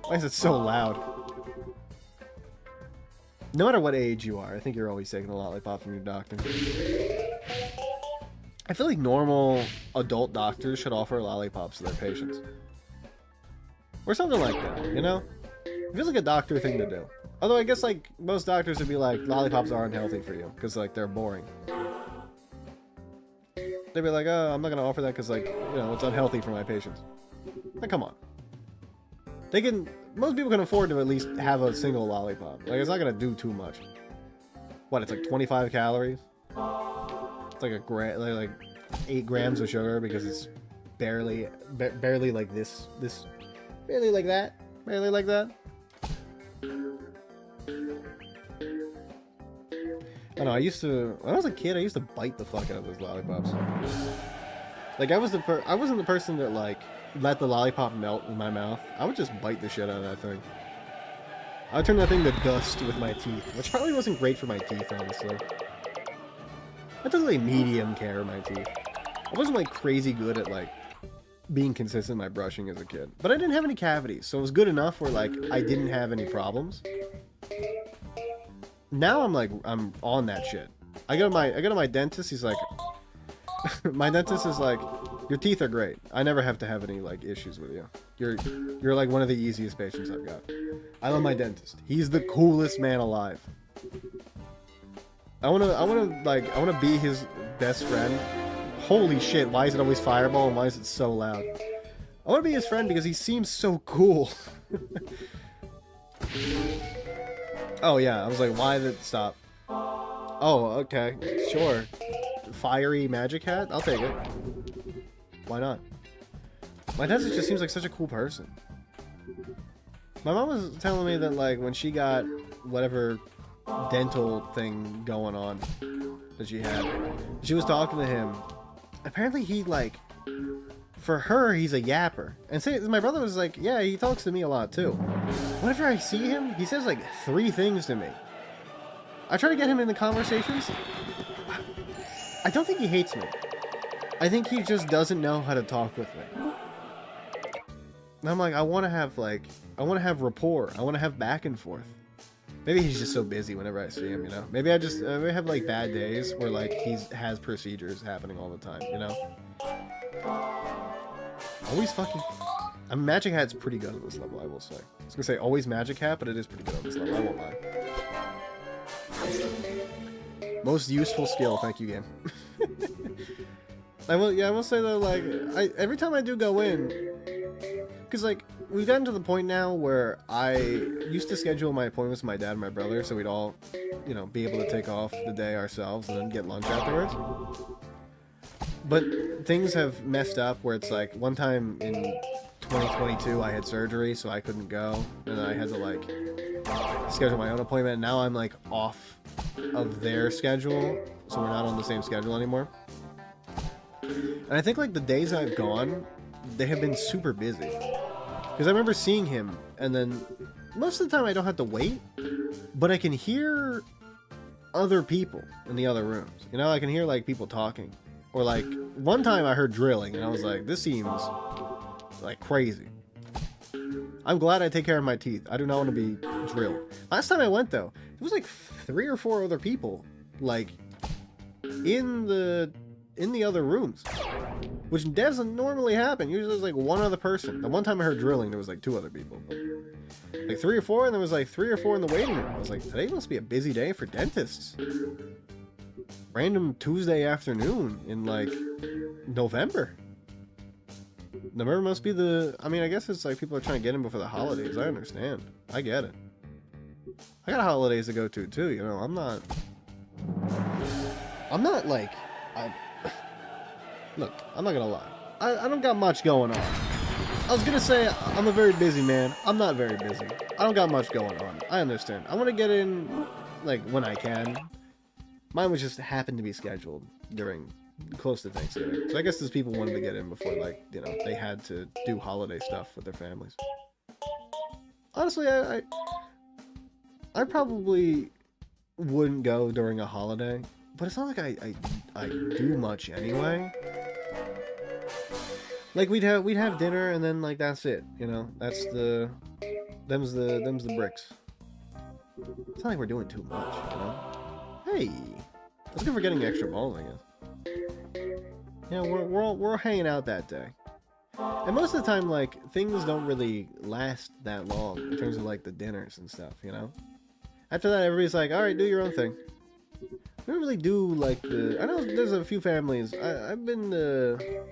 Why is it so loud? No matter what age you are, I think you're always taking a lollipop from your doctor. I feel like normal adult doctors should offer lollipops to their patients. Or something like that, you know? It feels like a doctor thing to do. Although I guess, like, most doctors would be like, lollipops aren't healthy for you, because, like, they're boring. They'd be like, oh, I'm not going to offer that because, like, you know, it's unhealthy for my patients. Like, come on. Most people can afford to at least have a single lollipop. Like, it's not going to do too much. What, it's like 25 calories? It's like like 8 grams of sugar because it's barely like this, barely like that. I know, when I was a kid, I used to bite the fuck out of those lollipops. Like, I wasn't the person that, like, let the lollipop melt in my mouth. I would just bite the shit out of that thing. I would turn that thing to dust with my teeth, which probably wasn't great for my teeth, honestly. I took, like, medium care of my teeth. I wasn't, like, crazy good at, like, being consistent in my brushing as a kid. But I didn't have any cavities, so it was good enough where, like, I didn't have any problems. Now I'm on that shit. I go to my dentist, he's like... my dentist is like, your teeth are great. I never have to have any, like, issues with you. You're like one of the easiest patients I've got. I love my dentist. He's the coolest man alive. I wanna be his best friend. Holy shit, why is it always Fireball and why is it so loud? I wanna be his friend because he seems so cool. Oh yeah, I was like, why did it stop? Oh, okay, sure. Fiery magic hat? I'll take it. Why not? My dentist just seems like such a cool person. My mom was telling me that, like, when she got whatever dental thing going on that she had, she was talking to him. Apparently he, like, for her, he's a yapper. And my brother was like, yeah, he talks to me a lot too. Whenever I see him, he says like 3 things to me. I try to get him into conversations. I don't think he hates me. I think he just doesn't know how to talk with me. And I'm like, I want to have rapport. I want to have back and forth. Maybe he's just so busy whenever I see him, you know? Maybe I have, like, bad days where, like, he has procedures happening all the time, you know? Always fucking... I mean, Magic Hat's pretty good at this level, I will say. I was gonna say always Magic Hat, but it is pretty good on this level, I won't lie. Most useful skill, thank you, game. I will say though, like, every time I do go in... Because, like, we've gotten to the point now where I used to schedule my appointments with my dad and my brother so we'd all, you know, be able to take off the day ourselves and then get lunch afterwards. But things have messed up where it's like, one time in 2022 I had surgery so I couldn't go, and then I had to, like, schedule my own appointment, and now I'm, like, off of their schedule, so we're not on the same schedule anymore. And I think, like, the days I've gone, they have been super busy. Because I remember seeing him, and then most of the time I don't have to wait, but I can hear other people in the other rooms. You know, I can hear, like, people talking. Or, like, one time I heard drilling, and I was like, this seems, like, crazy. I'm glad I take care of my teeth. I do not want to be drilled. Last time I went, though, it was like 3 or 4 other people, like, in the other rooms, which doesn't normally happen. Usually there's like 1 other person. The one time I heard drilling, there was like 2 other people. Like 3 or 4, and there was like 3 or 4 in the waiting room. I was like, today must be a busy day for dentists. Random Tuesday afternoon in like November. November must be the... I mean, I guess it's like people are trying to get in before the holidays. I understand. I get it. I got holidays to go to too, you know. I'm not like... Look, I'm not gonna lie. I don't got much going on. I was gonna say I'm a very busy man. I'm not very busy. I don't got much going on. I understand. I want to get in, like, when I can. Mine was just happened to be scheduled during... close to Thanksgiving. So I guess those people wanted to get in before, like, you know, they had to do holiday stuff with their families. Honestly, I probably wouldn't go during a holiday, but it's not like I do much anyway. Like, we'd have dinner and then, like, that's it, you know? That's them's the bricks. It's not like we're doing too much, you know? Hey! That's good for getting extra balls, I guess. Yeah, we're hanging out that day. And most of the time, like, things don't really last that long in terms of, like, the dinners and stuff, you know? After that, everybody's like, alright, do your own thing. We don't really do, like, the... I know there's a few families. I've been to...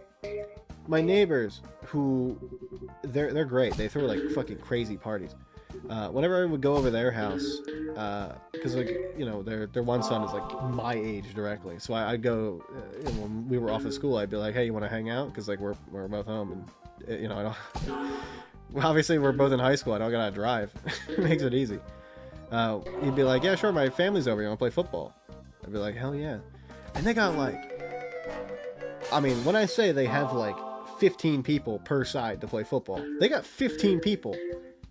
My neighbors, who... They're great. They throw, like, fucking crazy parties. Whenever I would go over their house, because, like, you know, their one son is, like, my age directly. So I'd go, when we were off of school, I'd be like, hey, you want to hang out? Because, like, we're both home, and, you know, I don't... Well, obviously, we're both in high school. I don't gotta drive. It makes it easy. He'd be like, yeah, sure, my family's over. You want to play football? I'd be like, hell yeah. And they got, like... I mean, when I say they have, like, 15 people per side to play football, they got 15 people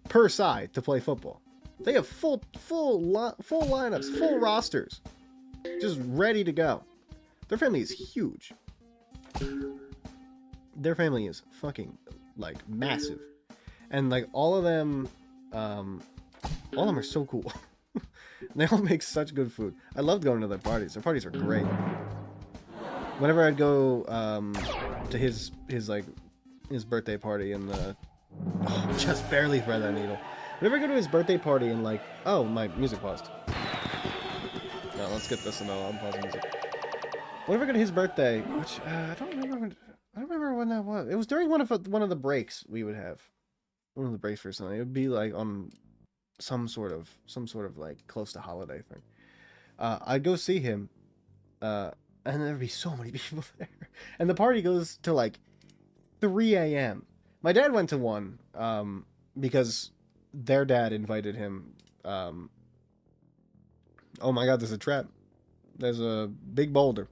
per side to play football. They have full lineups, full rosters, just ready to go. Their family is huge. Their family is fucking, like, massive, and, like, all of them are so cool. They all make such good food. I loved going to their parties. Their parties are great. Whenever I'd go to his birthday party and the... Oh, just barely thread that needle. Whenever I go to his birthday party and, like... Oh, my music paused. No, let's get this and I'll pause the music. Whenever I go to his birthday, which I don't remember when that was. It was during one of the breaks we would have. One of the breaks for something. It would be like on some sort of like close to holiday thing. I'd go see him, and there'd be so many people there, and the party goes to like 3 a.m. My dad went to one because their dad invited him. Oh my god, there's a trap. There's a big boulder.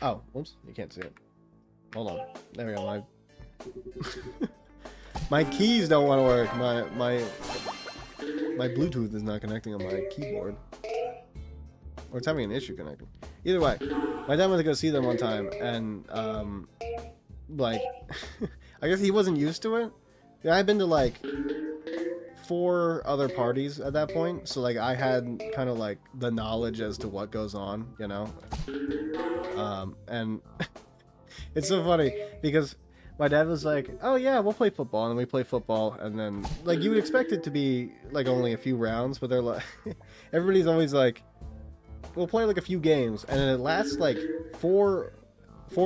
Oh, oops, you can't see it. Hold on. There we go. My keys don't want to work. My Bluetooth is not connecting on my keyboard. Or it's having an issue connecting. Either way, my dad went to go see them one time, and like, I guess he wasn't used to it. Yeah, I'd been to like 4 other parties at that point, so like I had kind of like the knowledge as to what goes on, you know. And it's so funny because my dad was like, "Oh yeah, we'll play football," and we play football, and then like you would expect it to be like only a few rounds, but they're like, everybody's always like, "We'll play like a few games," and then it lasts like 4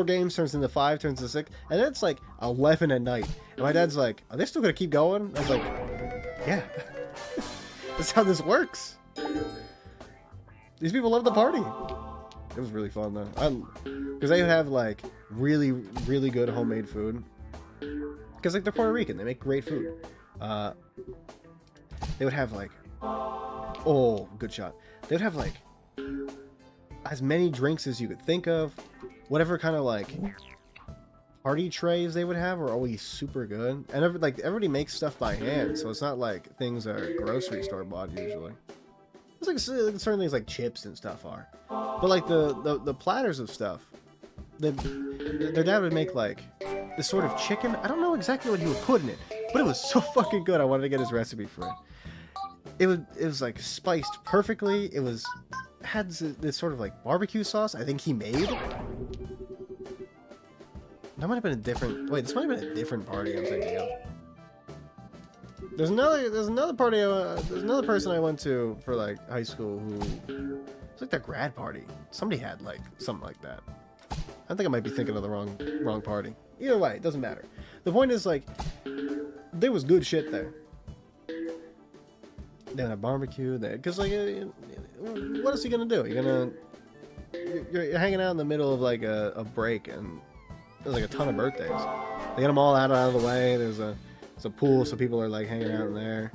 games turns into 5, turns to 6, and then it's like 11 at night. And my dad's like, "Are they still gonna keep going?" I was like, "Yeah, that's how this works." These people love the party. It was really fun though, because they have like really, really good homemade food. Because like they're Puerto Rican, they make great food. They would have like, oh, good shot. They would have like as many drinks as you could think of. Whatever kind of like party trays they would have are always super good. And everybody makes stuff by hand, so it's not like things are grocery store bought usually. It's like certain things like chips and stuff are, but like the platters of stuff, their dad would make like this sort of chicken. I don't know exactly what he would put in it, But it was so fucking good. I wanted to get his recipe for it. It was like spiced perfectly. It had this sort of like barbecue sauce I think he made. That might have been a different. Wait, this might have been a different party I'm thinking of. There's another party. There's another person I went to for like high school who it's like their grad party. Somebody had like something like that. I think I might be thinking of the wrong party. Either way, it doesn't matter. The point is like there was good shit there. They had a barbecue there because like what is he gonna do? You're hanging out in the middle of like a break and there's like a ton of birthdays. They get them all out of the way. There's a pool, so people are like hanging out in there.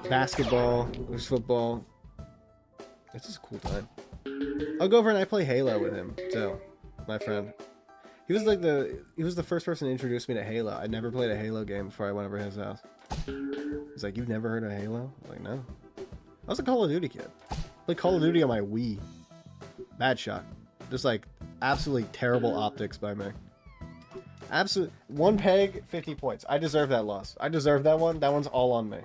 Basketball, there's football. It's just a cool time. I'll go over and I play Halo with him too, my friend. He was the first person to introduce me to Halo. I never played a Halo game before I went over to his house. He's like, "You've never heard of Halo?" I was like, "No." I was a Call of Duty kid. I played Call of Duty on my Wii. Bad shot. Just like absolutely terrible optics by me. Absolute one peg, 50 points. I deserve that loss. I deserve that one. That one's all on me.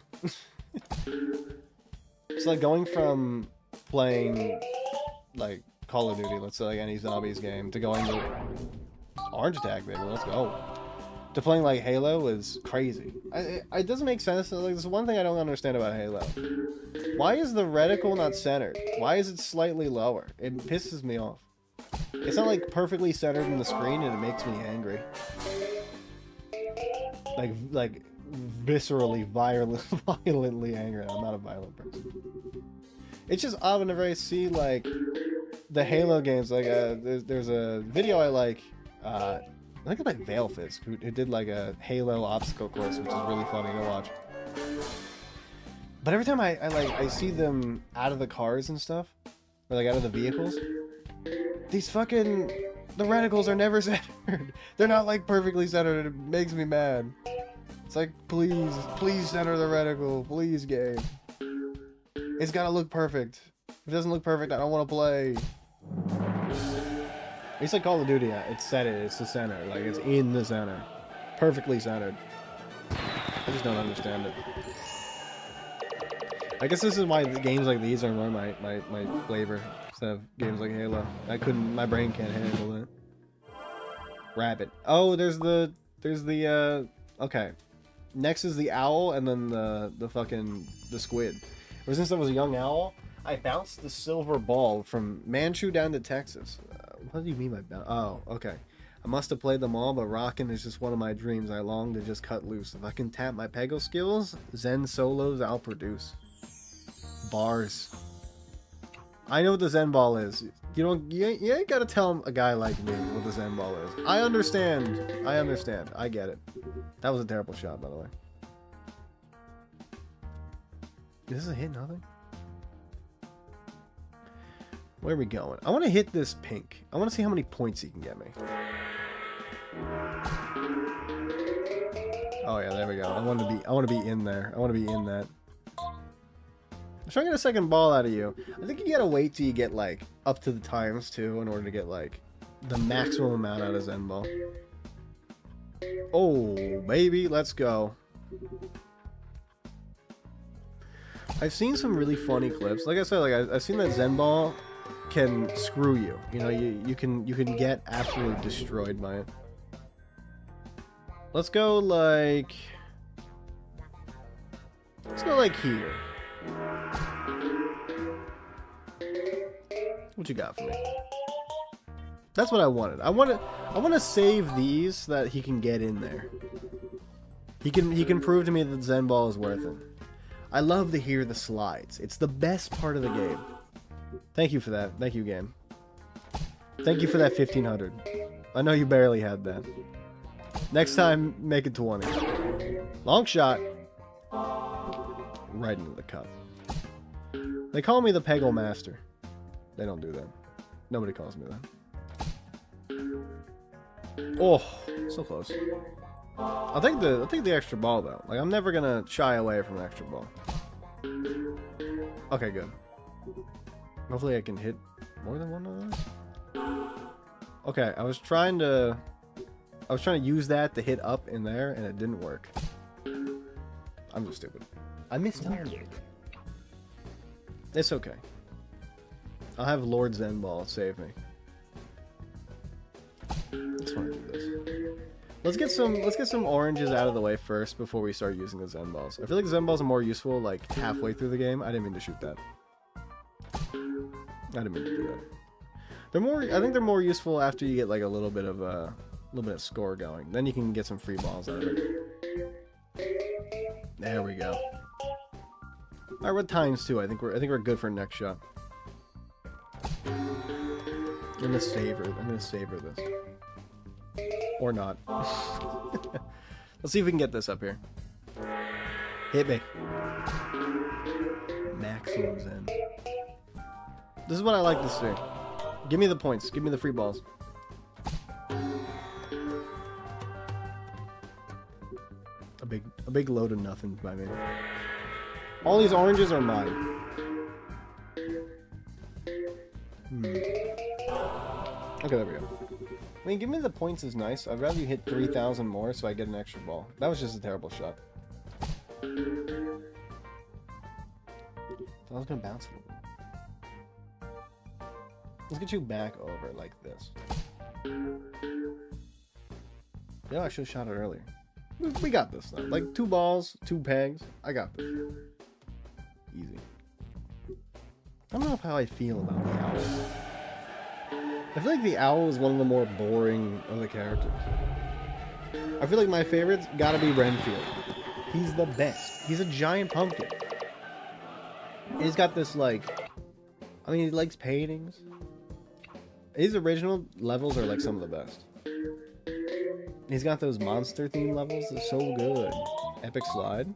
It's like going from playing like Call of Duty, let's say like any zombies game, to going to Orange Attack, baby. Let's go. To playing like Halo is crazy. It doesn't make sense. Like, there's one thing I don't understand about Halo. Why is the reticle not centered? Why is it slightly lower? It pisses me off. It's not like perfectly centered in the screen, and it makes me angry. Like viscerally, violently angry. I'm not a violent person. It's just odd whenever I see like the Halo games. Like there's a video I like. I think it's like Veilfisk, who did like a Halo obstacle course, which is really funny to watch. But every time I see them out of the cars and stuff, or like out of the vehicles, these fucking the reticles are never centered. They're not like perfectly centered. It makes me mad. It's like, please center the reticle, please, game. It's gotta look perfect. If it doesn't look perfect, I don't want to play. It's like Call of Duty. It's set it. It's the center. Like it's in the center, perfectly centered. I just don't understand it. I guess this is why games like these are more my flavor instead of games like Halo. My brain can't handle it. Rabbit. Oh, there's the okay. Next is the owl, and then the squid. Ever since I was a young owl, I bounced the silver ball from Manchu down to Texas. What do you mean by bounce? Oh, okay. I must have played them all, but rockin' is just one of my dreams. I long to just cut loose. If I can tap my Peggle skills, Zen solos I'll produce. Bars. I know what the Zen ball is. You ain't gotta tell a guy like me what the Zen ball is. I understand. I get it. That was a terrible shot, by the way. Is this a hit? Nothing? Where are we going? I want to hit this pink. I want to see how many points he can get me. Oh yeah, there we go. I want to be in there. I want to be in that. I'm trying to get a second ball out of you. I think you gotta wait till you get like up to the times 2 in order to get like the maximum amount out of Zen ball. Oh baby, let's go. I've seen some really funny clips. Like I said, like I've seen that Zen ball can screw you. You know, you can get absolutely destroyed by it. Let's go like here. What you got for me? That's what I wanted. I want to save these so that he can get in there. He can prove to me that Zen ball is worth it. I love to hear the slides. It's the best part of the game. Thank you for that. Thank you, game. Thank you for that 1500. I know you barely had that. Next time, make it 20. Long shot. Right into the cup. They call me the Peggle Master. They don't do that. Nobody calls me that. Oh, so close. I'll take the extra ball though. Like I'm never gonna shy away from an extra ball. Okay, good. Hopefully I can hit more than one of those. Okay, I was trying to use that to hit up in there and it didn't work. I'm just stupid. I mistimed it. It's okay. I'll have Lord Zen Ball save me. Just want to do this. Let's get some oranges out of the way first before we start using the Zen Balls. I feel like Zen Balls are more useful like halfway through the game. I didn't mean to shoot that. I didn't mean to do that. They're more. I think they're more useful after you get like a little bit of score going. Then you can get some free balls out of it. There we go. Alright, we're times 2. I think we're good for next shot. I'm gonna savor this. Or not. Let's see if we can get this up here. Hit me. Maximum Zen. This is what I like to see. Give me the points. Give me the free balls. A big load of nothing by me. All these oranges are mine. Okay, there we go. I mean, give me the points is nice. I'd rather you hit 3,000 more so I get an extra ball. That was just a terrible shot. I was gonna bounce a little bit. Let's get you back over like this. Yeah, I should have shot it earlier. We got this though. Like 2 balls, 2 pegs. I got this. Easy. I don't know how I feel about the owl. I feel like the owl is one of the more boring of the characters. I feel like my favorite's gotta be Renfield. He's the best. He's a giant pumpkin. He's got this like... I mean, he likes paintings. His original levels are like some of the best. He's got those monster theme levels. They're so good. Epic slide.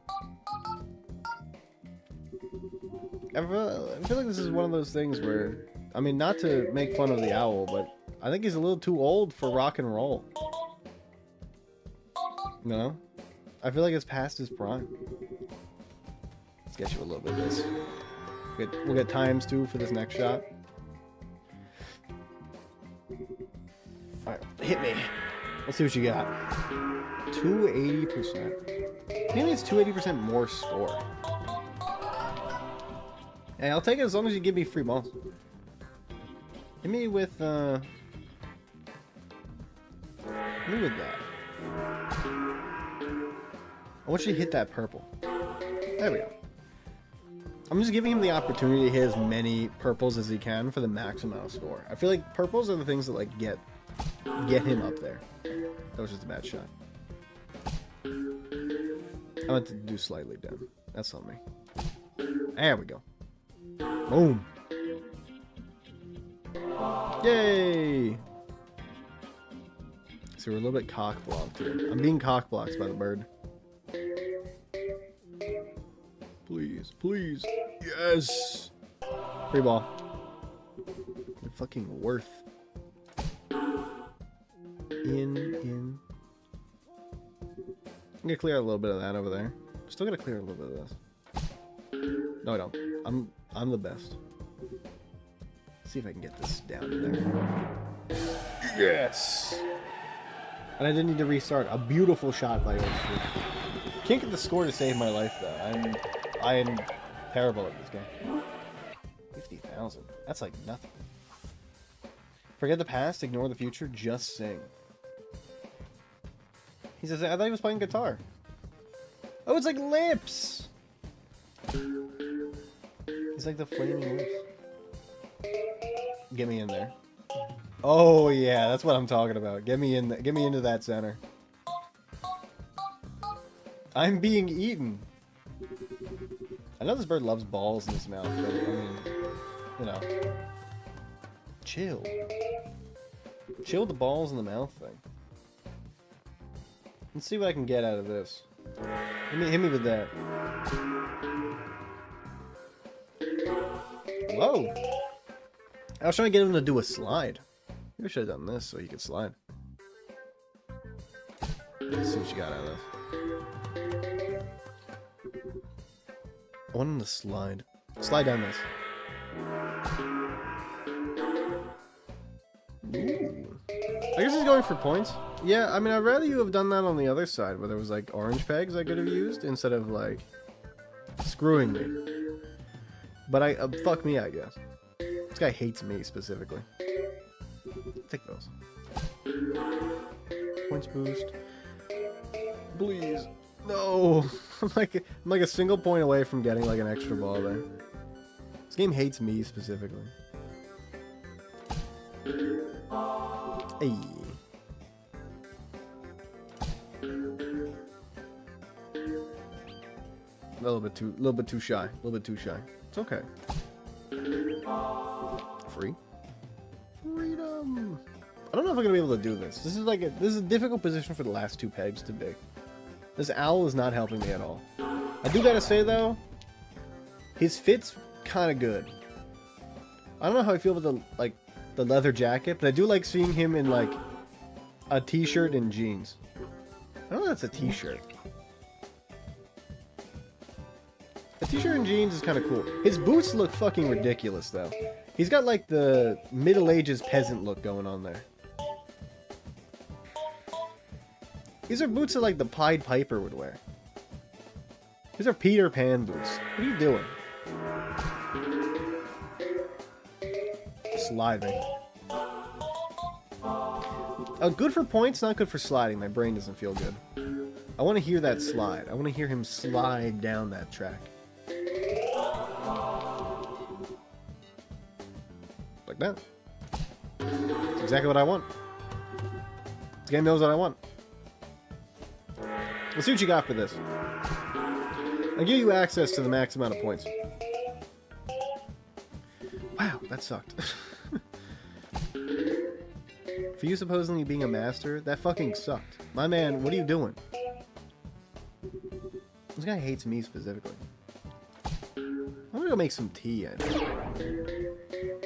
I feel like this is one of those things where... I mean, not to make fun of the owl, but I think he's a little too old for rock and roll. No? I feel like it's past his prime. Let's get you a little bit of this. We'll get times 2 for this next shot. Alright, hit me. Let's see what you got. 280%. He needs 280% more score. Hey, I'll take it as long as you give me free balls. Hit me with, hit me with that. I want you to hit that purple. There we go. I'm just giving him the opportunity to hit as many purples as he can for the maximum amount of score. I feel like purples are the things that, like, get him up there. That was just a bad shot. I meant to do slightly down. That's on me. There we go. Boom. Yay! So we're a little bit cock-blocked here. I'm being cock-blocked by the bird. Please, please. Yes! Free ball. You're fucking worth. In. I'm gonna clear a little bit of that over there. Still gotta clear a little bit of this. No, I don't. I'm the best. See if I can get this down there. Yes! And I didn't need to restart. A beautiful shot by Old. Can't get the score to save my life though. I am terrible at this game. 50,000. That's like nothing. Forget the past, ignore the future, just sing. He says, I thought he was playing guitar. Oh, it's like lips! He's like the flaming lips. Get me in there. Oh yeah, that's what I'm talking about. Get me in. Get me into that center. I'm being eaten. I know this bird loves balls in his mouth, but I mean, you know, chill. Chill the balls in the mouth thing. Let's see what I can get out of this. Hit me with that. Whoa! I was trying to get him to do a slide. Maybe I should have done this so he could slide. Let's see what you got out of this. I want him to slide. Slide down this. Ooh. I guess he's going for points. Yeah, I mean, I'd rather you have done that on the other side, where there was, like, orange pegs I could have used, instead of, like, screwing me. But fuck me, I guess. This guy hates me, specifically. Take those. Points boost. Please. No! I'm like a single point away from getting, like, an extra ball there. This game hates me, specifically. Hey. A little bit too shy. It's okay. Free. Freedom. I don't know if I'm gonna be able to do this. This is a difficult position for the last two pegs to be. This owl is not helping me at all. I do gotta say though, his fit's kind of good. I don't know how I feel about the leather jacket, but I do like seeing him in like a t-shirt and jeans. I don't know if that's a t-shirt. A t-shirt and jeans is kind of cool. His boots look fucking ridiculous, though. He's got, like, the Middle Ages peasant look going on there. These are boots that, like, the Pied Piper would wear. These are Peter Pan boots. What are you doing? Sliding. Good for points, not good for sliding. My brain doesn't feel good. I want to hear that slide. I want to hear him slide down that track. Like that. That's exactly what I want. This game knows what I want. Let's see what you got for this. I'll give you access to the max amount of points. Wow, that sucked. For you supposedly being a master, that fucking sucked. My man, what are you doing? This guy hates me specifically. I'm gonna go make some tea, I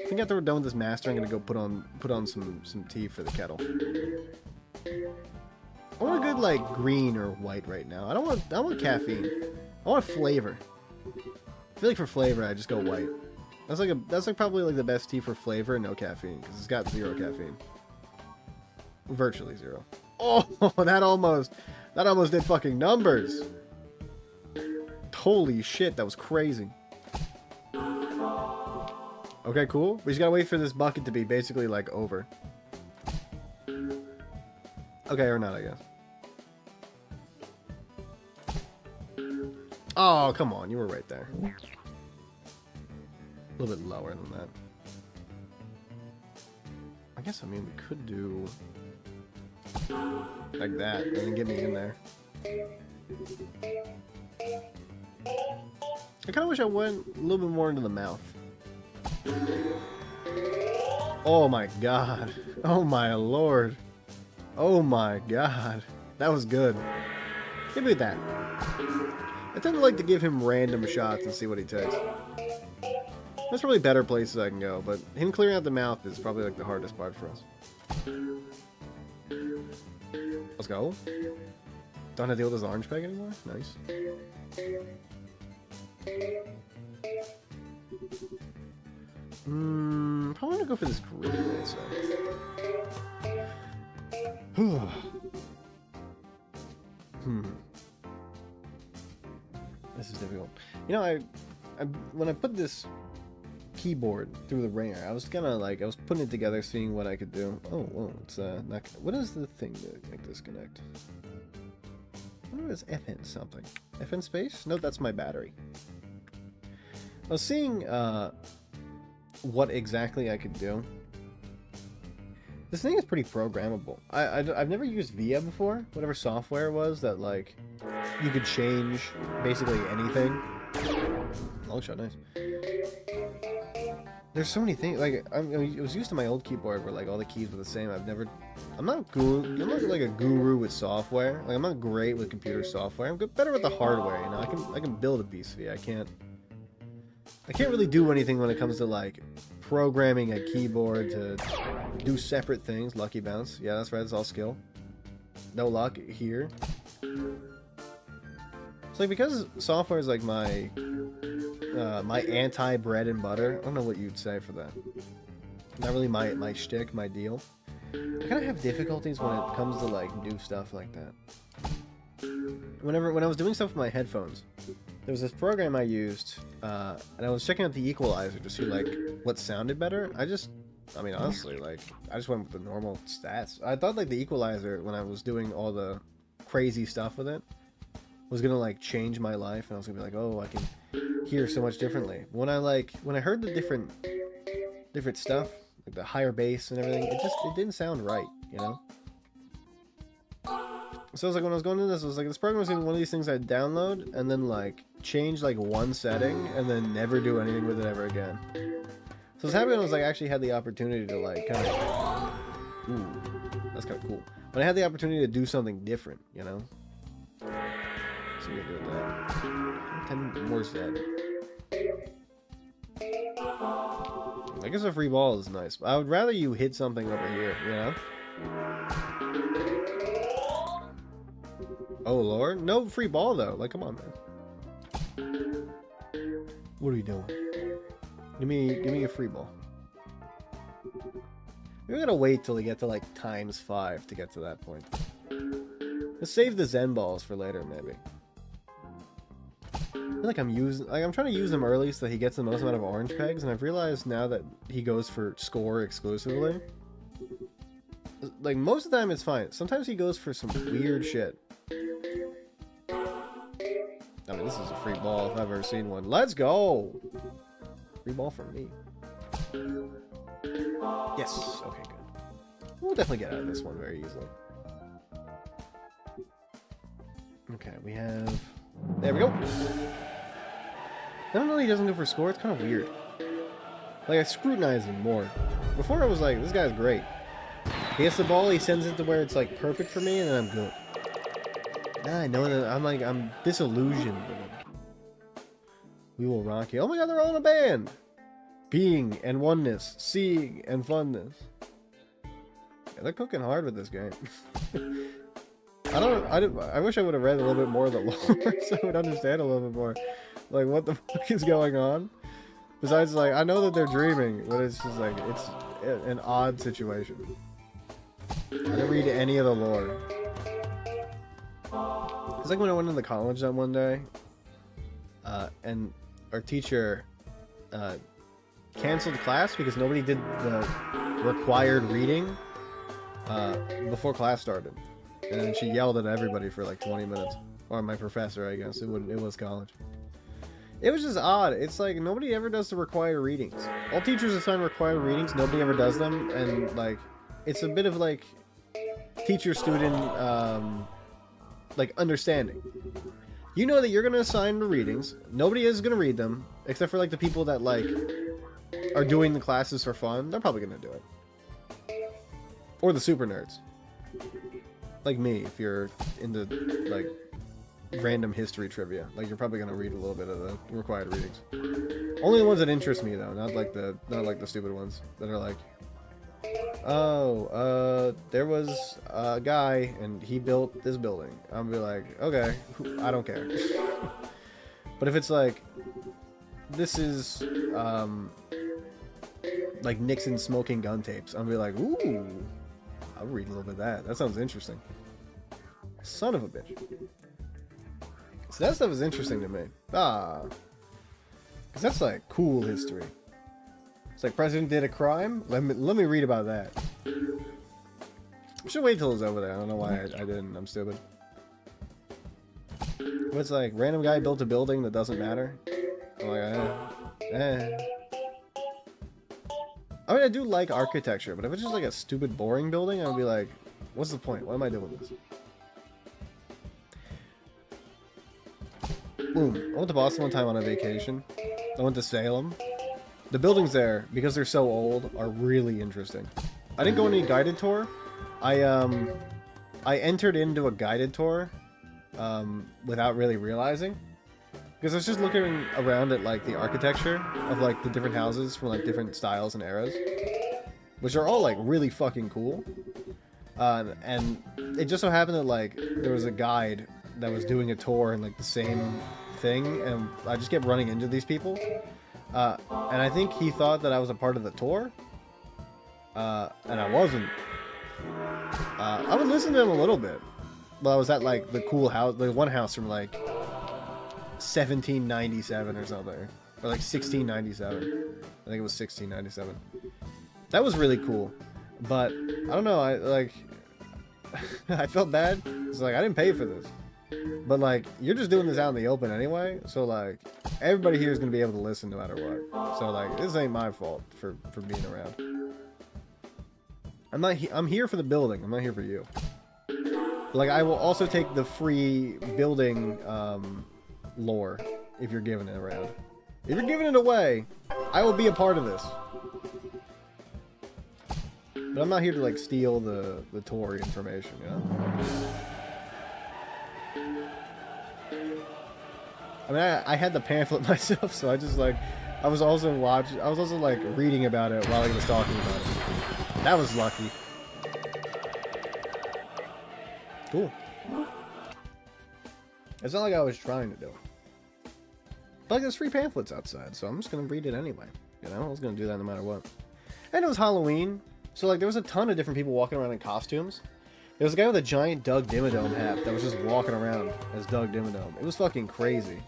think after we're done with this master, I'm gonna go put on some tea for the kettle. I want a good like green or white right now. I don't want caffeine. I want flavor. I feel like for flavor I just go white. That's probably like the best tea for flavor, no caffeine, because it's got 0 caffeine. Virtually 0. Oh, that almost did fucking numbers. Holy shit, that was crazy. Okay, cool. We just gotta wait for this bucket to be basically like over. Okay, or not, I guess. Oh, come on, you were right there. A little bit lower than that. I guess, I mean, we could do like that and then get me in there. I kind of wish I went a little bit more into the mouth. Oh my god. Oh my lord. Oh my god. That was good. Give me that. I tend to like to give him random shots and see what he takes. There's probably better places I can go, but him clearing out the mouth is probably like the hardest part for us. Let's go. Don't have to deal with his orange peg anymore? Nice. Probably gonna go for this green right side. This is difficult. You know, I when I put this keyboard through the ringer, I was putting it together, seeing what I could do. Oh, whoa, it's not. What is the thing to make this connect? What is FN something? FN space? No, that's my battery. I was seeing what exactly I could do. This thing is pretty programmable. I've never used VIA before, whatever software it was that like you could change basically anything. Long shot, nice. There's so many things. Like I was used to my old keyboard where like all the keys were the same. I'm not like a guru with software. Like I'm not great with computer software. I'm better with the hardware. You know, I can build a beast VIA. I can't really do anything when it comes to like programming a keyboard to do separate things. Lucky bounce. Yeah, that's right. It's all skill. No luck here. It's like because software is like my anti bread and butter. I don't know what you'd say for that. Not really my shtick, my deal. I kind of have difficulties when it comes to like new stuff like that. When I was doing stuff with my headphones, there was this program I used, and I was checking out the equalizer to see like what sounded better. I mean, honestly, like I just went with the normal stats. I thought like the equalizer, when I was doing all the crazy stuff with it, was gonna like change my life, and I was gonna be like, oh, I can hear so much differently. When I heard the different stuff, like the higher bass and everything, it didn't sound right, you know. So I was like, when I was going into this, I was like, this program was gonna be one of these things I'd download and then like change like one setting and then never do anything with it ever again. So I was happy when I was like actually had the opportunity to like kind of, ooh, that's kind of cool. When I had the opportunity to do something different, you know. So we're doing that. 10 more dead. I guess a free ball is nice, but I would rather you hit something over here, you know? Oh lord, no free ball though. Like, come on, man. What are you doing? Give me a free ball. We're gonna wait till we get to like ×5 to get to that point. Let's save the Zen balls for later, maybe. I feel like I'm trying to use them early so that he gets the most amount of orange pegs, and I've realized now that he goes for score exclusively. Like most of the time it's fine. Sometimes he goes for some weird shit. I mean, this is a free ball if I've ever seen one. Let's go! Free ball from me. Yes. Okay, good. We'll definitely get out of this one very easily. Okay, we have... There we go! I don't know, he doesn't go for score. It's kind of weird. Like, I scrutinize him more. Before I was like, this guy's great. He gets the ball, he sends it to where it's like perfect for me, and then I'm good. Now I know that I'm disillusioned with him. We will rock you. Oh my god, they're all in a band! Being and oneness, seeing and funness. Yeah, they're cooking hard with this game. I wish I would have read a little bit more of the lore so I would understand a little bit more. Like, what the fuck is going on? Besides, like, I know that they're dreaming, but it's just like, it's an odd situation. I didn't read any of the lore. It's like when I went into college that one day, and our teacher canceled class because nobody did the required reading before class started. And then she yelled at everybody for like 20 minutes. Or my professor, I guess. It was college. It was just odd. It's like nobody ever does the required readings. All teachers assign required readings. Nobody ever does them. And like, it's a bit of like teacher-student like understanding. You know that you're gonna assign the readings. Nobody is gonna read them, except for like the people that like are doing the classes for fun. They're probably gonna do it. Or the super nerds. Like me, if you're into like random history trivia, like you're probably gonna read a little bit of the required readings. Only the ones that interest me though, not like the stupid ones that are like, oh, there was a guy and he built this building. I'll be like, okay, I don't care. But if it's like, this is like Nixon smoking gun tapes, I'll be like, ooh, I'll read a little bit of that. That sounds interesting. Son of a bitch. So that stuff is interesting to me. Because that's like cool history. It's like president did a crime. Let me read about that. I should wait till it's over there. I don't know why I didn't. I'm stupid. But it's like random guy built a building that doesn't matter. I'm like, I mean, I do like architecture, but if it's just like a stupid, boring building, I would be like, what's the point? Why am I doing this? Boom. I went to Boston one time on a vacation. I went to Salem. The buildings there, because they're so old, are really interesting. I didn't go on any guided tour. I entered into a guided tour without really realizing. Because I was just looking around at like the architecture of like the different houses from like different styles and eras, which are all like really fucking cool. And it just so happened that like there was a guide that was doing a tour in like the same thing, and I just kept running into these people. And I think he thought that I was a part of the tour, and I wasn't. I would listen to them a little bit. Well, I was at like the cool house, the one house from like 1797 or something, or like 1697. I think it was 1697. That was really cool, but I don't know. I like I felt bad. It's like I didn't pay for this, but like you're just doing this out in the open anyway. So like everybody here is gonna be able to listen no matter what. So like this ain't my fault for being around. I'm here for the building. I'm not here for you. Like, I will also take the free building lore if you're giving it around. If you're giving it away, I will be a part of this. But I'm not here to, like, steal the Tory information, you know? I mean, I had the pamphlet myself, so I just, like, I was also, like, reading about it while he was talking about it. That was lucky. Cool. It's not like I was trying to do it. But like, there's free pamphlets outside, so I'm just gonna read it anyway. You know, I was gonna do that no matter what. And it was Halloween, so like there was a ton of different people walking around in costumes. There was a guy with a giant Doug Dimmadome hat that was just walking around as Doug Dimmadome. It was fucking crazy.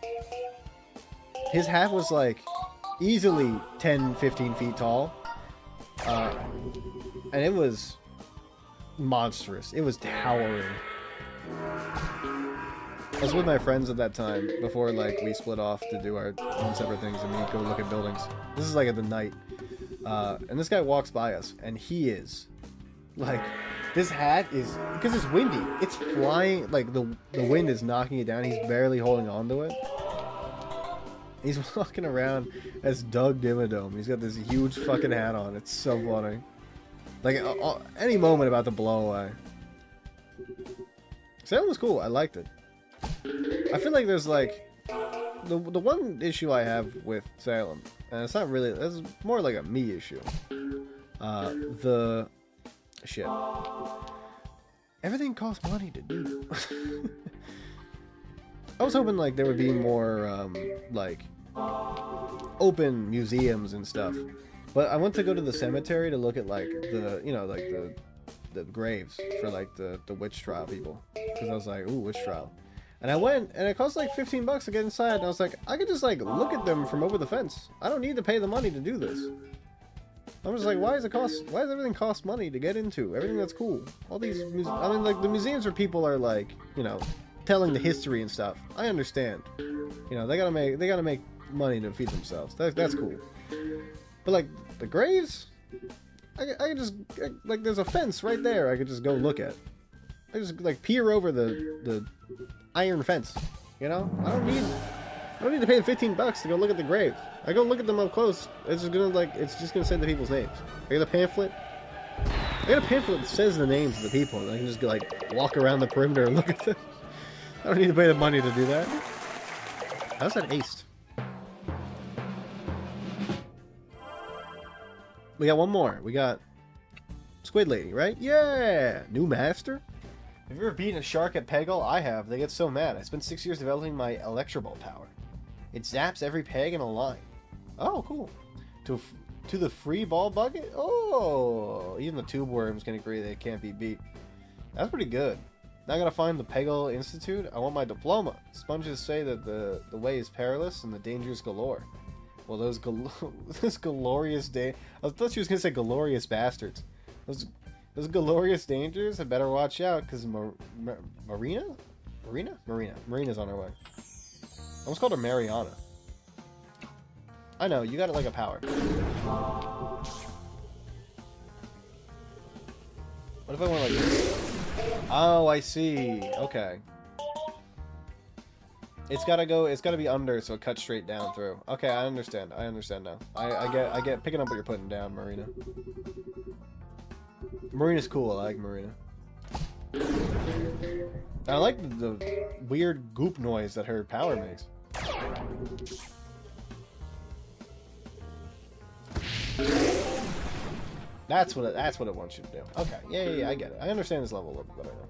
His hat was like easily 10-15 feet tall. And it was monstrous. It was towering. I was with my friends at that time before like we split off to do our own separate things and we go look at buildings. This is like at the night. And this guy walks by us and he is like, this hat is, because it's windy, it's flying, like the wind is knocking it down. He's barely holding on to it. He's walking around as Doug Dimmadome. He's got this huge fucking hat on. It's so funny. Like, any moment about to blow away. Salem was cool. I liked it. I feel like there's, like... The one issue I have with Salem, and it's not really... It's more like a me issue. Shit. Everything costs money to do. I was hoping, like, there would be more, like... open museums and stuff. But I went to go to the cemetery to look at like the, you know, like the graves for like the witch trial people. Because I was like, ooh, witch trial. And I went and it cost like $15 to get inside. And I was like, I could just like look at them from over the fence. I don't need to pay the money to do this. I'm just like, why does everything cost money to get into? Everything that's cool. All these, I mean, like the museums where people are like, you know, telling the history and stuff. I understand. You know, they gotta make money to feed themselves. That's cool. But like the graves, I can just like there's a fence right there. I could just go look at. I just like peer over the iron fence. You know, I don't need to pay the $15 to go look at the graves. I go look at them up close. It's just gonna say the people's names. I got a pamphlet. I got a pamphlet that says the names of the people. And I can just go like walk around the perimeter and look at them. I don't need to pay the money to do that. How's that aced? We got one more. We got Squid Lady, right? Yeah! New master? Have you ever beaten a shark at Peggle? I have. They get so mad. I spent 6 years developing my Electroball power. It zaps every peg in a line. Oh, cool. To the free ball bucket? Oh! Even the tube worms can agree they can't be beat. That's pretty good. Now I gotta find the Peggle Institute. I want my diploma. Sponges say that the way is perilous and the dangers galore. Well, those glorious I thought she was gonna say glorious bastards. Those glorious dangers. I better watch out because Marina's on her way. I almost called her Mariana. I know, you got it like a power. What if I went like this? Oh, I see. Okay. It's gotta be under, so it cuts straight down through. Okay, I understand now. I get picking up what you're putting down, Marina. Marina's cool, I like Marina. I like the weird goop noise that her power makes. That's what it wants you to do. Okay, yeah, I get it. I understand this level a little bit better now.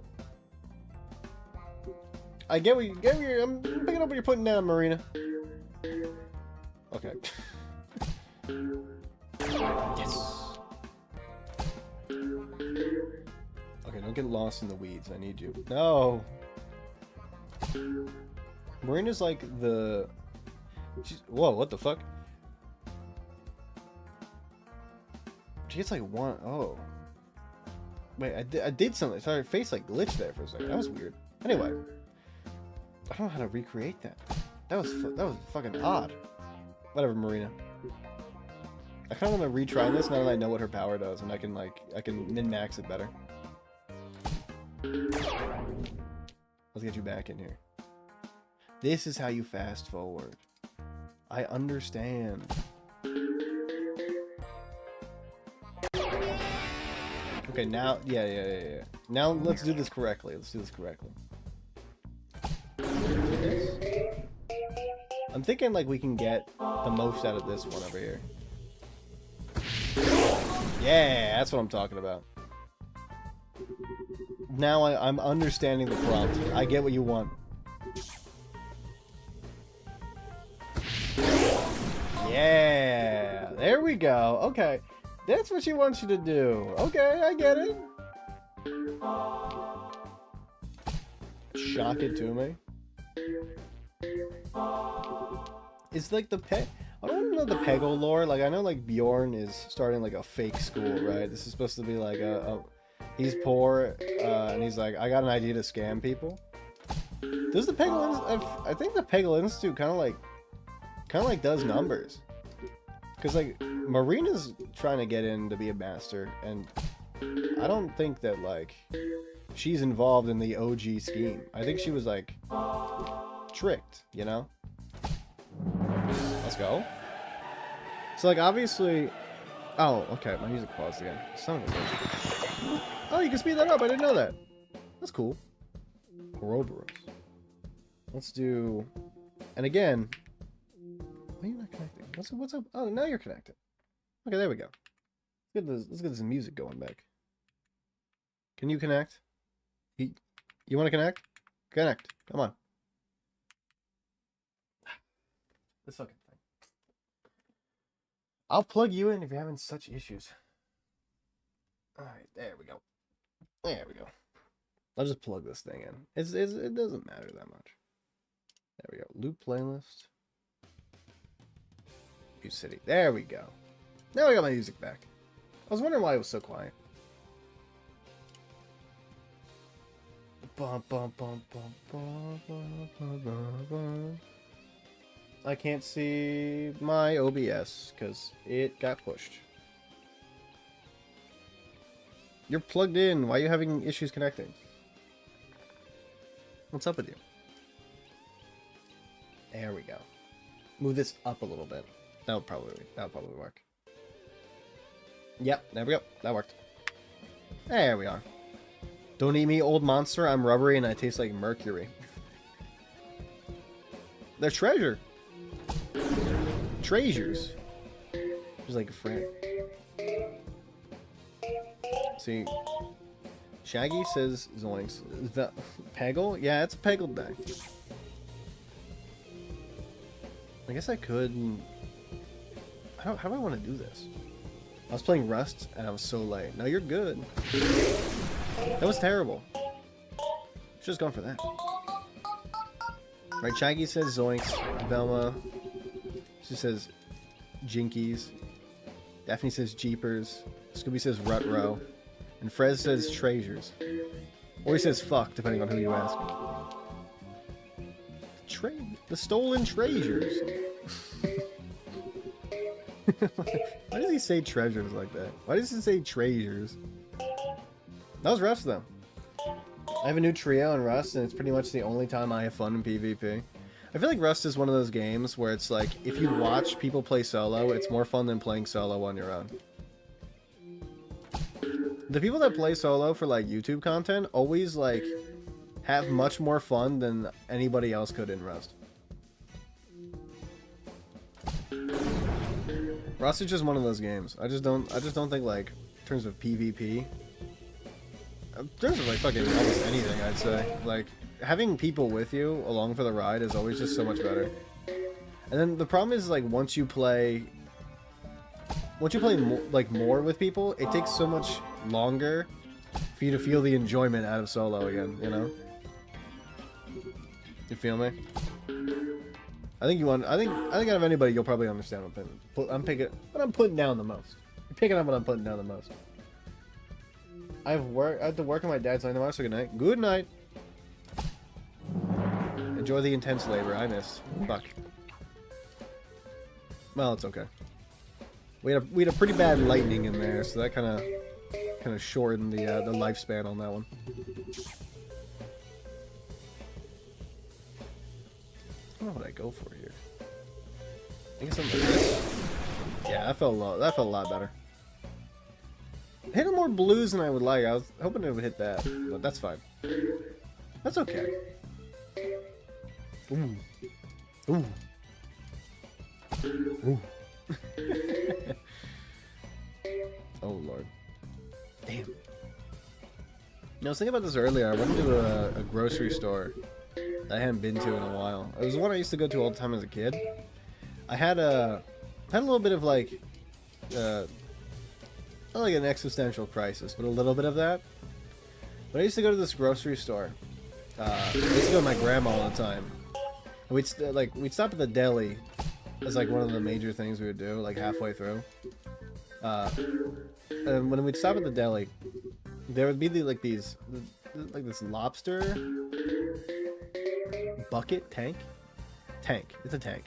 I get what you're. I'm picking up what you're putting down, Marina. Okay. Yes. Okay, Okay, don't get lost in the weeds. I need you. No! Marina's like the... Whoa, what the fuck? She gets like one... Oh. Wait, I did something. Sorry, her face like glitched there for a second. That was weird. Anyway. I don't know how to recreate that. That was fucking odd. Whatever, Marina. I kind of want to retry this now that I know what her power does, and I can min-max it better. Let's get you back in here. This is how you fast forward. I understand. Okay, now, yeah. Now let's do this correctly. I'm thinking like we can get the most out of this one over here. Yeah, that's what I'm talking about. Now I'm understanding the prompt. I get what you want. Yeah, there we go. Okay, that's what she wants you to do. Okay, I get it. Shock it to me. It's like the pet. I don't know the Peggle lore. Like I know like Bjorn is starting like a fake school, right? This is supposed to be like he's poor and he's like, I got an idea to scam people. Does the Peggle? I think the Peggle Institute kind of like does numbers. Cause like Marina's trying to get in to be a master, and I don't think that like she's involved in the OG scheme. I think she was like tricked, you know? Let's go. So like obviously, oh okay, my music paused again. Son of a bitch. Oh, you can speed that up. I didn't know that. That's cool. Ouroboros. Let's do, and again. Why are you not connecting? What's up? Oh, now you're connected. Okay, there we go. Let's get this music going back. Can you connect? You want to connect? Connect. Come on. This fucking thing. I'll plug you in if you're having such issues. Alright, there we go. There we go. I'll just plug this thing in. It doesn't matter that much. There we go. Loop playlist. View City. There we go. Now I got my music back. I was wondering why it was so quiet. Bum, bum, bum, bum, bum, bum, bum, bum, bum. I can't see my OBS because it got pushed. You're plugged in. Why are you having issues connecting? What's up with you? There we go. Move this up a little bit. That'll probably work. Yep, there we go. That worked. There we are. Don't eat me, old monster. I'm rubbery and I taste like mercury. They're treasure. Treasures. Just like a friend. See, Shaggy says Zoinks. The Peggle? Yeah, it's a Peggle deck. I guess I could. How do I want to do this? I was playing Rust and I was so late. No, you're good. That was terrible. Should've just gone for that. Right, Shaggy says Zoinks. Velma. She says Jinkies. Daphne says Jeepers. Scooby says Rutro. And Frez says Treasures. Or he says fuck, depending on who you ask. The stolen treasures. Why does he say treasures like that? Why does he say treasures? That was Rust though. I have a new trio in Rust, and it's pretty much the only time I have fun in PvP. I feel like Rust is one of those games where it's like, if you watch people play solo, it's more fun than playing solo on your own. The people that play solo for like YouTube content always like have much more fun than anybody else could in Rust. Rust is just one of those games. I just don't think like in terms of PvP. In terms of like fucking almost anything, I'd say. Like having people with you along for the ride is always just so much better. And then the problem is like once you play more with people, it takes so much longer For you to feel the enjoyment out of solo again, you know? You feel me? I think out of anybody, you'll probably understand what I'm picking. What I'm putting down the most. You're picking up what I'm putting down the most. I have to work on my dad's line tomorrow, so good night. Good night. Enjoy the intense labor. I missed. Fuck. Well, it's okay. We had a pretty bad lightning in there, so that kind of shortened the lifespan on that one. What would I go for here? I guess I'm like this. Yeah, that felt a lot better. Hitting more blues than I would like. I was hoping it would hit that, but that's fine. That's okay. Ooh. Ooh. Ooh. Oh lord. Damn. I was thinking about this earlier. I went into a grocery store that I hadn't been to in a while. It was the one I used to go to all the time as a kid. I had a little bit of like not like an existential crisis, but a little bit of that. But I used to go to this grocery store. I used to go with my grandma all the time. And we'd stop at the deli. As like one of the major things we would do, like halfway through. And when we'd stop at the deli, there would be this lobster bucket tank. It's a tank.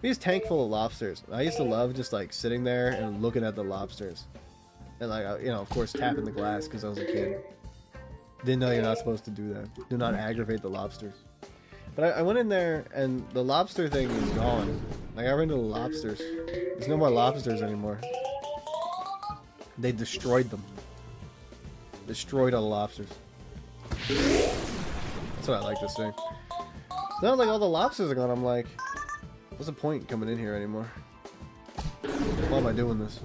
This tank full of lobsters. I used to love just like sitting there and looking at the lobsters, and like of course tapping the glass because I was a kid. Didn't know you're not supposed to do that. Do not aggravate the lobsters. But I went in there and the lobster thing is gone. Like I ran into the lobsters. There's no more lobsters anymore. They destroyed them. Destroyed all the lobsters. That's what I like to see. So now like all the lobsters are gone, I'm like, what's the point in coming in here anymore? Why am I doing this?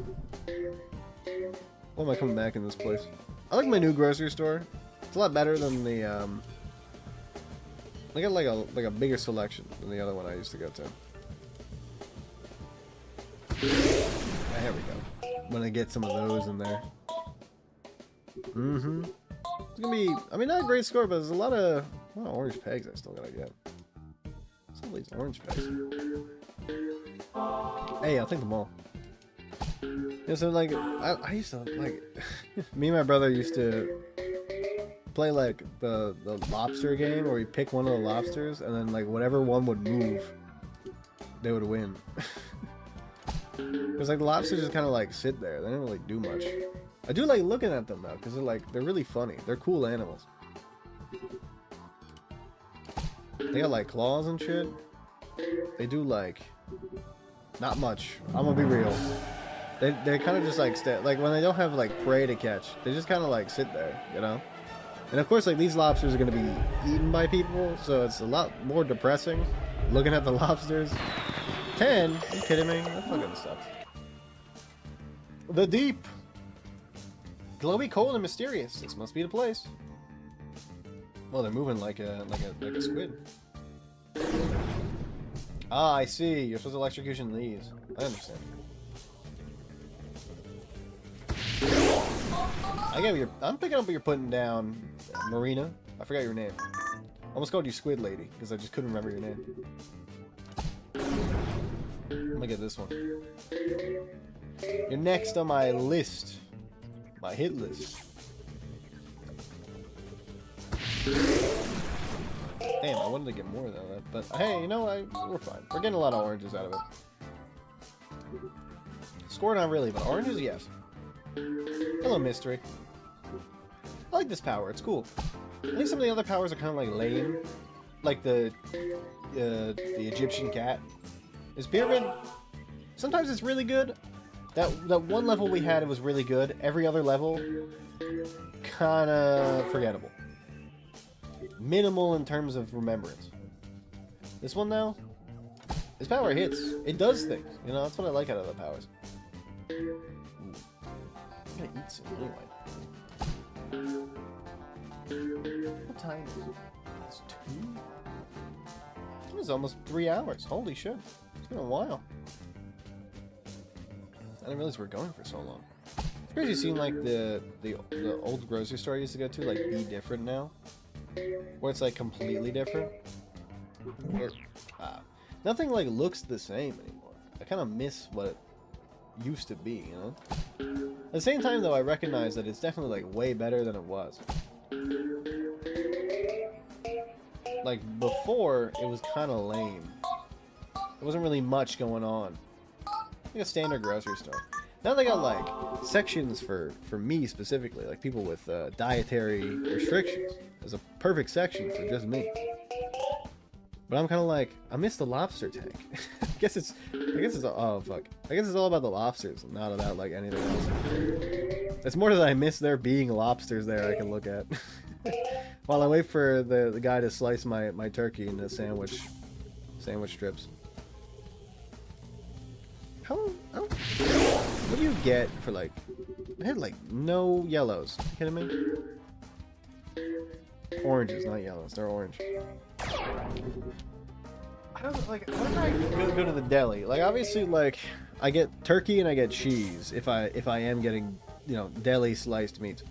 Why am I coming back in this place? I like my new grocery store. It's a lot better than the I got like a bigger selection than the other one I used to go to. Here we go. I'm gonna get some of those in there. Mm-hmm. It's gonna be, I mean, not a great score, but there's a lot of orange pegs I still gotta get. What's all these orange pegs? Hey, I'll take them all. Yeah, so like, I used to, like, me and my brother used to play like the lobster game where we pick one of the lobsters and then like whatever one would move, they would win. Because like the lobsters just kind of like sit there. They don't really do much. I do like looking at them though because they're really funny. They're cool animals. They got like claws and shit. They do like not much. I'm gonna be real. They kind of just like like when they don't have like prey to catch, they just kind of like sit there, you know. And of course, like these lobsters are gonna be eaten by people, so it's a lot more depressing looking at the lobsters. 10? Are you kidding me? That fucking sucks. The deep, glowy, cold, and mysterious. This must be the place. Well, they're moving like a squid. Ah, I see. You're supposed to electrocution these. I understand. I'm picking up what you're putting down, Marina. I forgot your name. I almost called you Squid Lady because I just couldn't remember your name. I'm gonna get this one. You're next on my list, my hit list. Damn, I wanted to get more of that, but hey, you know, we're fine. We're getting a lot of oranges out of it. Score not really, but oranges, yes. Hello, mystery. I like this power. It's cool. I think some of the other powers are kind of like lame, like the Egyptian cat. Is Pyramid? Sometimes it's really good. That one level we had, it was really good. Every other level, kind of forgettable. Minimal in terms of remembrance. This one now, this power hits. It does things. You know, that's what I like out of the powers. Ooh. I'm gonna eat some anyway. What time is it? It's 2? It was almost 3 hours. Holy shit. It's been a while. I didn't realize we were going for so long. It's crazy seeing like the old grocery store I used to go to like be different now, where it's like completely different. Where, nothing like looks the same anymore. I kind of miss what it used to be, you know. At the same time, though, I recognize that it's definitely like way better than it was. Like before, it was kind of lame. There wasn't really much going on. Like a standard grocery store. Now they got like sections for me specifically, like people with dietary restrictions. There's a perfect section for just me. But I'm kind of like, I miss the lobster tank. I guess it's oh fuck. I guess it's all about the lobsters, not about like anything else. It's more that I miss there being lobsters there I can look at. While I wait for the guy to slice my turkey into sandwich strips. What do you get for like? I had like no yellows. You kidding me? Oranges, not yellows. They're orange. I don't like. When I go to the deli, like obviously, like I get turkey and I get cheese if I am getting, you know, deli sliced meat.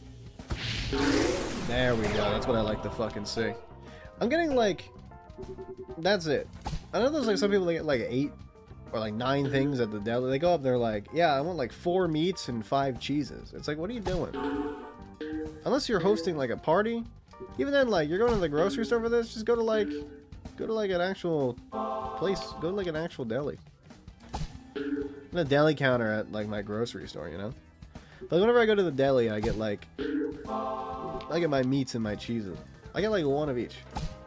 There we go. That's what I like to fucking see. I'm getting like, that's it. I know there's like some people that get like 8 or like 9 things at the deli. They go up, they're like, yeah, I want like 4 meats and 5 cheeses. It's like, what are you doing? Unless you're hosting like a party. Even then, like, you're going to the grocery store for this, just go to like an actual place. Go to like an actual deli. A deli counter at like my grocery store, you know? But whenever I go to the deli, I get like, I get my meats and my cheeses. I get like 1 of each.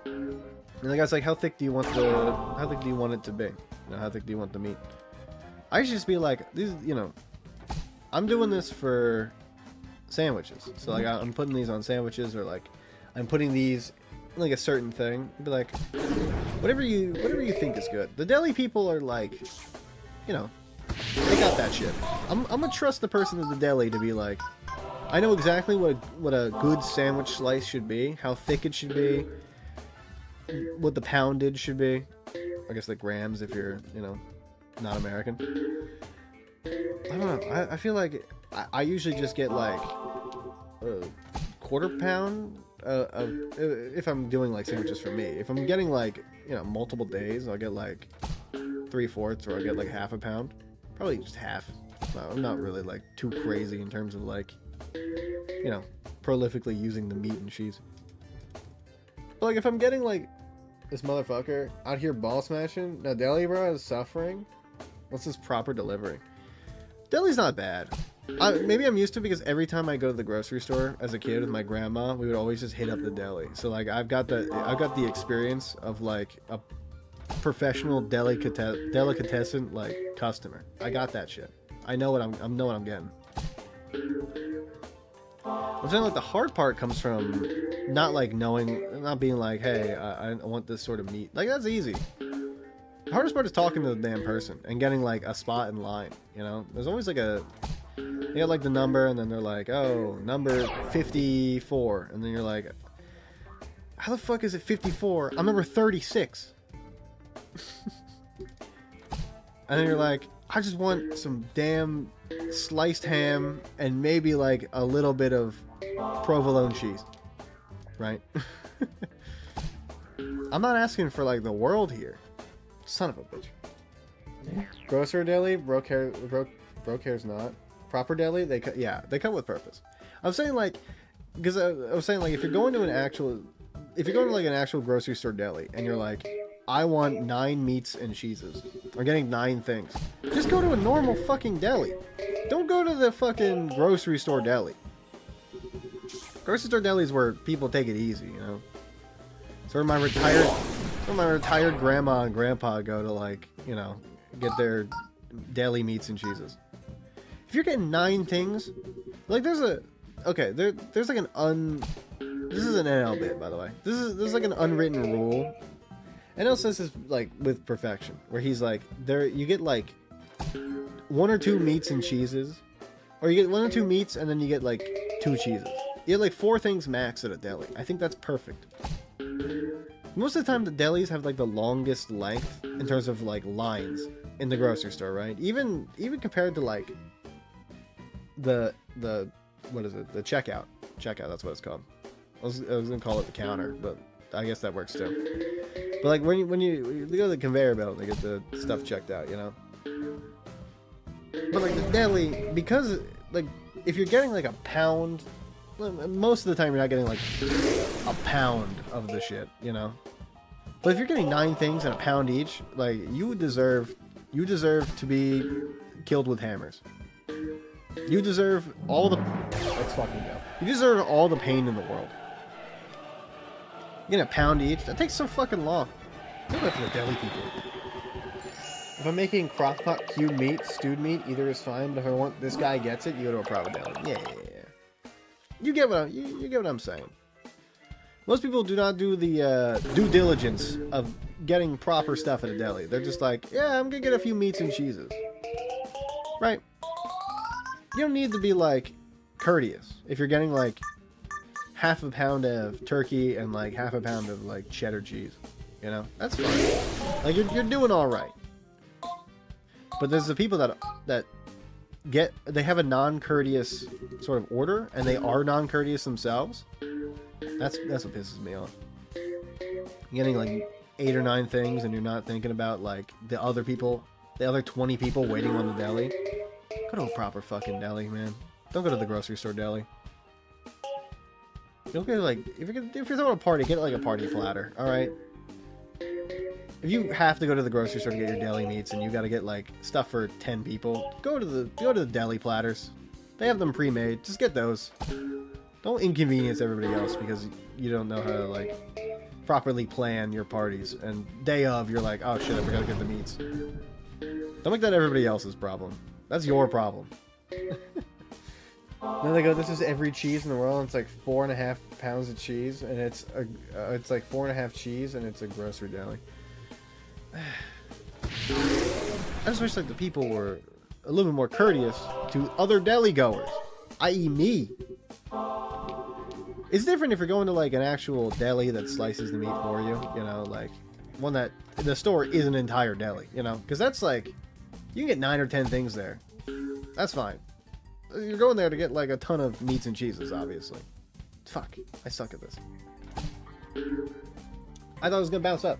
And the guy's like, how thick do you want it to be? You know, how thick do you want the meat? I should just be like, these, you know, I'm doing this for sandwiches. So like, I'm putting these on sandwiches, or like, I'm putting these in like a certain thing. Be like, whatever you think is good. The deli people are like, you know, they got that shit. I'm gonna trust the person at the deli to be like, I know exactly what a good sandwich slice should be, how thick it should be, what the poundage should be. I guess like grams if you're, you know, not American. I don't know. I feel like I usually just get like a quarter pound if I'm doing like sandwiches for me. If I'm getting like, you know, multiple days, I'll get like 3/4, or I'll get like half a pound. Probably just half. No, I'm not really like too crazy in terms of like, you know, prolifically using the meat and cheese. But like if I'm getting like this motherfucker out here ball smashing, now deli bro is suffering. What's this proper delivery? Deli's not bad. Maybe I'm used to it because every time I go to the grocery store as a kid with my grandma, we would always just hit up the deli. So like I've got the experience of like a professional delicatessen like customer. I got that shit. I know what I know what I'm getting. I'm saying like the hard part comes from not like knowing, not being like, hey, I want this sort of meat. Like that's easy. The hardest part is talking to the damn person and getting like a spot in line. You know, there's always like they got like the number, and then they're like, oh, number 54, and then you're like, how the fuck is it 54? I'm number 36. And then you're like, I just want some damn sliced ham and maybe like a little bit of provolone cheese, right? I'm not asking for like the world here. Son of a bitch. Grocer deli, broke hair's not. Proper deli, they cut with purpose. I'm saying like, because I was saying like, if you're going to an actual grocery store deli and you're like, I want 9 meats and cheeses, or getting 9 things, just go to a normal fucking deli. Don't go to the fucking grocery store deli. Grocery store deli is where people take it easy, you know. It's where my retired grandma and grandpa go to, like, you know, get their deli meats and cheeses. If you're getting 9 things, like there's like an this is an NL bit, by the way. There's like an unwritten rule. NL says this like with perfection, where he's like, you get like 1 or 2 meats and cheeses, or you get 1 or 2 meats and then you get like 2 cheeses. You get like 4 things max at a deli. I think that's perfect. Most of the time the delis have like the longest length in terms of like lines in the grocery store, right? Even compared to like the what is it? The checkout. Checkout, that's what it's called. I was gonna call it the counter, but I guess that works too. But like when you go to the conveyor belt, they get the stuff checked out, you know. But like the deli, because like if you're getting like a pound, most of the time you're not getting like a pound of the shit, you know. But if you're getting 9 things and a pound each, like you deserve to be killed with hammers. You deserve all the let's fucking go. You deserve all the pain in the world. You get a pound each. That takes so fucking long. Do that for the deli people. If I'm making crockpot cube meat, stewed meat, either is fine. But if I want this guy gets it, you go to a proper deli. Yeah. You get what you get what I'm saying. Most people do not do the due diligence of getting proper stuff at a deli. They're just like, yeah, I'm gonna get a few meats and cheeses. Right? You don't need to be like courteous if you're getting like half a pound of turkey and like half a pound of like cheddar cheese. You know, that's fine. Like you're doing all right. But there's the people that they have a non-courteous sort of order, and they are non-courteous themselves. That's what pisses me off. You're getting like 8 or 9 things, and you're not thinking about like the other 20 people waiting on the deli. Go to a proper fucking deli, man. Don't go to the grocery store deli. Don't get like if you're throwing a party, get like a party platter. All right. If you have to go to the grocery store to get your deli meats and you got to get like stuff for 10 people, go to the deli platters. They have them pre-made. Just get those. Don't inconvenience everybody else because you don't know how to like properly plan your parties. And day of, you're like, oh shit, I forgot to get the meats. Don't make that everybody else's problem. That's your problem. Then they go, this is every cheese in the world. And it's like 4.5 pounds of cheese, and it's like 4.5 cheese, and it's a grocery deli. I just wish like the people were a little bit more courteous to other deli goers, i.e. me. It's different if you're going to like an actual deli that slices the meat for you, you know, like one that the store is an entire deli, you know, because that's like you can get 9 or 10 things there. That's fine. You're going there to get like a ton of meats and cheeses, obviously. Fuck, I suck at this. I thought it was gonna bounce up.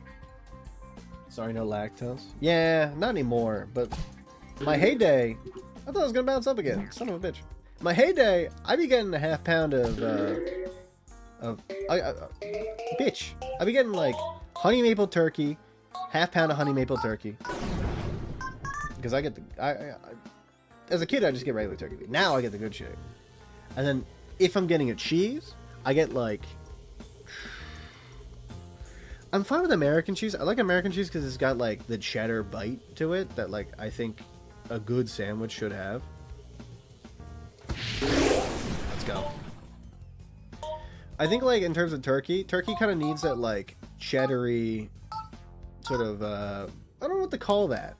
Sorry, no lactose. Yeah, not anymore, but my heyday, I thought it was gonna bounce up again. Son of a bitch. My heyday, I'd be getting a half pound of bitch. I'd be getting like honey maple turkey, half pound of honey maple turkey. Because I get as a kid, I just get regular turkey. Now I get the good shit. And then if I'm getting a cheese, I get like... I'm fine with American cheese. I like American cheese because it's got like the cheddar bite to it that like I think a good sandwich should have. Let's go. I think like in terms of turkey kind of needs that like cheddary sort of I don't know what to call that.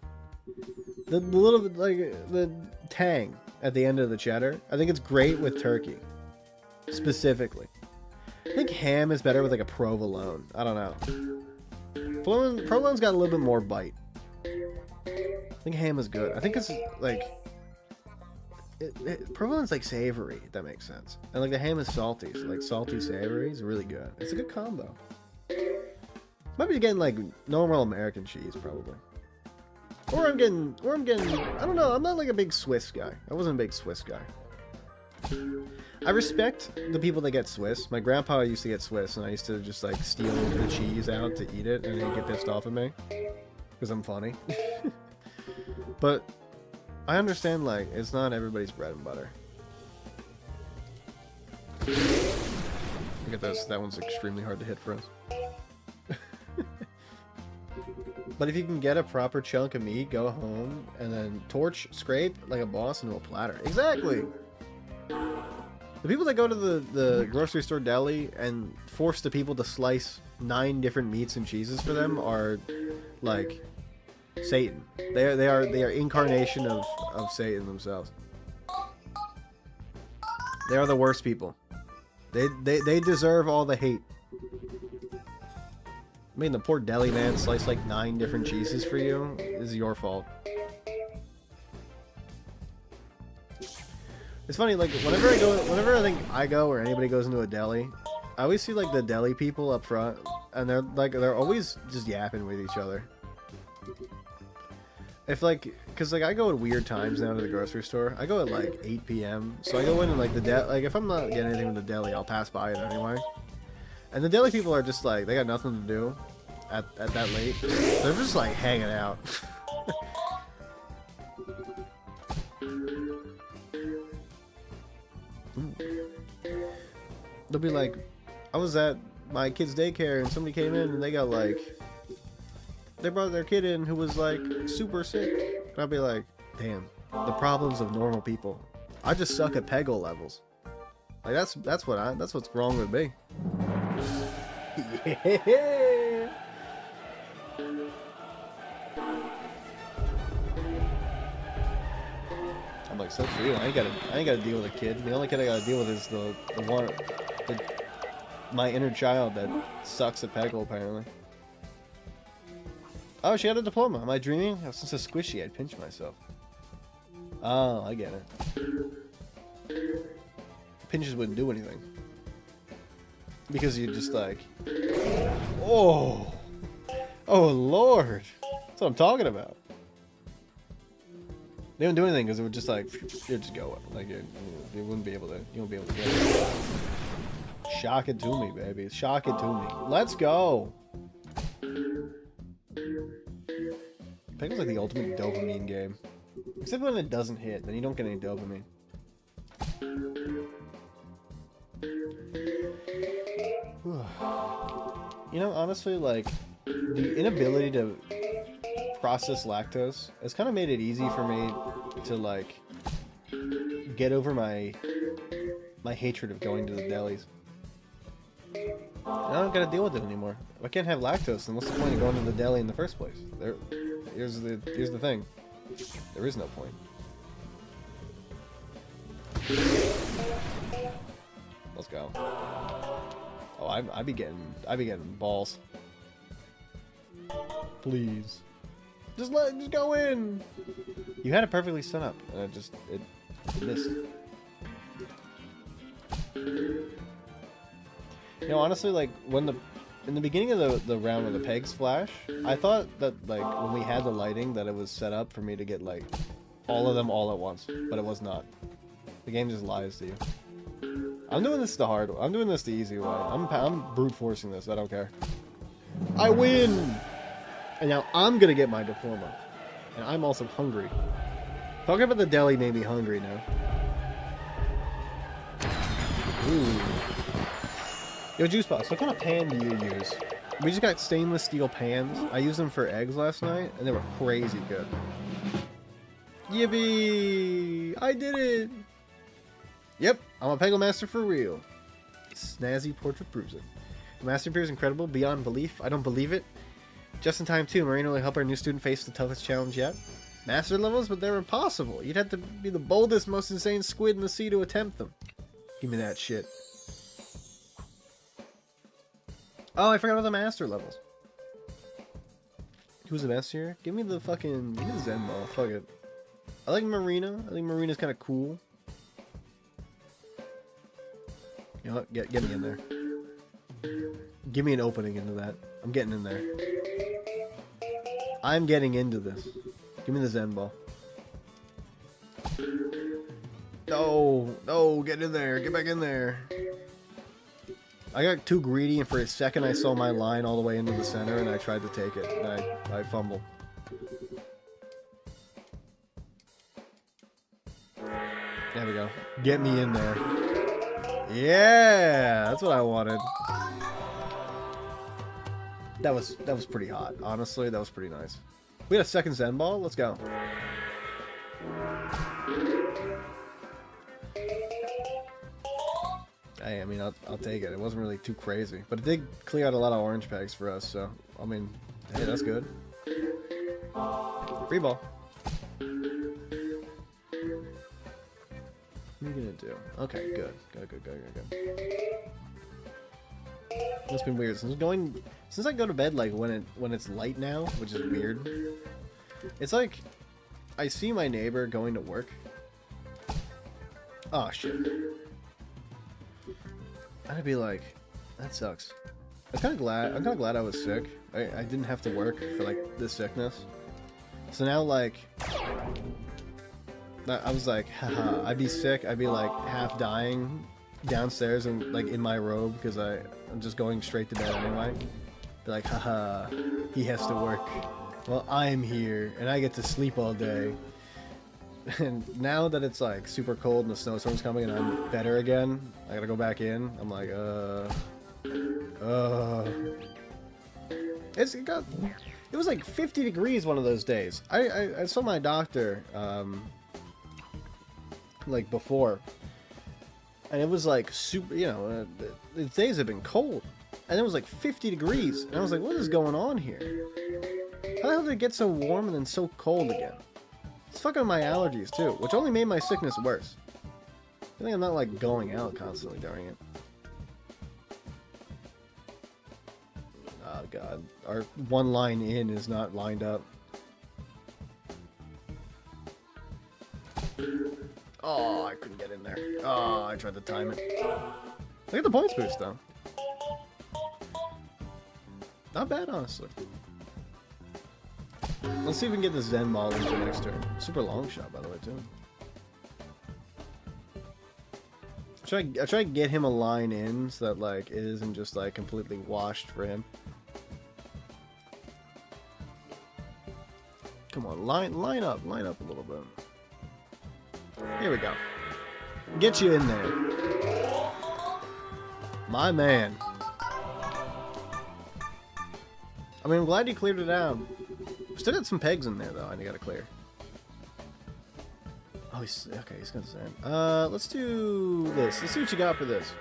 The little bit like the tang at the end of the cheddar. I think it's great with turkey specifically. I think ham is better with like a provolone. I don't know. Provolone's got a little bit more bite. I think ham is good. I think it's like provolone's like savory, if that makes sense. And like the ham is salty, so like salty savory is really good. It's a good combo. Might be getting like normal American cheese probably. Or I'm getting I don't know, I'm not like a big Swiss guy. I wasn't a big Swiss guy. I respect the people that get Swiss. My grandpa used to get Swiss, and I used to just like steal the cheese out to eat it, and he'd get pissed off at me because I'm funny. But I understand like it's not everybody's bread and butter. Look at this. That one's extremely hard to hit for us. But if you can get a proper chunk of meat, go home and then scrape like a boss into a platter. Exactly. The people that go to the grocery store deli and force the people to slice 9 different meats and cheeses for them are like Satan. They are incarnation of Satan themselves. They are the worst people. They deserve all the hate. I mean, the poor deli man sliced like 9 different cheeses for you is your fault. It's funny, like, whenever I think I go or anybody goes into a deli, I always see, like, the deli people up front, and they're always just yapping with each other. If, like, because, like, I go at weird times now to the grocery store. I go at, like, 8 p.m., so I go in and, like, like, if I'm not getting anything from the deli, I'll pass by it anyway. And the deli people are just, like, they got nothing to do at that late. They're just, like, hanging out. They'll be like, I was at my kid's daycare and somebody came in and they got like, they brought their kid in who was like super sick. And I'll be like, damn, the problems of normal people. I just suck at Peggle levels. Like that's what's wrong with me. Yeah. I'm like, so for you, I ain't gotta deal with a kid. The only kid I gotta deal with is the my inner child that sucks at Peggle, apparently. Oh, she had a diploma. Am I dreaming? Since a squishy, I'd pinch myself. Oh, I get it. Pinches wouldn't do anything. Because you just like... Oh! Oh, Lord! That's what I'm talking about. They wouldn't do anything because it would just like... You'd just go up. Like, you wouldn't be able to... You wouldn't be able to get it. Shock it to me, baby. Shock it to me. Let's go! Peggle's like the ultimate dopamine game. Except when it doesn't hit, then you don't get any dopamine. You know, honestly, like, the inability to process lactose has kind of made it easy for me to, like, get over my hatred of going to the delis. I don't gotta deal with it anymore. If I can't have lactose, then what's the point of going to the deli in the first place? Here's the thing. There is no point. Let's go. Oh, I be getting balls. Please. Just go in. You had it perfectly set up, and it missed. You know, honestly, like in the beginning of the round of the pegs flash, I thought that like when we had the lighting that it was set up for me to get like all of them all at once, but it was not. The game just lies to you. I'm doing this the hard way. I'm doing this the easy way. I'm brute forcing this. I don't care. I win! And now I'm gonna get my diploma. And I'm also hungry. Talking about the deli made me hungry now. Ooh. Yo, Juicebox, what kind of pan do you use? We just got stainless steel pans. I used them for eggs last night, and they were crazy good. Yippee! I did it! Yep, I'm a Peggle master for real. Snazzy portrait bruiser. The master appears incredible, beyond belief. I don't believe it. Just in time, too. Marina will help our new student face the toughest challenge yet. Master levels, but they're impossible. You'd have to be the boldest, most insane squid in the sea to attempt them. Give me that shit. Oh, I forgot about the master levels. Who's the best here? Give me the Zen Ball. Fuck it. I like Marina. I think Marina's kind of cool. You know what? Get me in there. Give me an opening into that. I'm getting in there. I'm getting into this. Give me the Zen Ball. No, get in there. Get back in there. I got too greedy, and for a second I saw my line all the way into the center, and I tried to take it, and I fumbled. There we go. Get me in there. Yeah, that's what I wanted. That was pretty hot. Honestly, that was pretty nice. We got a second Zen Ball. Let's go. Hey, I mean, I'll take it. It wasn't really too crazy, but it did clear out a lot of orange pegs for us. So, I mean, hey, that's good. Free ball. What are you gonna do? Okay, good. Good. It's been weird since I go to bed like when it's light now, which is weird. It's like I see my neighbor going to work, Oh shit. I'd be like, that sucks. I'm kind of glad I was sick. I didn't have to work for like this sickness. So now like, I was like, haha, I'd be sick. I'd be like half dying downstairs and like in my robe because I'm just going straight to bed anyway. Be like, haha, he has to work. Well, I'm here and I get to sleep all day. And now that it's like super cold and the snowstorm's coming and I'm better again, I gotta go back in. I'm like, it was like 50 degrees one of those days. I saw my doctor, like before, and it was like super, you know, the days have been cold, and it was like 50 degrees, and I was like, what is going on here? How the hell did it get so warm and then so cold again? It's fucking my allergies too, which only made my sickness worse. I think I'm not like going out constantly during it. Oh god, our one line in is not lined up. Oh, I couldn't get in there. Oh, I tried to time it. Look at the points boost though. Not bad, honestly. Let's see if we can get the Zen Ball into next turn. Super long shot, by the way, too. I try to get him a line in so that like it isn't just like completely washed for him. Come on, line up a little bit. Here we go. Get you in there, my man. I mean, I'm glad you cleared it out. Still got some pegs in there though. I gotta clear. Oh, he's okay. He's gonna sand. Let's do this. Let's see what you got for this.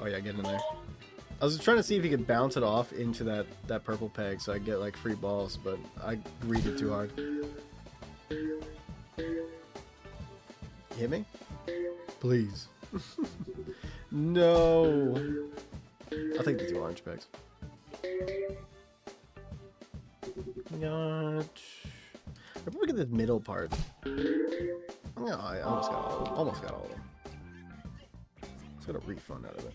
Oh yeah, get in there. I was trying to see if he could bounce it off into that purple peg so I get like free balls, but I greeted too hard. Hit me, please. No. I'll take the 2 orange pegs. I'll probably get the middle part. No, I almost got all of them. Almost got all of them. Let's get a refund out of it.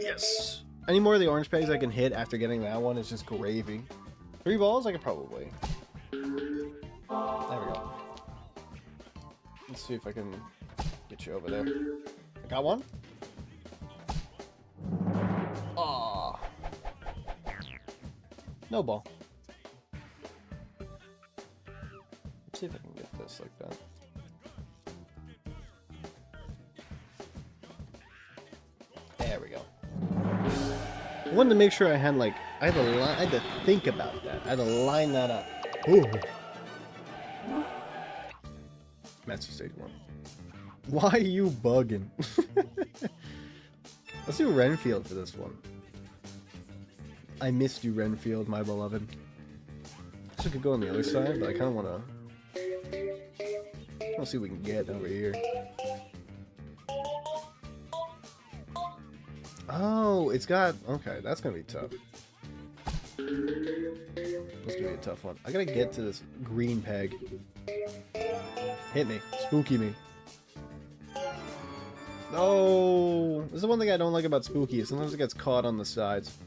Yes! Any more of the orange pegs I can hit after getting that one is just gravy. 3 balls? I could probably. There we go. Let's see if I can get you over there. I got one? Aw. No ball. Let's see if I can get this like that. There we go. I wanted to make sure I had like I had to think about that. I had to line that up. Ooh. Master Stage 1. Why are you bugging? Let's do Renfield for this one. I missed you, Renfield, my beloved. I guess I could go on the other side, but I kind of want to... Let's see what we can get over here. Oh, it's got... Okay, that's going to be tough. That's going to be a tough one. I got to get to this green peg. Hit me. Spooky me. No! This is the one thing I don't like about Spooky. Sometimes it gets caught on the sides.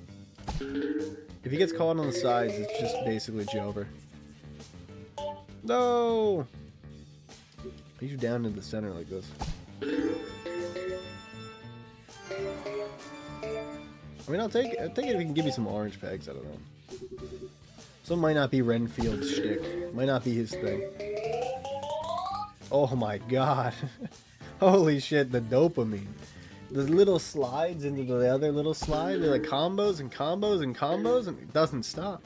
If he gets caught on the sides, it's just basically Jover. No! I need you down in the center like this. I mean, I'll take it if you can give me some orange pegs. I don't know. Some might not be Renfield's shtick. Might not be his thing. Oh my god. Holy shit, the dopamine. The little slides into the other little slide, they're like combos and combos and combos, and it doesn't stop.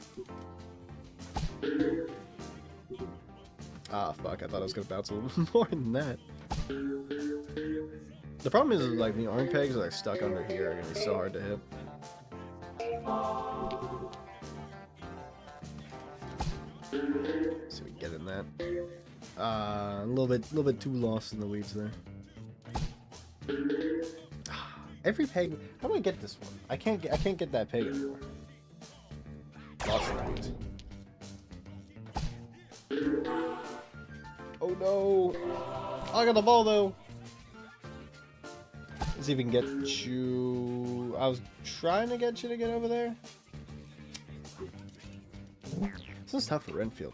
Ah, fuck, I thought I was gonna bounce a little bit more than that. The problem is, like, the orange pegs are like stuck under here, are gonna be so hard to hit. Let's see if we can get in that. A little bit too lost in the weeds there. Every peg. How do I get this one? I can't get that peg anymore. Lost in the weeds. Oh no. Oh, I got the ball though. Let's see if we can get you. I was trying to get you to get over there. This is tough for Renfield.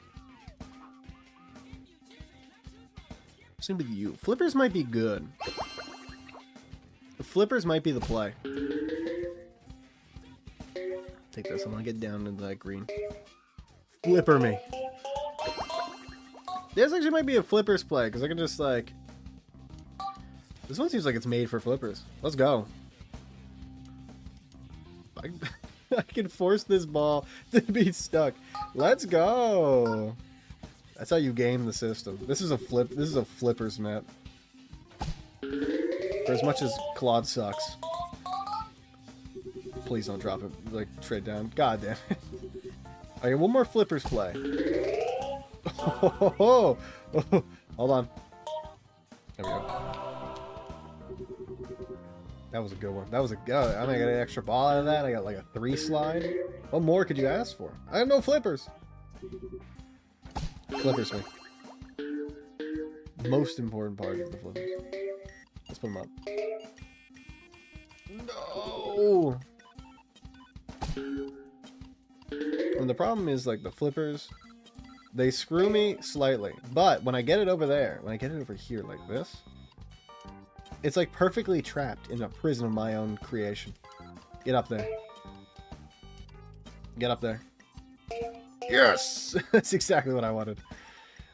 It's gonna be you. Flippers might be good. The flippers might be the play. Take this. I'm gonna get down into that green. Flipper me. This actually might be a flippers play because I can just like. This one seems like it's made for flippers. Let's go. I can force this ball to be stuck. Let's go. That's how you game the system. This is a flip. This is a flippers map. For as much as Claude sucks. Please don't drop it. Like trade down. God damn it. Okay, one more flippers play. Oh, hold on. There we go. That was a good one. That was a good. I mean, I got an extra ball out of that. I got like a 3 slide. What more could you ask for? I have no flippers. Flippers me. Most important part of the flippers. Let's put them up. No. And the problem is like the flippers. They screw me slightly, but when I get it over there, when I get it over here like this, it's like perfectly trapped in a prison of my own creation. Get up there. Get up there. Yes! That's exactly what I wanted.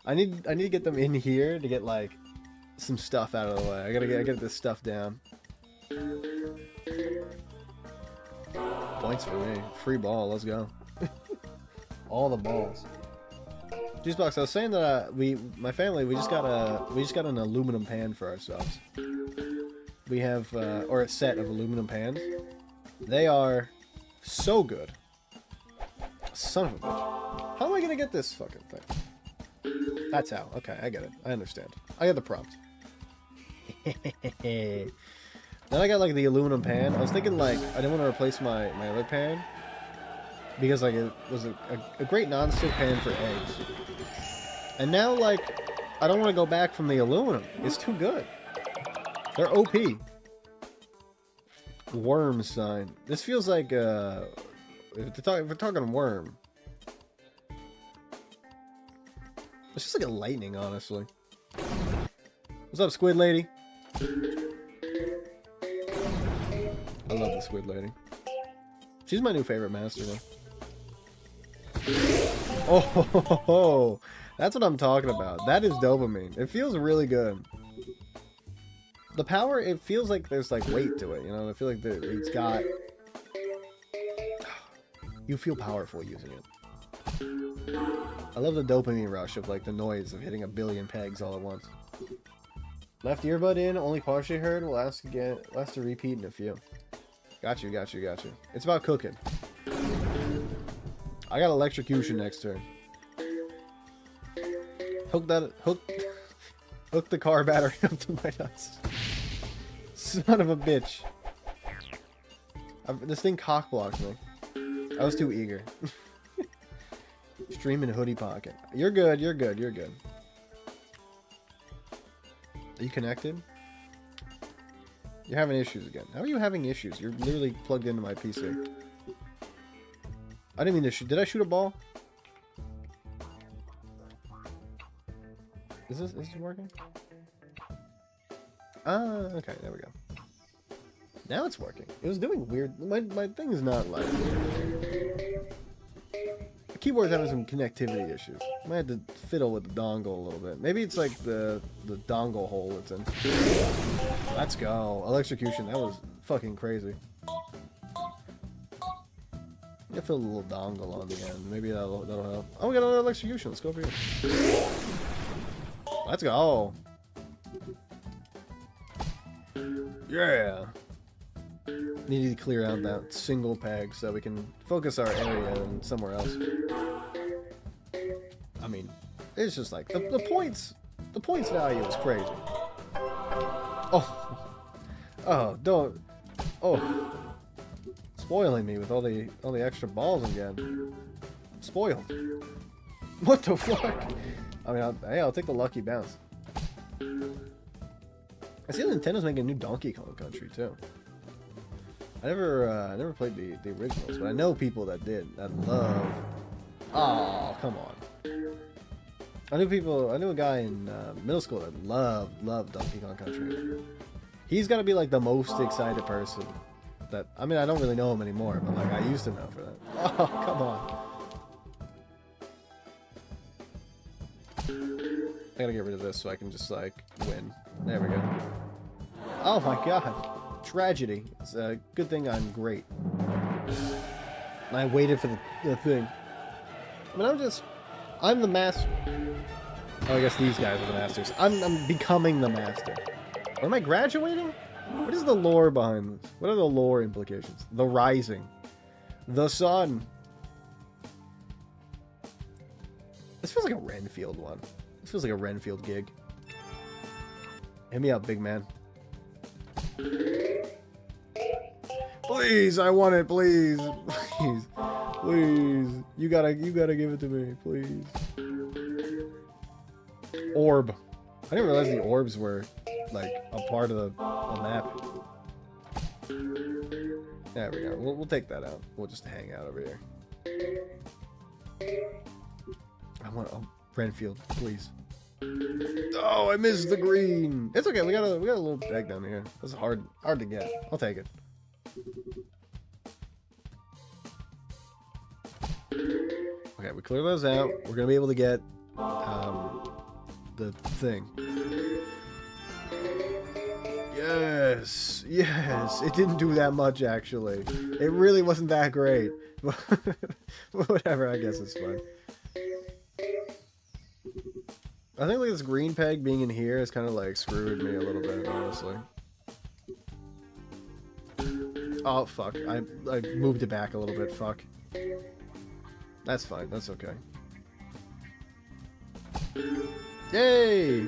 I need to get them in here to get like some stuff out of the way. I gotta get this stuff down. Points for me. Free ball, let's go. All the balls. Juicebox, I was saying that my family, we just got an aluminum pan for ourselves. We have or a set of aluminum pans. They are so good. Son of a bitch. How am I gonna get this fucking thing? That's how. Okay, I get it. I understand. I get the prompt. Then I got like the aluminum pan. I was thinking like I didn't want to replace my other pan because like it was a great non-stick pan for eggs. And now, like, I don't want to go back from the aluminum. It's too good. They're OP. Worm sign. This feels like, if we're talking worm. It's just like a lightning, honestly. What's up, Squid Lady? I love the Squid Lady. She's my new favorite master, though. Oh, that's what I'm talking about. That is dopamine. It feels really good. The power, it feels like there's like weight to it, you know? I feel like it's got... You feel powerful using it. I love the dopamine rush of like the noise of hitting a billion pegs all at once. Left earbud in, only partially heard. We'll ask again. We'll ask to repeat in a few. Got you. It's about cooking. I got electrocution next turn. Hook the car battery up to my nuts. Son of a bitch. This thing cock blocked me. I was too eager. Stream in hoodie pocket. You're good. Are you connected? You're having issues again. How are you having issues? You're literally plugged into my PC. I didn't mean to shoot. Did I shoot a ball? Is this working? Okay, there we go. Now it's working. It was doing weird. My thing is not like... The keyboard's having some connectivity issues. I might have to fiddle with the dongle a little bit. Maybe it's like the dongle hole it's in. Let's go. Electrocution. That was fucking crazy. I feel a little dongle on the end. Maybe that'll help. Oh, we got another electrocution. Let's go over here. Let's go. Yeah. Needed to clear out that single peg so we can focus our area and somewhere else. I mean, it's just like the points value is crazy. Oh, don't. Oh, spoiling me with all the extra balls again. Spoiled. What the fuck? I mean, I'll take the lucky bounce. I see Nintendo's making a new Donkey Kong Country too. I never played the originals, but I know people that did, that love. Oh, come on. I knew a guy in middle school that loved Donkey Kong Country. He's got to be like the most excited person. That, I mean, I don't really know him anymore, but like I used to know for that. Oh, come on. I gotta get rid of this so I can just like win. There we go. Oh my god. Tragedy. It's a good thing I'm great. And I waited for the thing. I mean, I'm the master. Oh, I guess these guys are the masters. I'm becoming the master. Or am I graduating? What is the lore behind this? What are the lore implications? The rising. The sun. This feels like a Renfield one. This feels like a Renfield gig. Hit me up, big man. Please, I want it, please. Please. Please. You gotta give it to me, please. Orb. I didn't realize the orbs were like a part of the map. There we go. We'll take that out. We'll just hang out over here. I want Renfield, please. Oh, I missed the green. It's okay. We got a little egg down here. This is hard to get. I'll take it. Okay, we clear those out. We're gonna be able to get the thing. Yes, yes. It didn't do that much actually. It really wasn't that great. Whatever. I guess it's fine. I think like this green peg being in here has kind of like screwed me a little bit, honestly. Oh fuck! I moved it back a little bit. Fuck. That's fine. That's okay. Yay!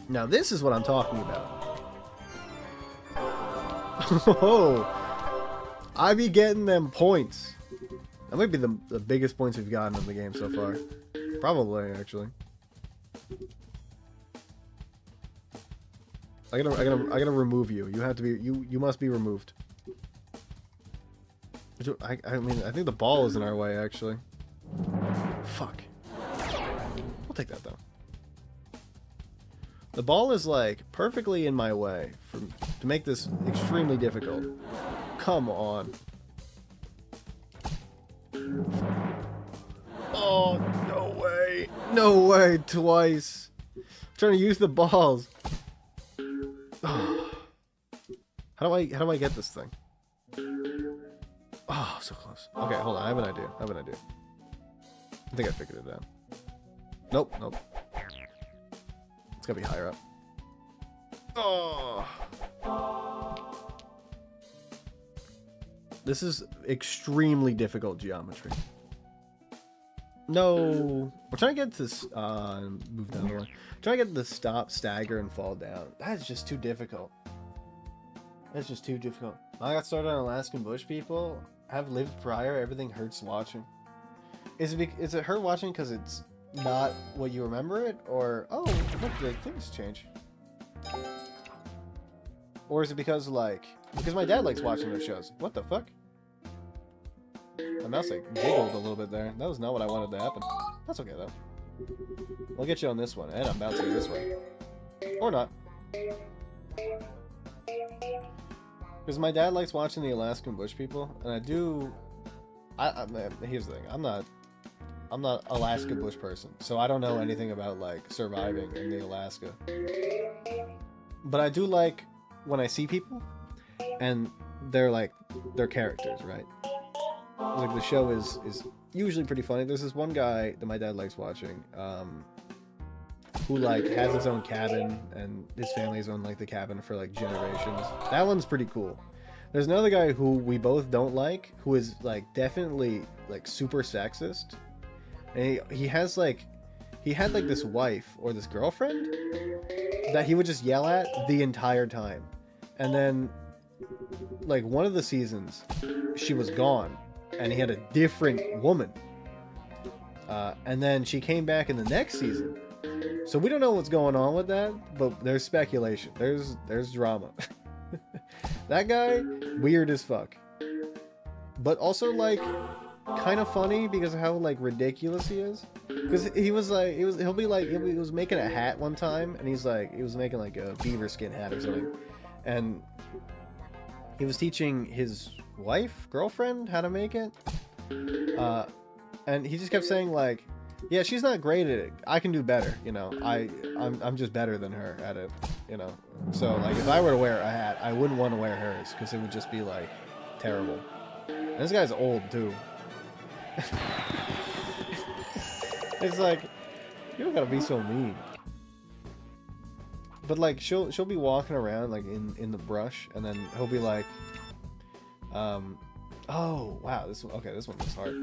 Now this is what I'm talking about. Oh, I be getting them points. That might be the biggest points we've gotten in the game so far. Probably, actually. I gotta remove you. You have to be. You must be removed. I mean, I think the ball is in our way, actually. Fuck. We'll take that though. The ball is like perfectly in my way to make this extremely difficult. Come on. Oh, no way. No way, twice. I'm trying to use the balls. Oh. How do I get this thing? Oh, so close. Okay, hold on. I have an idea. I think I figured it out. Nope. It's gotta be higher up. Oh. This is extremely difficult geometry. No. We're trying to get this, move down the line. Trying to get the stop, stagger, and fall down. That's just too difficult. That's just too difficult. I got started on Alaskan Bush People. Have lived prior. Everything hurts watching. Is it hurt watching because it's not what you remember it? Or, oh, look, the things change. Or is it because, like, because my dad likes watching those shows. What the fuck? My mouse, like, giggled a little bit there. That was not what I wanted to happen. That's okay, though. We'll get you on this one, and I'm bouncing this way. Or not. Because my dad likes watching the Alaskan Bush People, and I do... here's the thing. I'm not Alaska Bush person, so I don't know anything about, like, surviving in the Alaska. But I do like when I see people, and they're characters, right? Like, the show is usually pretty funny. There's this one guy that my dad likes watching, who, like, has his own cabin, and his family's owned, like, the cabin for, like, generations. That one's pretty cool. There's another guy who we both don't like, who is, like, definitely, like, super sexist. And he has, like, he had, like, this wife, or this girlfriend, that he would just yell at the entire time. And then, like, one of the seasons, she was gone, and he had a different woman. And then she came back in the next season. So we don't know what's going on with that, but there's speculation. There's drama. That guy, weird as fuck. But also, like, kind of funny because of how, like, ridiculous he is. Because he was like, he was making a hat one time, and he was making like a beaver skin hat or something, and he was teaching his girlfriend how to make it, and he just kept saying like, yeah, she's not great at it, I can do better, you know, I'm just better than her at it, you know. So like, if I were to wear a hat, I wouldn't want to wear hers because it would just be like terrible. And this guy's old too. It's like, you don't gotta be so mean. But like, she'll be walking around like in the brush, and then he'll be like, oh wow, this one looks hard.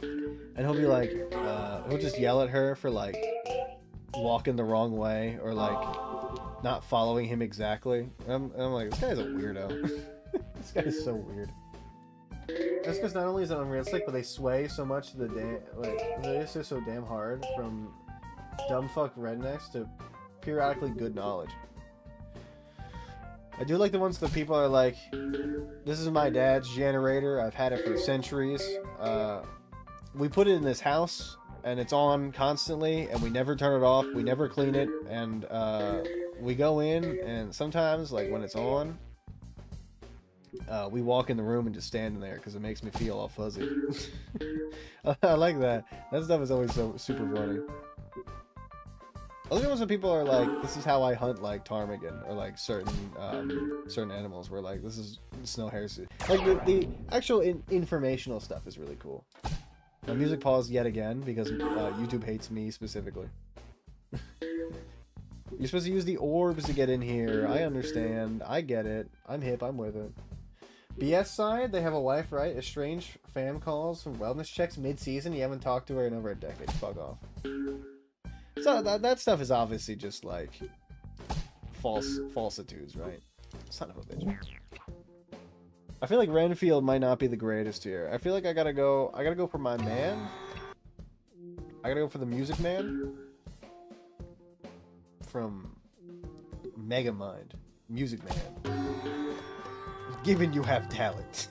And he'll be like, he'll just yell at her for like walking the wrong way or like not following him exactly. And I'm like, this guy's a weirdo. This guy's so weird. That's because not only is it unrealistic, but they sway so much to the they just so damn hard from dumb fuck rednecks to periodically good knowledge. I do like the ones that people are like, this is my dad's generator, I've had it for centuries. We put it in this house and it's on constantly and we never turn it off, we never clean it, and we go in and sometimes like when it's on, we walk in the room and just stand in there because it makes me feel all fuzzy. I like that. That stuff is always so super funny. I like it when people are like, this is how I hunt like ptarmigan or like certain animals, where like, this is snow hares. Like the actual informational stuff is really cool. My music paused yet again because YouTube hates me specifically. You're supposed to use the orbs to get in here. I understand. I get it. I'm hip. I'm with it. BS side, they have a wife, right? Estranged fam calls from wellness checks mid-season. You haven't talked to her in over a decade. Fuck off. So that stuff is obviously just like falsitudes, right? Son of a bitch. I feel like Renfield might not be the greatest here. I feel like I gotta go for my man. I gotta go for the Music Man from Megamind. Music Man. Given you have talent.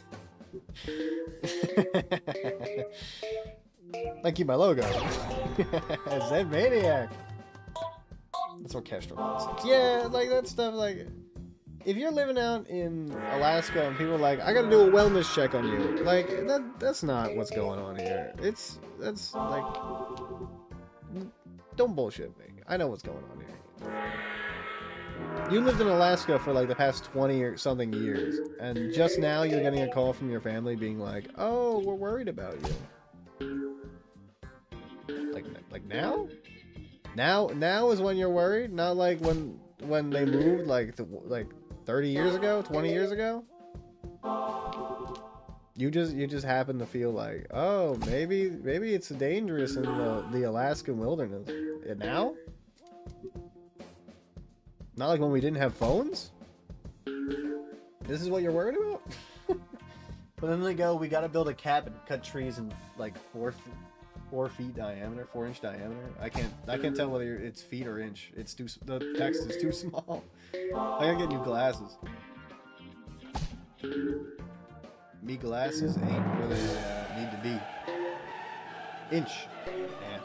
Thank you, my logo. Zen Maniac. That's orchestral concepts. Yeah, like that stuff. Like, if you're living out in Alaska and people are like, I gotta do a wellness check on you, like that's not what's going on here. That's like, don't bullshit me. I know what's going on here. You lived in Alaska for like the past 20 or something years, and just now you're getting a call from your family being like, "Oh, we're worried about you." Like now? Now is when you're worried? Not like when they moved like 30 years ago, 20 years ago? You just happen to feel like, "Oh, maybe it's dangerous in the Alaskan wilderness." And now? Not like when we didn't have phones? This is what you're worried about? But then they go, we gotta build a cabin, cut trees in like 4 feet diameter, 4-inch diameter. I can't tell whether it's feet or inch. The text is too small. I gotta get new glasses. Me glasses ain't where they need to be. Inch. Yeah.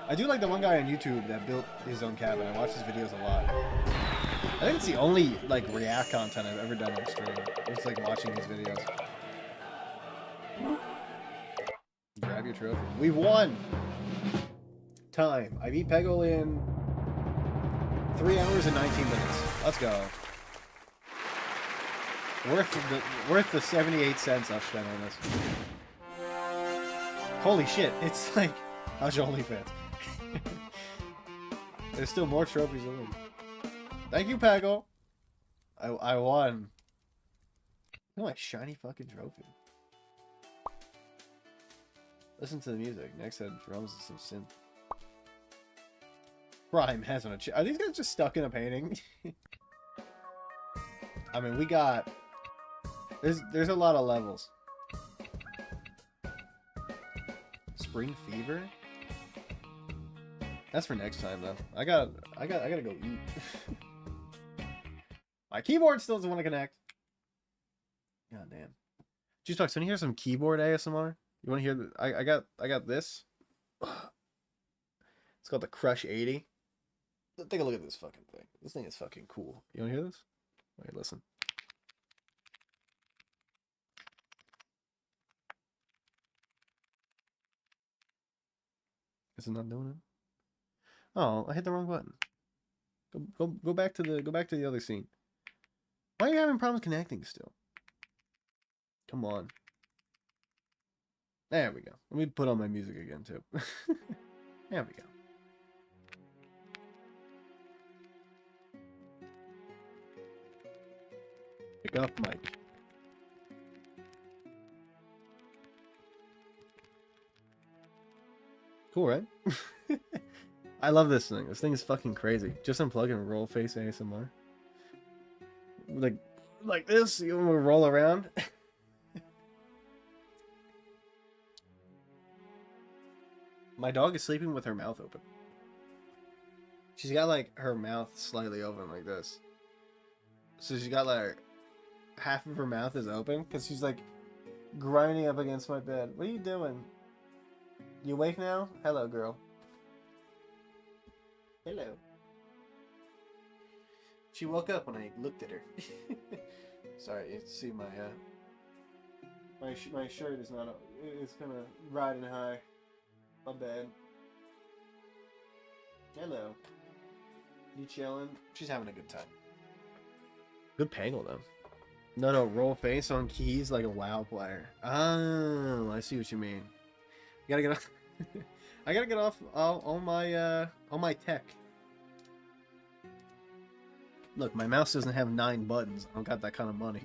I do like the one guy on YouTube that built his own cabin. I watch his videos a lot. I think it's the only like React content I've ever done on stream. It's like watching his videos. Grab your trophy. We've won! Time. I beat Peggle in 3 hours and 19 minutes. Let's go. Worth the 78 cents I've spent on this. Holy shit, it's like, how's your OnlyFans? There's still more trophies in them. Thank you, Peggle. I won. Look at my shiny fucking trophy. Listen to the music. Next had drums and some synth. Prime has on a Are these guys just stuck in a painting? I mean, we got... There's a lot of levels. spring fever? That's for next time though. I gotta go eat. My keyboard still doesn't want to connect. God damn. Juice Box, want to hear some keyboard ASMR? You want to hear? I got this. It's called the Crush 80. Take a look at this fucking thing. This thing is fucking cool. You want to hear this? Wait, listen. Is it not doing it? Oh, I hit the wrong button. Go back to the other scene. Why are you having problems connecting still? Come on. There we go. Let me put on my music again too. There we go. Pick up, Mike. Cool, right? I love this thing. This thing is fucking crazy. Just unplug and roll face ASMR. Like this, you want to roll around. My dog is sleeping with her mouth open. She's got like her mouth slightly open like this. So she's got like half of her mouth is open because she's like grinding up against my bed. What are you doing? You awake now? Hello, girl. Hello. She woke up when I looked at her. Sorry, you see my my shirt is not. It's kind of riding high. My bad. Hello. You chilling? She's having a good time. Good pangle though. No, roll face on keys like a WoW player. Oh, I see what you mean. You gotta get off. I gotta get off all my tech. Look, my mouse doesn't have 9 buttons. I don't got that kind of money.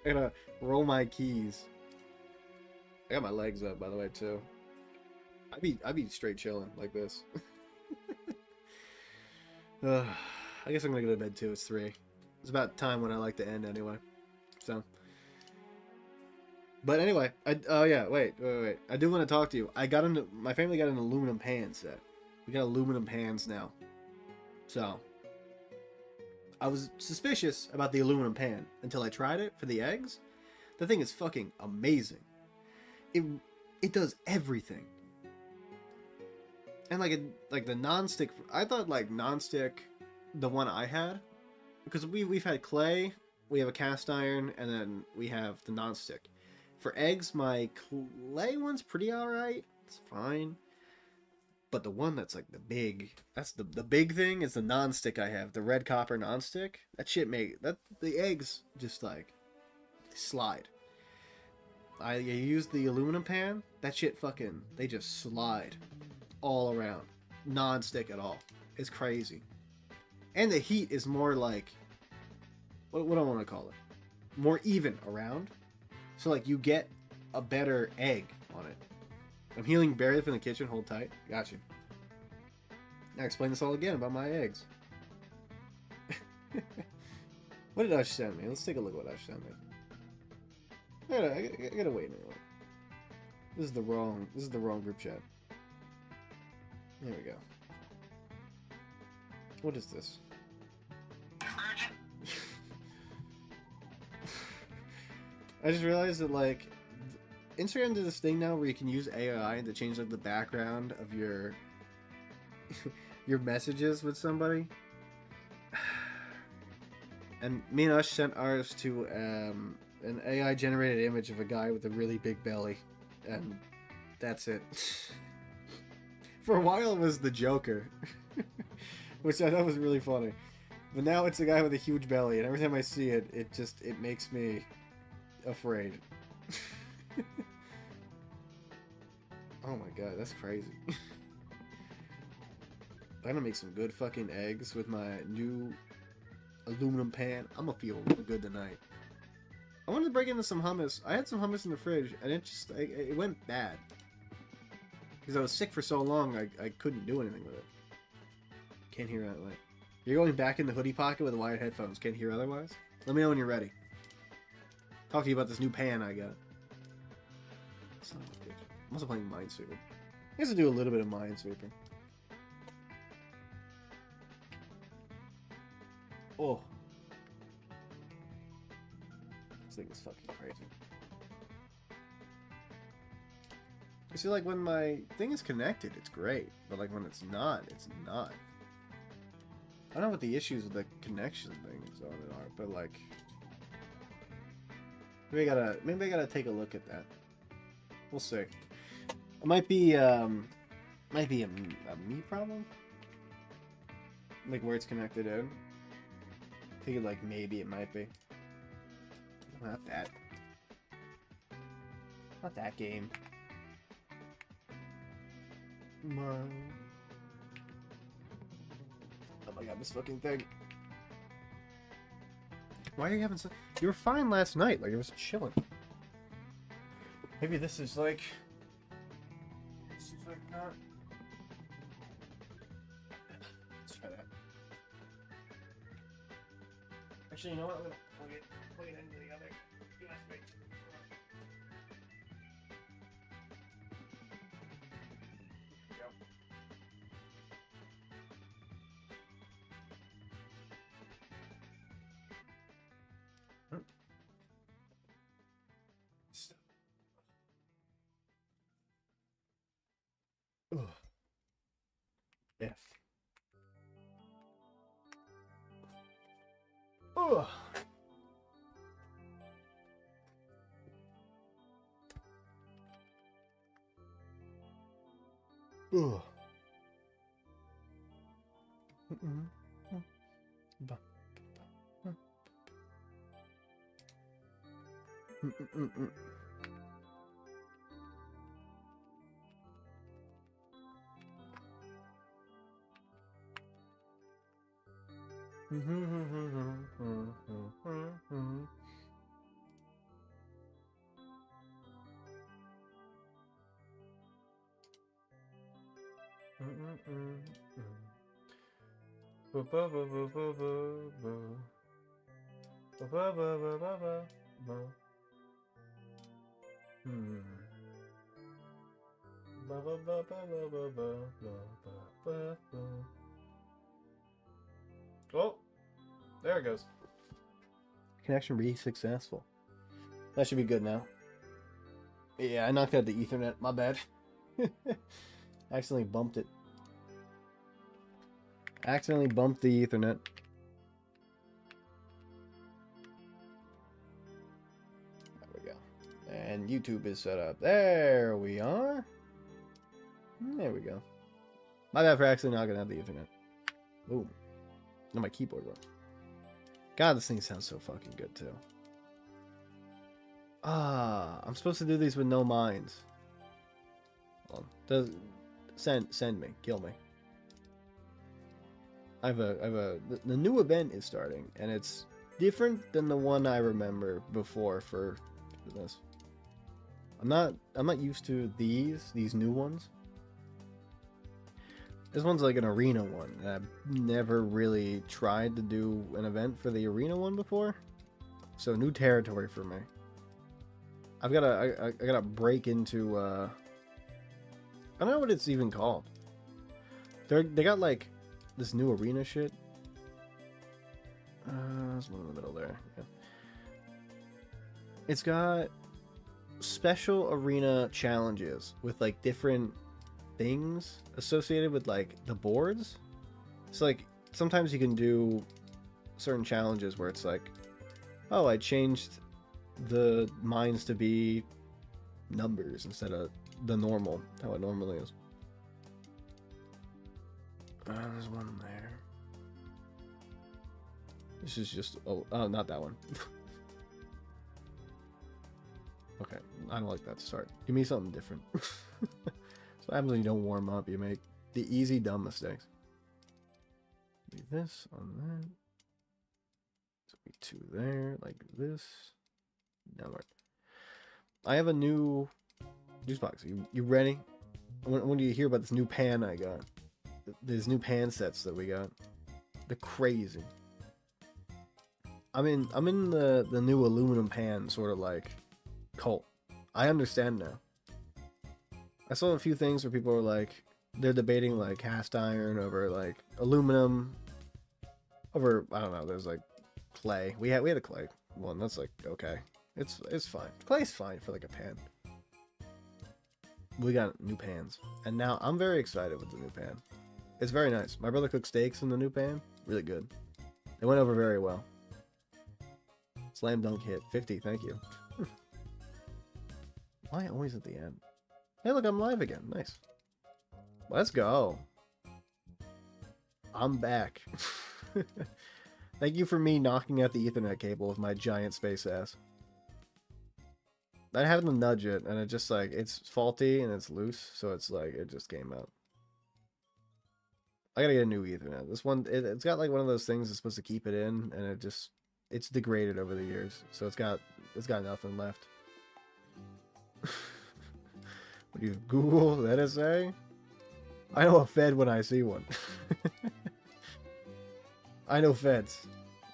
I gotta roll my keys. I got my legs up, by the way, too. I'd be straight chilling like this. I guess I'm gonna go to bed too. It's 3. It's about time when I like to end anyway. So. But anyway, oh yeah, wait. I do want to talk to you. My family got an aluminum pan set. We got aluminum pans now. So. I was suspicious about the aluminum pan until I tried it for the eggs. The thing is fucking amazing. It does everything. And like the non-stick, I thought like non-stick, the one I had, because we've had clay, we have a cast iron, and then we have the non-stick. For eggs, my clay one's pretty alright. It's fine. But the one that's like the big thing is the non-stick I have, the red copper non-stick. That shit the eggs just like slide. I used the aluminum pan. That shit fucking, they just slide all around. Non-stick at all. It's crazy. And the heat is more like, what do I want to call it? More even around. So like you get a better egg on it. I'm healing Barry from the kitchen. Hold tight. Got you. Now explain this all again about my eggs. What did Ush send me? Let's take a look at what Ush sent me. I gotta wait a minute. This is the wrong group chat. There we go. What is this? I just realized that like Instagram did this thing now where you can use AI to change like the background of your your messages with somebody. And me and Ush sent ours to an AI generated image of a guy with a really big belly, and that's it. For a while it was the Joker, which I thought was really funny, but now it's a guy with a huge belly, and every time I see it, it makes me afraid. Oh my god, that's crazy. I'm gonna make some good fucking eggs with my new aluminum pan. I'm gonna feel real good tonight. I wanted to break into some hummus. I had some hummus in the fridge, and it went bad. Because I was sick for so long, I couldn't do anything with it. Can't hear that way. You're going back in the hoodie pocket with wired headphones. Can't hear otherwise? Let me know when you're ready. Talk to you about this new pan I got. Son of a bitch. I'm also playing Minesweeper. I guess I do a little bit of Minesweeper. Oh. This thing is fucking crazy. You see, like, when my thing is connected, it's great. But, like, when it's not, it's not. I don't know what the issues with the connection things on it are, but, like... Maybe I gotta take a look at that. We'll see. It might be a me problem? Like, where it's connected in. I think, like, maybe it might be. Not that. Not that game. Oh my god, this fucking thing. Why are you having so... You were fine last night, like it was chilling. Maybe this is like... This is like not... Let's try that. Actually, you know what? I'm gonna plug it into the other USB. Ugh. F. Ugh. Ugh. Oh, there it goes. Connection really successful. That should be good now. Yeah, I knocked out the Ethernet. My bad. Accidentally bumped it. Accidentally bumped the Ethernet. There we go. And YouTube is set up. There we are. There we go. My bad for accidentally knocking out the Ethernet. Boom. No, my keyboard worked. God, this thing sounds so fucking good too. Ah, I'm supposed to do these with no mines. Hold on. Send me, kill me. The new event is starting, and it's different than the one I remember before for this. I'm not used to these new ones. This one's like an arena one. I've never really tried to do an event for the arena one before, so new territory for me. I gotta break into I don't know what it's even called. They got like this new arena shit. There's one in the middle there. Yeah. It's got special arena challenges with like different things associated with like the boards. So like sometimes you can do certain challenges where it's like, oh, I changed the mines to be numbers instead of the normal, how it normally is. There's one there. This is just, oh, not that one. Okay, I don't like that start. Give me something different. So what happens when you don't warm up? You make the easy dumb mistakes. Be this on that. So be two there, like this. Downward. I have a new juice box. You ready? When do you hear about this new pan I got? These new pan sets that we got. They're crazy. I'm in the new aluminum pan sort of like cult. I understand now. I saw a few things where people were like, they're debating like cast iron over like aluminum over, I don't know, there's like clay. We had a clay one. That's like, okay. It's fine. Clay's fine for like a pan. We got new pans. And now I'm very excited with the new pan. It's very nice. My brother cooked steaks in the new pan. Really good. It went over very well. Slam dunk hit. 50, thank you. Why always at the end? Hey, look, I'm live again. Nice. Let's go. I'm back. Thank you for me knocking out the Ethernet cable with my giant space ass. I had to nudge it, and it just like, it's faulty and it's loose, so it's like, it just came out. I gotta get a new Ethernet. This one, it's got like one of those things that's supposed to keep it in, and it's degraded over the years, so it's got nothing left. What do you Google the NSA? I know a Fed when I see one. I know Feds.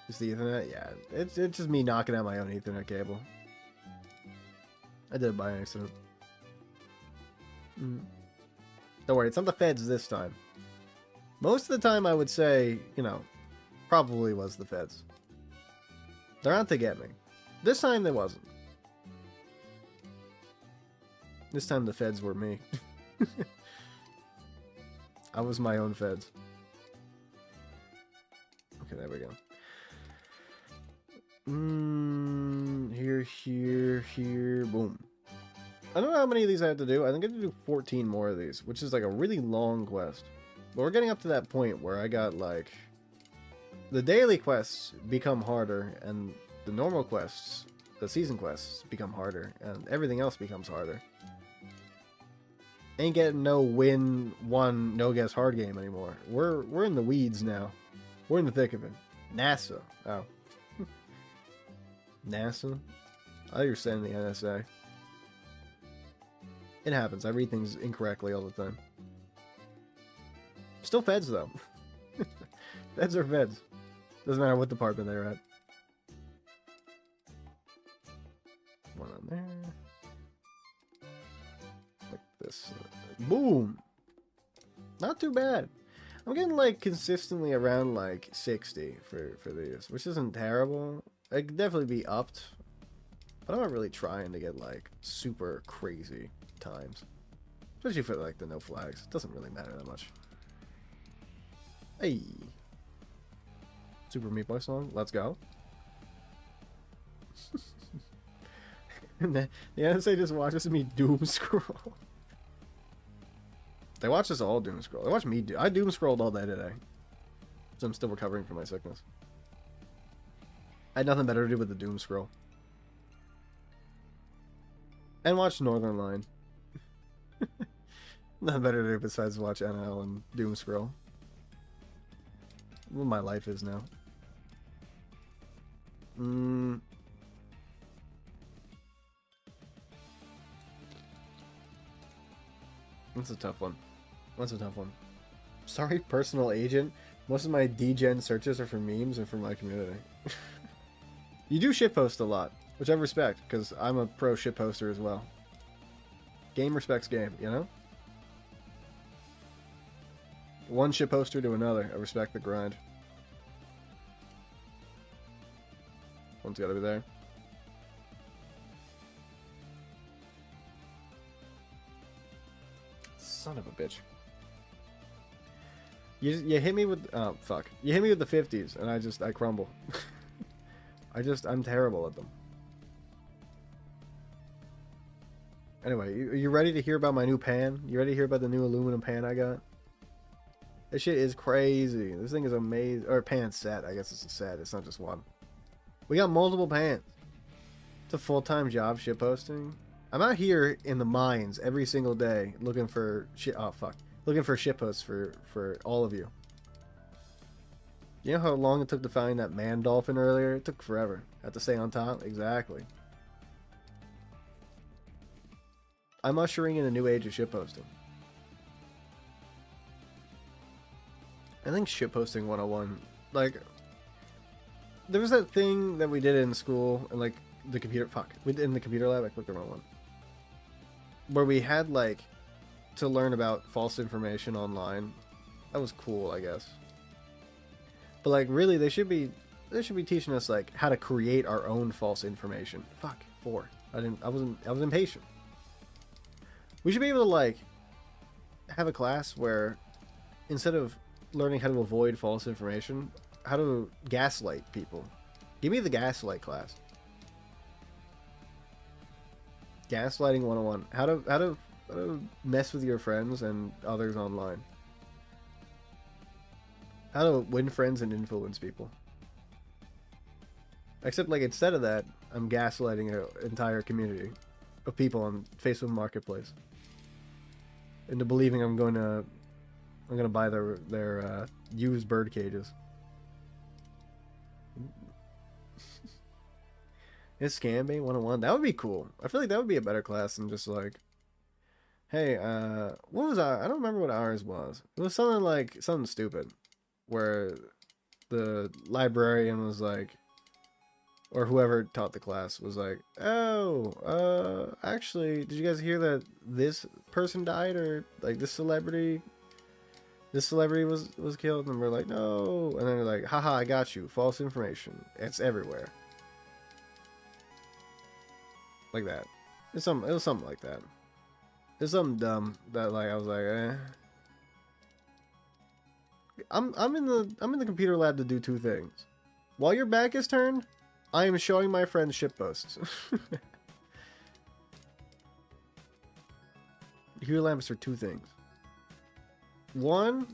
Is the Ethernet? Yeah, it's just me knocking out my own Ethernet cable. I did it by accident. Don't worry, it's not the Feds this time. Most of the time, I would say, you know, probably was the Feds. They're out to get me. This time, they wasn't. This time, the Feds were me. I was my own Feds. Okay, there we go. Here, boom. I don't know how many of these I have to do. I think I have to do 14 more of these, which is like a really long quest. But we're getting up to that point where I got like... The daily quests become harder, and the normal quests, the season quests, become harder, and everything else becomes harder. Ain't getting no win one no guess hard game anymore. We're in the weeds now. We're in the thick of it. NASA. Oh. NASA? I thought you were saying the NSA. It happens. I read things incorrectly all the time. Still Feds, though. Feds are Feds. Doesn't matter what department they're at. One on there. Like this. Boom! Not too bad. I'm getting, like, consistently around, like, 60 for these, which isn't terrible. I could definitely be upped, but I'm not really trying to get, like, super crazy times. Especially for, like, the no flags. It doesn't really matter that much. Hey! Super Meat Boy song. Let's go. And then the NSA just watches me doom scroll. They watch us all doom scroll. They watch me do. I doom scrolled all day today, so I'm still recovering from my sickness. I had nothing better to do with the doom scroll. And watch Northern Line. Nothing better to do besides watch NL and doom scroll. What my life is now. That's a tough one. That's a tough one. Sorry, personal agent. Most of my degen searches are for memes and for my community. You do shitpost a lot, which I respect, because I'm a pro shitposter as well. Game respects game, you know? One shitposter to another. I respect the grind. One's gotta be there. Son of a bitch. You hit me with... Oh, fuck. You hit me with the 50s, and I crumble. I'm terrible at them. Anyway, you ready to hear about my new pan? You ready to hear about the new aluminum pan I got? This shit is crazy. This thing is amazing. Or pan set. I guess it's a set. It's not just one. We got multiple pans. It's a full-time job, shitposting. I'm out here in the mines every single day looking for shit. Oh, fuck. Looking for shitposts for all of you. You know how long it took to find that man dolphin earlier? It took forever. Had to stay on top? Exactly. I'm ushering in a new age of shitposting. I think shitposting 101, like, there was that thing that we did in school, and like, the computer, fuck, we did in the computer lab, I clicked the wrong one, where we had like to learn about false information online. That was cool, I guess. But like, really, they should be teaching us like how to create our own false information. Fuck, 4. I was impatient. We should be able to like have a class where instead of learning how to avoid false information, how to gaslight people. Give me the gaslight class. Gaslighting 101. How to mess with your friends and others online. How to win friends and influence people. Except, like, instead of that, I'm gaslighting an entire community of people on Facebook Marketplace into believing I'm gonna buy their used bird cages. Is scam bait 101? That would be cool. I feel like that would be a better class than just like, hey, what was I don't remember what ours was. It was something stupid, where the librarian was like, or whoever taught the class was like, oh, actually, did you guys hear that this person died, or like this celebrity was killed? And we're like, no. And then they're like, haha, I got you. False information. It's everywhere. Like that. It was something like that. It's something dumb that like I was like, eh. I'm in the computer lab to do 2 things. While your back is turned, I am showing my friends shitposts. Computer labs are 2 things. 1,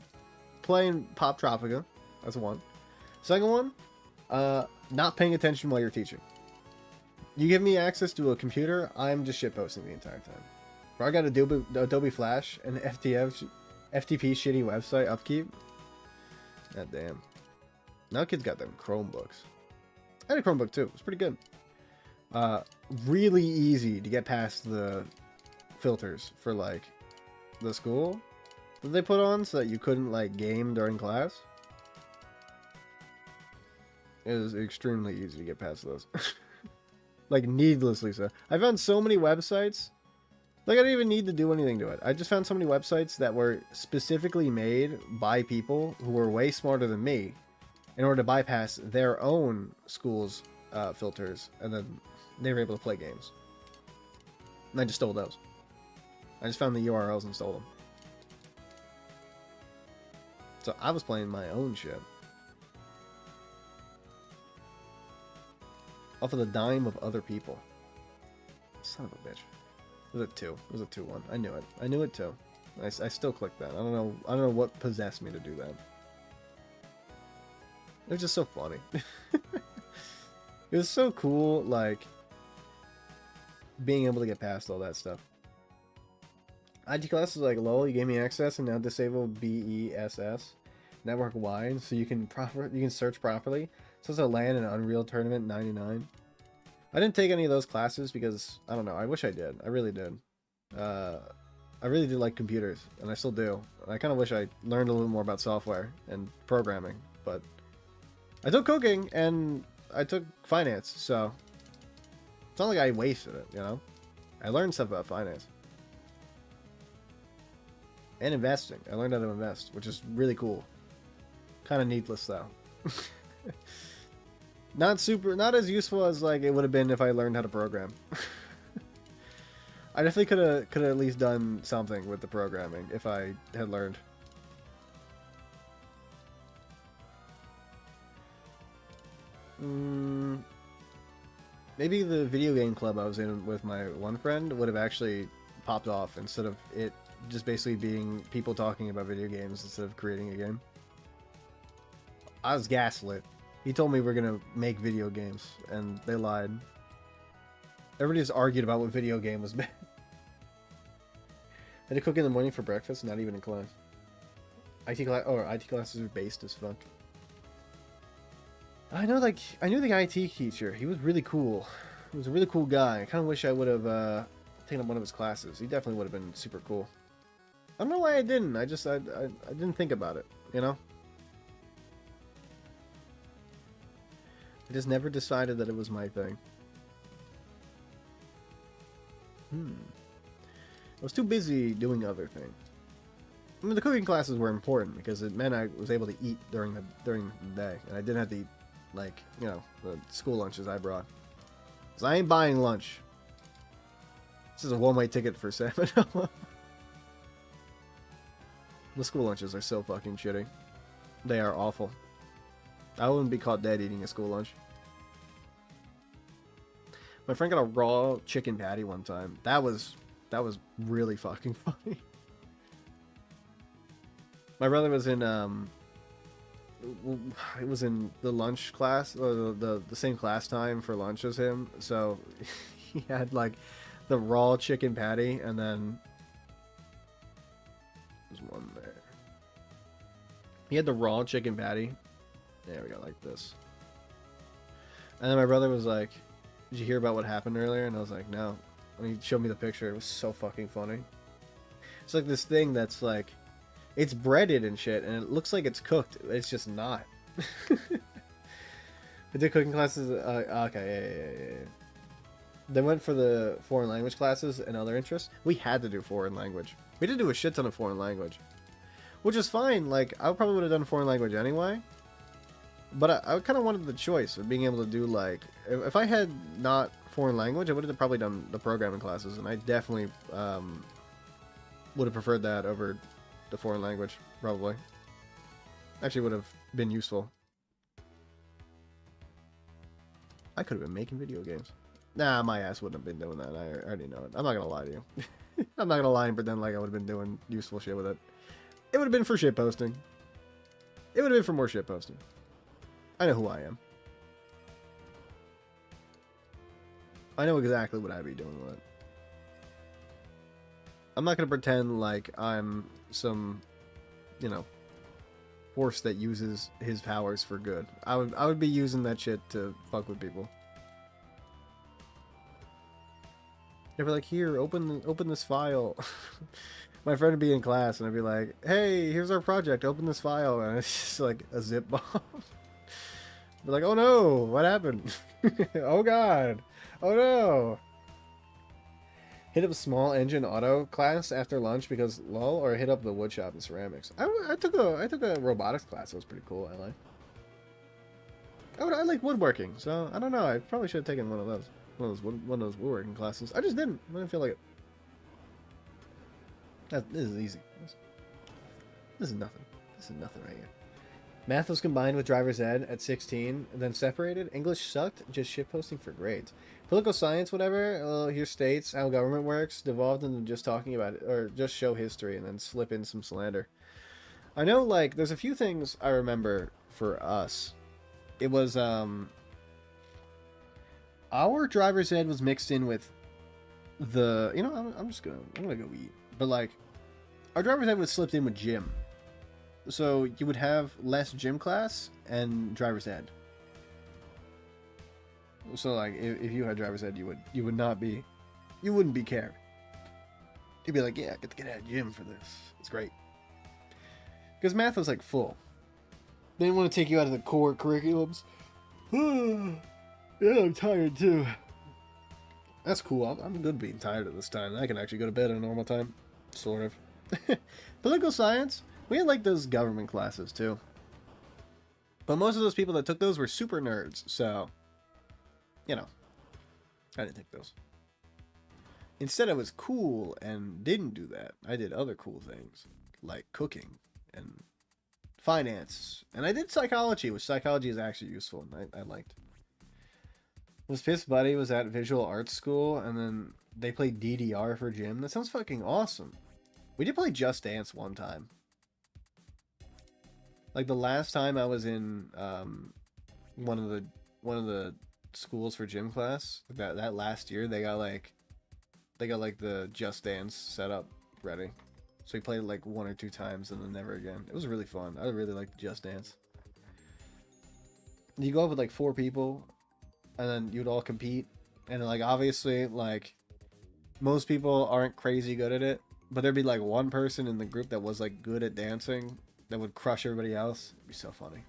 playing Pop Tropica. That's 1. Second one, not paying attention while you're teaching. You give me access to a computer, I'm just shitposting the entire time. Bro, I got Adobe Flash and FTP shitty website upkeep. God damn. Now kids got them Chromebooks. I had a Chromebook too. It's pretty good. Really easy to get past the filters for like the school that they put on so that you couldn't like game during class. It was extremely easy to get past those. Like, needlessly so. I found so many websites. Like, I didn't even need to do anything to it. I just found so many websites that were specifically made by people who were way smarter than me in order to bypass their own school's filters. And then they were able to play games. And I just stole those. I just found the URLs and stole them. So I was playing my own shit. Off of the dime of other people. Son of a bitch. It was a 2. It was a 2-1. I knew it. I knew it too. I still clicked that. I don't know what possessed me to do that. It was just so funny. It was so cool, like, being able to get past all that stuff. IT class is like, lol, you gave me access and now disable BESS network wide so you can search properly. So it's a LAN and Unreal Tournament 99. I didn't take any of those classes because, I don't know, I wish I did. I really did. I really did like computers, and I still do. I kind of wish I learned a little more about software and programming, but I took cooking and I took finance, so it's not like I wasted it, you know? I learned stuff about finance. And investing. I learned how to invest, which is really cool. Kind of needless, though. Not as useful as like it would have been if I learned how to program. I definitely could have at least done something with the programming if I had learned. Maybe the video game club I was in with my one friend would have actually popped off instead of it just basically being people talking about video games instead of creating a game. I was gaslit. He told me we're gonna make video games, and they lied. Everybody just argued about what video game was bad. I had to cook in the morning for breakfast, not even in class. IT classes are based as fuck. I knew the IT teacher. He was really cool. He was a really cool guy. I kind of wish I would have taken up one of his classes. He definitely would have been super cool. I don't know why I didn't. I didn't think about it, you know? I just never decided that it was my thing. I was too busy doing other things. I mean, the cooking classes were important because it meant I was able to eat during the day, and I didn't have to eat, like, you know, the school lunches I brought. Because I ain't buying lunch. This is a one-way ticket for Salmonella. The school lunches are so fucking shitty. They are awful. I wouldn't be caught dead eating a school lunch. My friend got a raw chicken patty one time. That was really fucking funny. My brother was in it was in the lunch class, or the same class time for lunch as him. So he had like the raw chicken patty, and then there's one there. He had the raw chicken patty. There we go, like this. And then my brother was like, "Did you hear about what happened earlier?" And I was like, "No." And he showed me the picture. It was so fucking funny. It's like this thing that's like, it's breaded and shit, and it looks like it's cooked. It's just not. I did cooking classes. Okay, yeah. They went for the foreign language classes and other interests. We had to do foreign language. We did do a shit ton of foreign language, which is fine. Like, I probably would have done foreign language anyway. But I kind of wanted the choice of being able to do, like, if I had not foreign language, I would have probably done the programming classes, and I definitely would have preferred that over the foreign language, probably. Actually would have been useful. I could have been making video games. Nah, my ass wouldn't have been doing that. I already know it. I'm not gonna lie to you. I'm not gonna lie and pretend like I would have been doing useful shit with it. It would have been for shit posting. It would have been for more shit posting. I know who I am. I know exactly what I'd be doing with it. I'm not gonna pretend like I'm some, you know, force that uses his powers for good. I would be using that shit to fuck with people. They'd be like, "Here, open this file." My friend would be in class, and I'd be like, "Hey, here's our project. Open this file," and it's just like a zip bomb. Be like, "Oh no, what happened?" "Oh god, oh no." Hit up a small engine auto class after lunch because lol, or hit up the wood shop and ceramics. I took a robotics class. That was pretty cool. I like woodworking, so I don't know. I probably should have taken one of those woodworking classes. I just didn't. I didn't feel like it. This is easy. This is nothing. This is nothing right here. Math was combined with driver's ed at 16, and then separated. English sucked, just shitposting for grades. Political science, whatever, here states how government works, devolved into just talking about it, or just show history and then slip in some slander. I know, like, there's a few things I remember for us. It was, our driver's ed was mixed in with the, you know, I'm gonna go eat. But, like, our driver's ed was slipped in with gym. So you would have less gym class and driver's ed. So like if you had driver's ed, you wouldn't be cared. You'd be like, yeah, I get to get out of gym for this. It's great. Because math was like full. They didn't want to take you out of the core curriculums. Yeah, I'm tired too. That's cool. I'm good being tired at this time. I can actually go to bed at a normal time. Sort of. Political science. We had like those government classes too. But most of those people that took those were super nerds, so, you know, I didn't take those. Instead, I was cool and didn't do that. I did other cool things, like cooking and finance. And I did psychology, which psychology is actually useful, and I liked. This piss buddy was at visual arts school, and then they played DDR for gym. That sounds fucking awesome. We did play Just Dance one time. Like the last time I was in one of the schools for gym class, that last year they got like the Just Dance setup ready. So we played it like 1 or 2 times and then never again. It was really fun. I really liked Just Dance. You go up with like 4 people and then you'd all compete, and like obviously like most people aren't crazy good at it, but there'd be like one person in the group that was like good at dancing that would crush everybody else. It'd be so funny.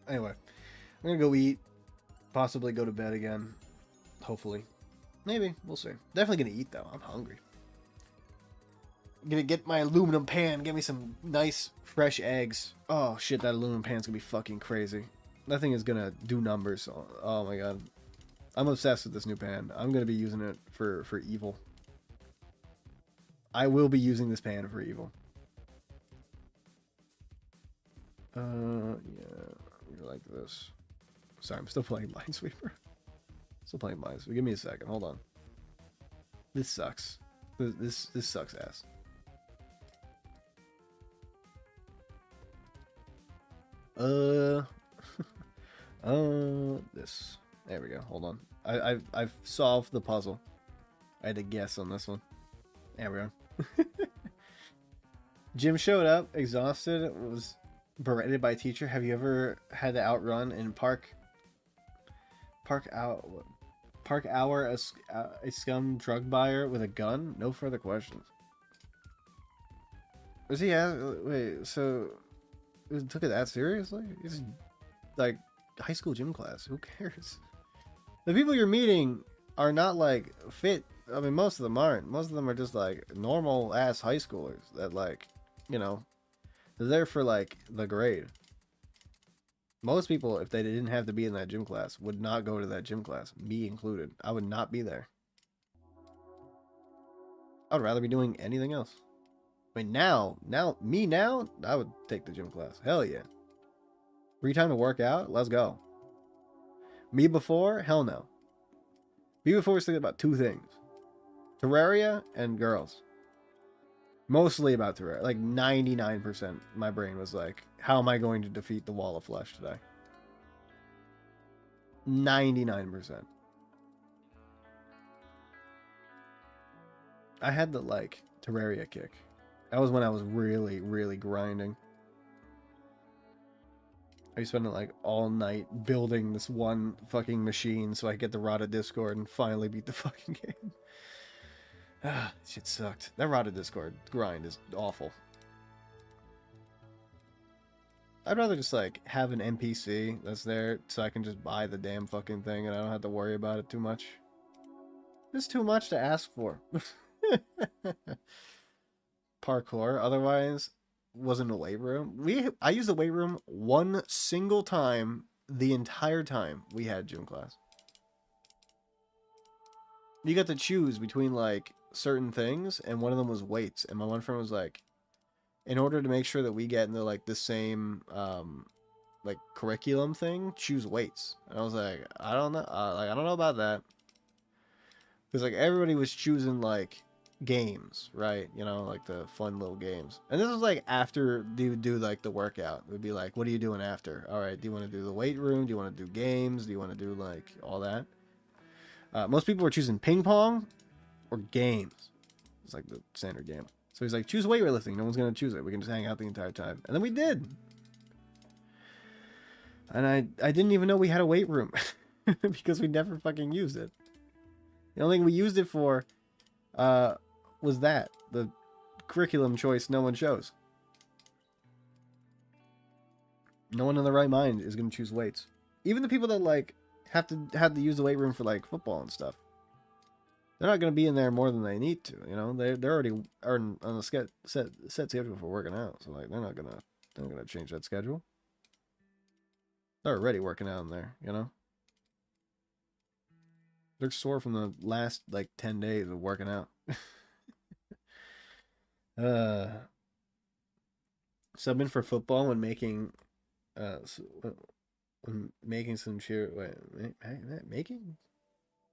Anyway, I'm gonna go eat, possibly go to bed again, hopefully. Maybe. We'll see. Definitely gonna eat, though. I'm hungry. I'm gonna get my aluminum pan. Get me some nice, fresh eggs. Oh, shit. That aluminum pan's gonna be fucking crazy. That thing is gonna do numbers. Oh, my god. I'm obsessed with this new pan. I'm gonna be using it for evil. I will be using this pan for evil. Yeah. Like this. Sorry, I'm still playing Minesweeper. Still playing Minesweeper. Give me a second. Hold on. This sucks. This sucks ass. This. There we go. Hold on. I've solved the puzzle. I had to guess on this one. There we go. Jim showed up, exhausted, was berated by a teacher. Have you ever had to outrun in park hour a scum drug buyer with a gun? No further questions. Was he wait, so took it that seriously? It's like high school gym class. Who cares? The people you're meeting are not like fit. I mean, most of them aren't. Most of them are just like normal ass high schoolers that, like, you know, they're there for like the grade. Most people, if they didn't have to be in that gym class, would not go to that gym class, me included. I would not be there. I would rather be doing anything else. I mean, now, I would take the gym class. Hell yeah. Free time to work out? Let's go. Me before? Hell no. Me before was thinking about two things. Terraria and girls. Mostly about Terraria. Like 99% my brain was like, how am I going to defeat the Wall of Flesh today? 99%. I had the, like, Terraria kick. That was when I was really, really grinding. I was spending like all night building this one fucking machine so I could get the Rotted Discord and finally beat the fucking game. Ah, shit sucked. That Rotted Discord grind is awful. I'd rather just like have an NPC that's there so I can just buy the damn fucking thing and I don't have to worry about it too much. It's too much to ask for. Parkour, otherwise wasn't a weight room. I used the weight room one single time the entire time we had gym class. You got to choose between like certain things, and one of them was weights. And my one friend was like, in order to make sure that we get into like the same like curriculum thing, choose weights. And I was like, I don't know, I don't know about that, because like everybody was choosing like games, right? You know, like the fun little games. And this was like after you would do like the workout. It would be like, what are you doing after? All right, do you want to do the weight room? Do you want to do games? Do you want to do like all that? Most people were choosing ping pong or games. It's like the standard game. So he's like, choose weightlifting. No one's gonna choose it. We can just hang out the entire time. And then we did. And I didn't even know we had a weight room because we never fucking used it. The only thing we used it for was that the curriculum choice no one chose. No one in their right mind is going to choose weights. Even the people that like have to use the weight room for like football and stuff, they're not going to be in there more than they need to. You know, they're already on a set schedule for working out, so like they're not gonna change that schedule. They're already working out in there, you know. They're sore from the last like 10 days of working out. Subbing for football when making some cheer. Wait, making?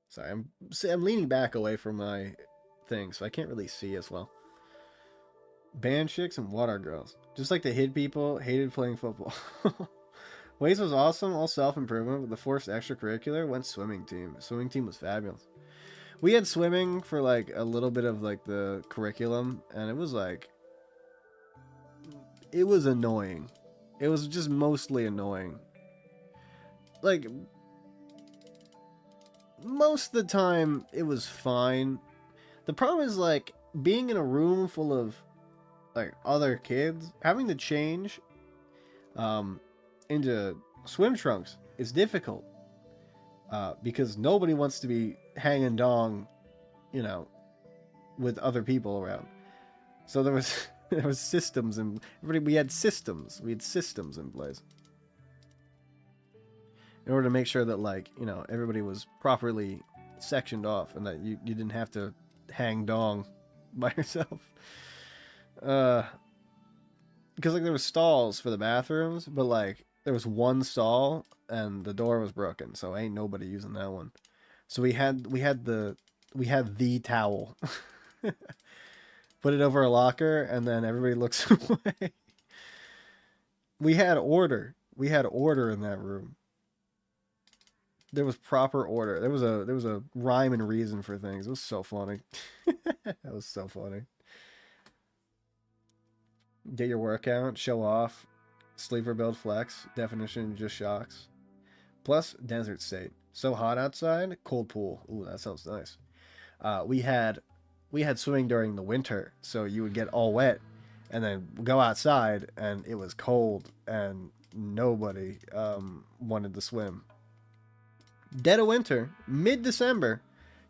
Sorry, I'm leaning back away from my thing, so I can't really see as well. Band chicks and water girls, just like the hid people, hated playing football. Waze was awesome, all self-improvement, but the forced extracurricular went swimming team. Swimming team was fabulous. We had swimming for like a little bit of like the curriculum, and it was like, it was annoying. It was just mostly annoying. Like, most of the time it was fine. The problem is like being in a room full of like other kids, having to change into swim trunks is difficult because nobody wants to be hanging dong, you know, with other people around. So there was there was systems and we had systems. We had systems in place in order to make sure that, like, you know, everybody was properly sectioned off and that you didn't have to hang dong by yourself. Because like there was stalls for the bathrooms, but like there was one stall and the door was broken, so ain't nobody using that one. So we had the towel. Put it over a locker, and then everybody looks away. We had order. We had order in that room. There was proper order. There was a rhyme and reason for things. It was so funny. That was so funny. Get your workout, show off, sleeper build flex, definition just shocks. Plus desert state. So hot outside, cold pool. Ooh, that sounds nice. We had swimming during the winter, so you would get all wet and then go outside and it was cold and nobody wanted to swim. Dead of winter, mid-December,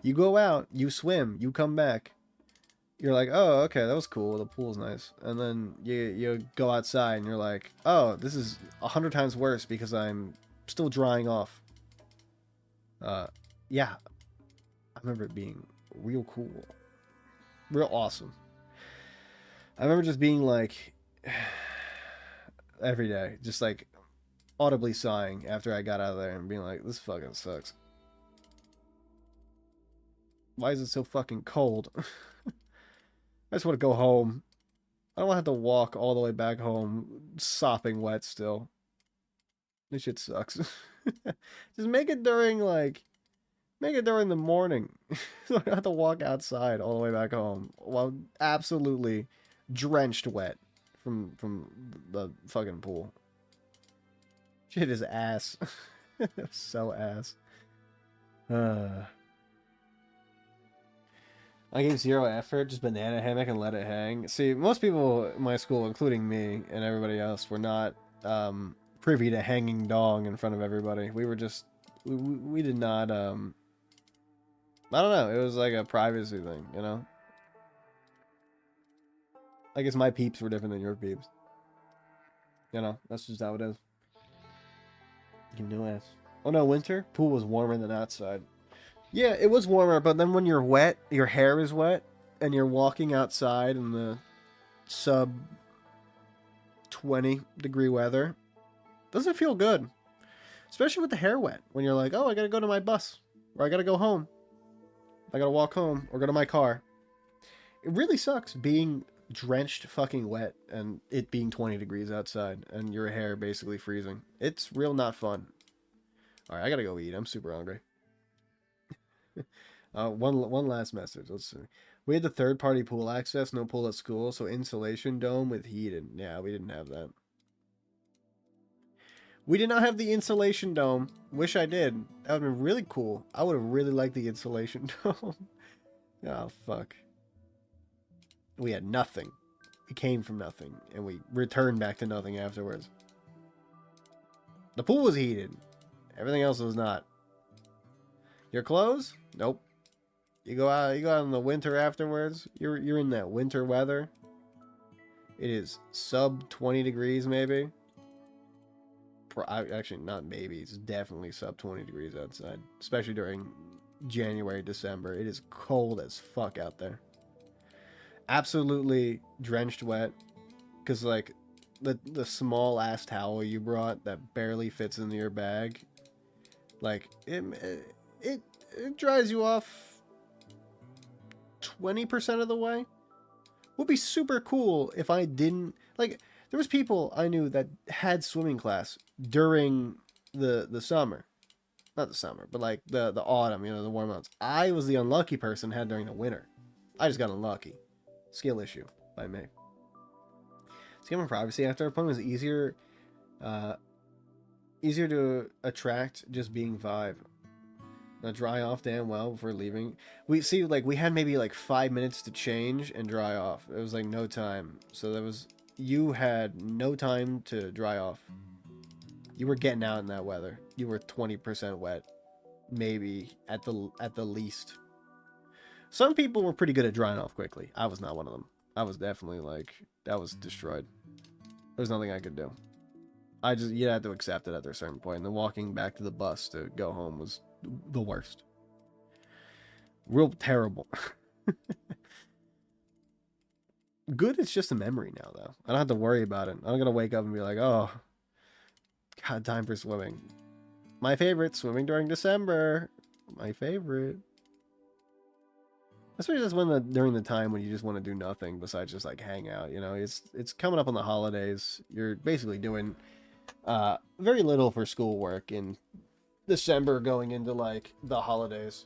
you go out, you swim, you come back. You're like, oh, okay, that was cool. The pool's nice. And then you go outside and you're like, oh, this is 100 times worse because I'm still drying off. Yeah. I remember it being real cool. Real awesome. I remember just being like, every day, just like audibly sighing after I got out of there and being like, this fucking sucks. Why is it so fucking cold? I just want to go home. I don't want to have to walk all the way back home sopping wet still. This shit sucks. Just make it during the morning. So I don't have to walk outside all the way back home while absolutely drenched wet from the fucking pool. Shit is ass. So ass. I gave zero effort, just banana hammock and let it hang. See, most people in my school, including me and everybody else, were not privy to hanging dong in front of everybody. We were just, we did not, I don't know, it was like a privacy thing, you know? I guess my peeps were different than your peeps. You know, that's just how it is. You can do ass. Oh no, winter? Pool was warmer than outside. Yeah, it was warmer, but then when you're wet, your hair is wet, and you're walking outside in the sub 20 degree weather, doesn't feel good. Especially with the hair wet, when you're like, oh, I gotta go to my bus, or I gotta go home. I gotta walk home, or go to my car. It really sucks being drenched fucking wet, and it being 20 degrees outside, and your hair basically freezing. It's real not fun. Alright, I gotta go eat. I'm super hungry. One last message. Let's see. We had the third-party pool access, no pool at school, so insulation dome with heated. Yeah, we didn't have that. We did not have the insulation dome. Wish I did. That would have been really cool. I would have really liked the insulation dome. Oh, fuck. We had nothing. We came from nothing, and we returned back to nothing afterwards. The pool was heated. Everything else was not. Your clothes? Nope. You go out in the winter afterwards. You're in that winter weather. It is sub 20 degrees maybe. Actually, not maybe. It's definitely sub 20 degrees outside, especially during January, December. It is cold as fuck out there. Absolutely drenched wet, because like the small ass towel you brought that barely fits into your bag, like it dries you off 20% of the way. Would be super cool if I didn't, like, there was people I knew that had swimming class during the summer. Not the summer, but like the autumn, you know, the warm months. I was the unlucky person had during the winter. I just got unlucky. Skill issue by me. Skimming privacy after a opponent was easier to attract just being vibe. Dry off damn well before leaving. We see, like, we had maybe like 5 minutes to change and dry off. It was like no time. So you had no time to dry off. You were getting out in that weather. You were 20% wet. maybe at the least. Some people were pretty good at drying off quickly. I was not one of them. I was definitely like, that was destroyed. There's nothing I could do. You had to accept it at a certain point. And then walking back to the bus to go home was the worst. Real terrible. Good, it's just a memory now, though. I don't have to worry about it. I'm going to wake up and be like, oh, God, time for swimming. My favorite, swimming during December. My favorite. Especially just during the time when you just want to do nothing besides just like hang out. You know, it's coming up on the holidays. You're basically doing very little for schoolwork in December going into like the holidays.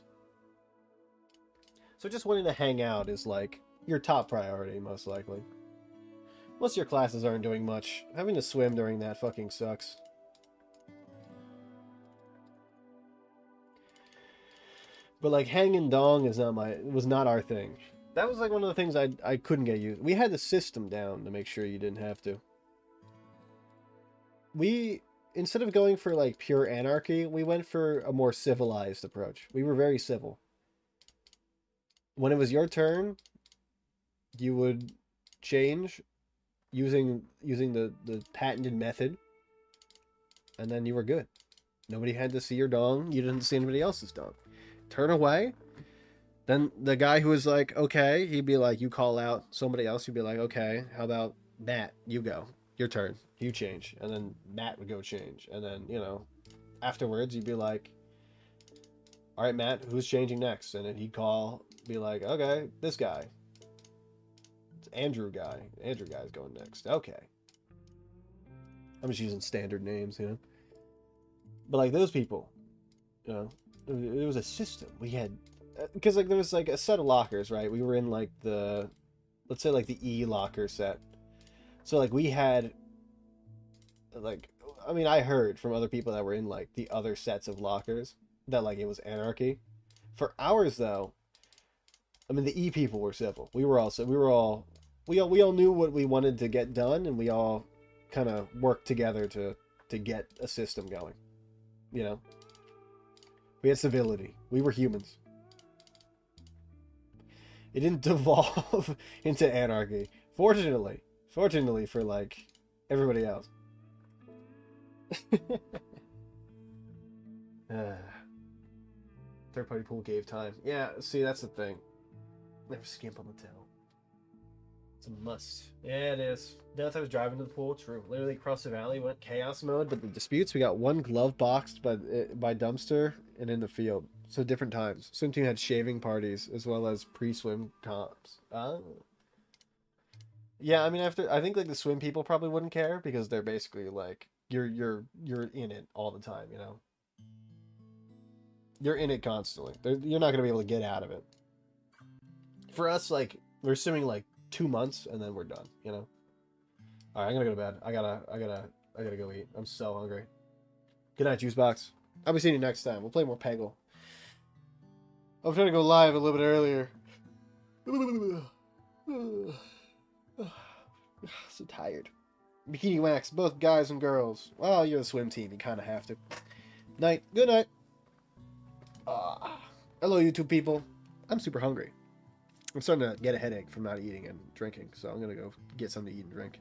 So just wanting to hang out is like your top priority, most likely. Most of your classes aren't doing much. Having to swim during that fucking sucks. But like hanging dong was not our thing. That was like one of the things I couldn't get used. We had the system down to make sure you didn't have to. Instead of going for like pure anarchy, we went for a more civilized approach. We were very civil. When it was your turn, you would change using the patented method, and then you were good. Nobody had to see your dong. You didn't see anybody else's dong. Turn away. Then the guy who was like, okay, he'd be like, you call out somebody else. You'd be like, okay, how about Matt? You go. Your turn. You change. And then Matt would go change. And then, you know, afterwards, you'd be like, all right, Matt, who's changing next? And then he'd be like, okay, this guy. It's Andrew guy. Andrew guy's going next. Okay. I'm just using standard names, you know? But like those people, you know, it was a system. We had, because like there was like a set of lockers, right? We were in like let's say like the E locker set. So like we had, like, I mean, I heard from other people that were in like the other sets of lockers that like it was anarchy. For ours though, I mean the E people were civil. We all knew what we wanted to get done, and we all kind of worked together to get a system going. You know? We had civility. We were humans. It didn't devolve into anarchy. Fortunately for like everybody else. Third party pool gave time. Yeah, see, that's the thing. Never skimp on the tail. It's a must. Yeah, it is. That's I was driving to the pool. True. Literally across the valley, went chaos mode. But the disputes, we got one glove boxed by dumpster and in the field. So different times. Swim team had shaving parties as well as pre-swim comps. Oh. Yeah, I mean, I think like the swim people probably wouldn't care because they're basically like you're in it all the time. You know, you're in it constantly. You're not gonna be able to get out of it. For us, like we're swimming like 2 months and then we're done. You know. All right, I'm gonna go to bed. I gotta go eat. I'm so hungry. Good night, Juicebox. I'll be seeing you next time. We'll play more Peggle. I'm trying to go live a little bit earlier. So tired. Bikini Wax, both guys and girls. Well, you're a swim team. You kind of have to. Night. Good night. Hello, YouTube people. I'm super hungry. I'm starting to get a headache from not eating and drinking, so I'm going to go get something to eat and drink.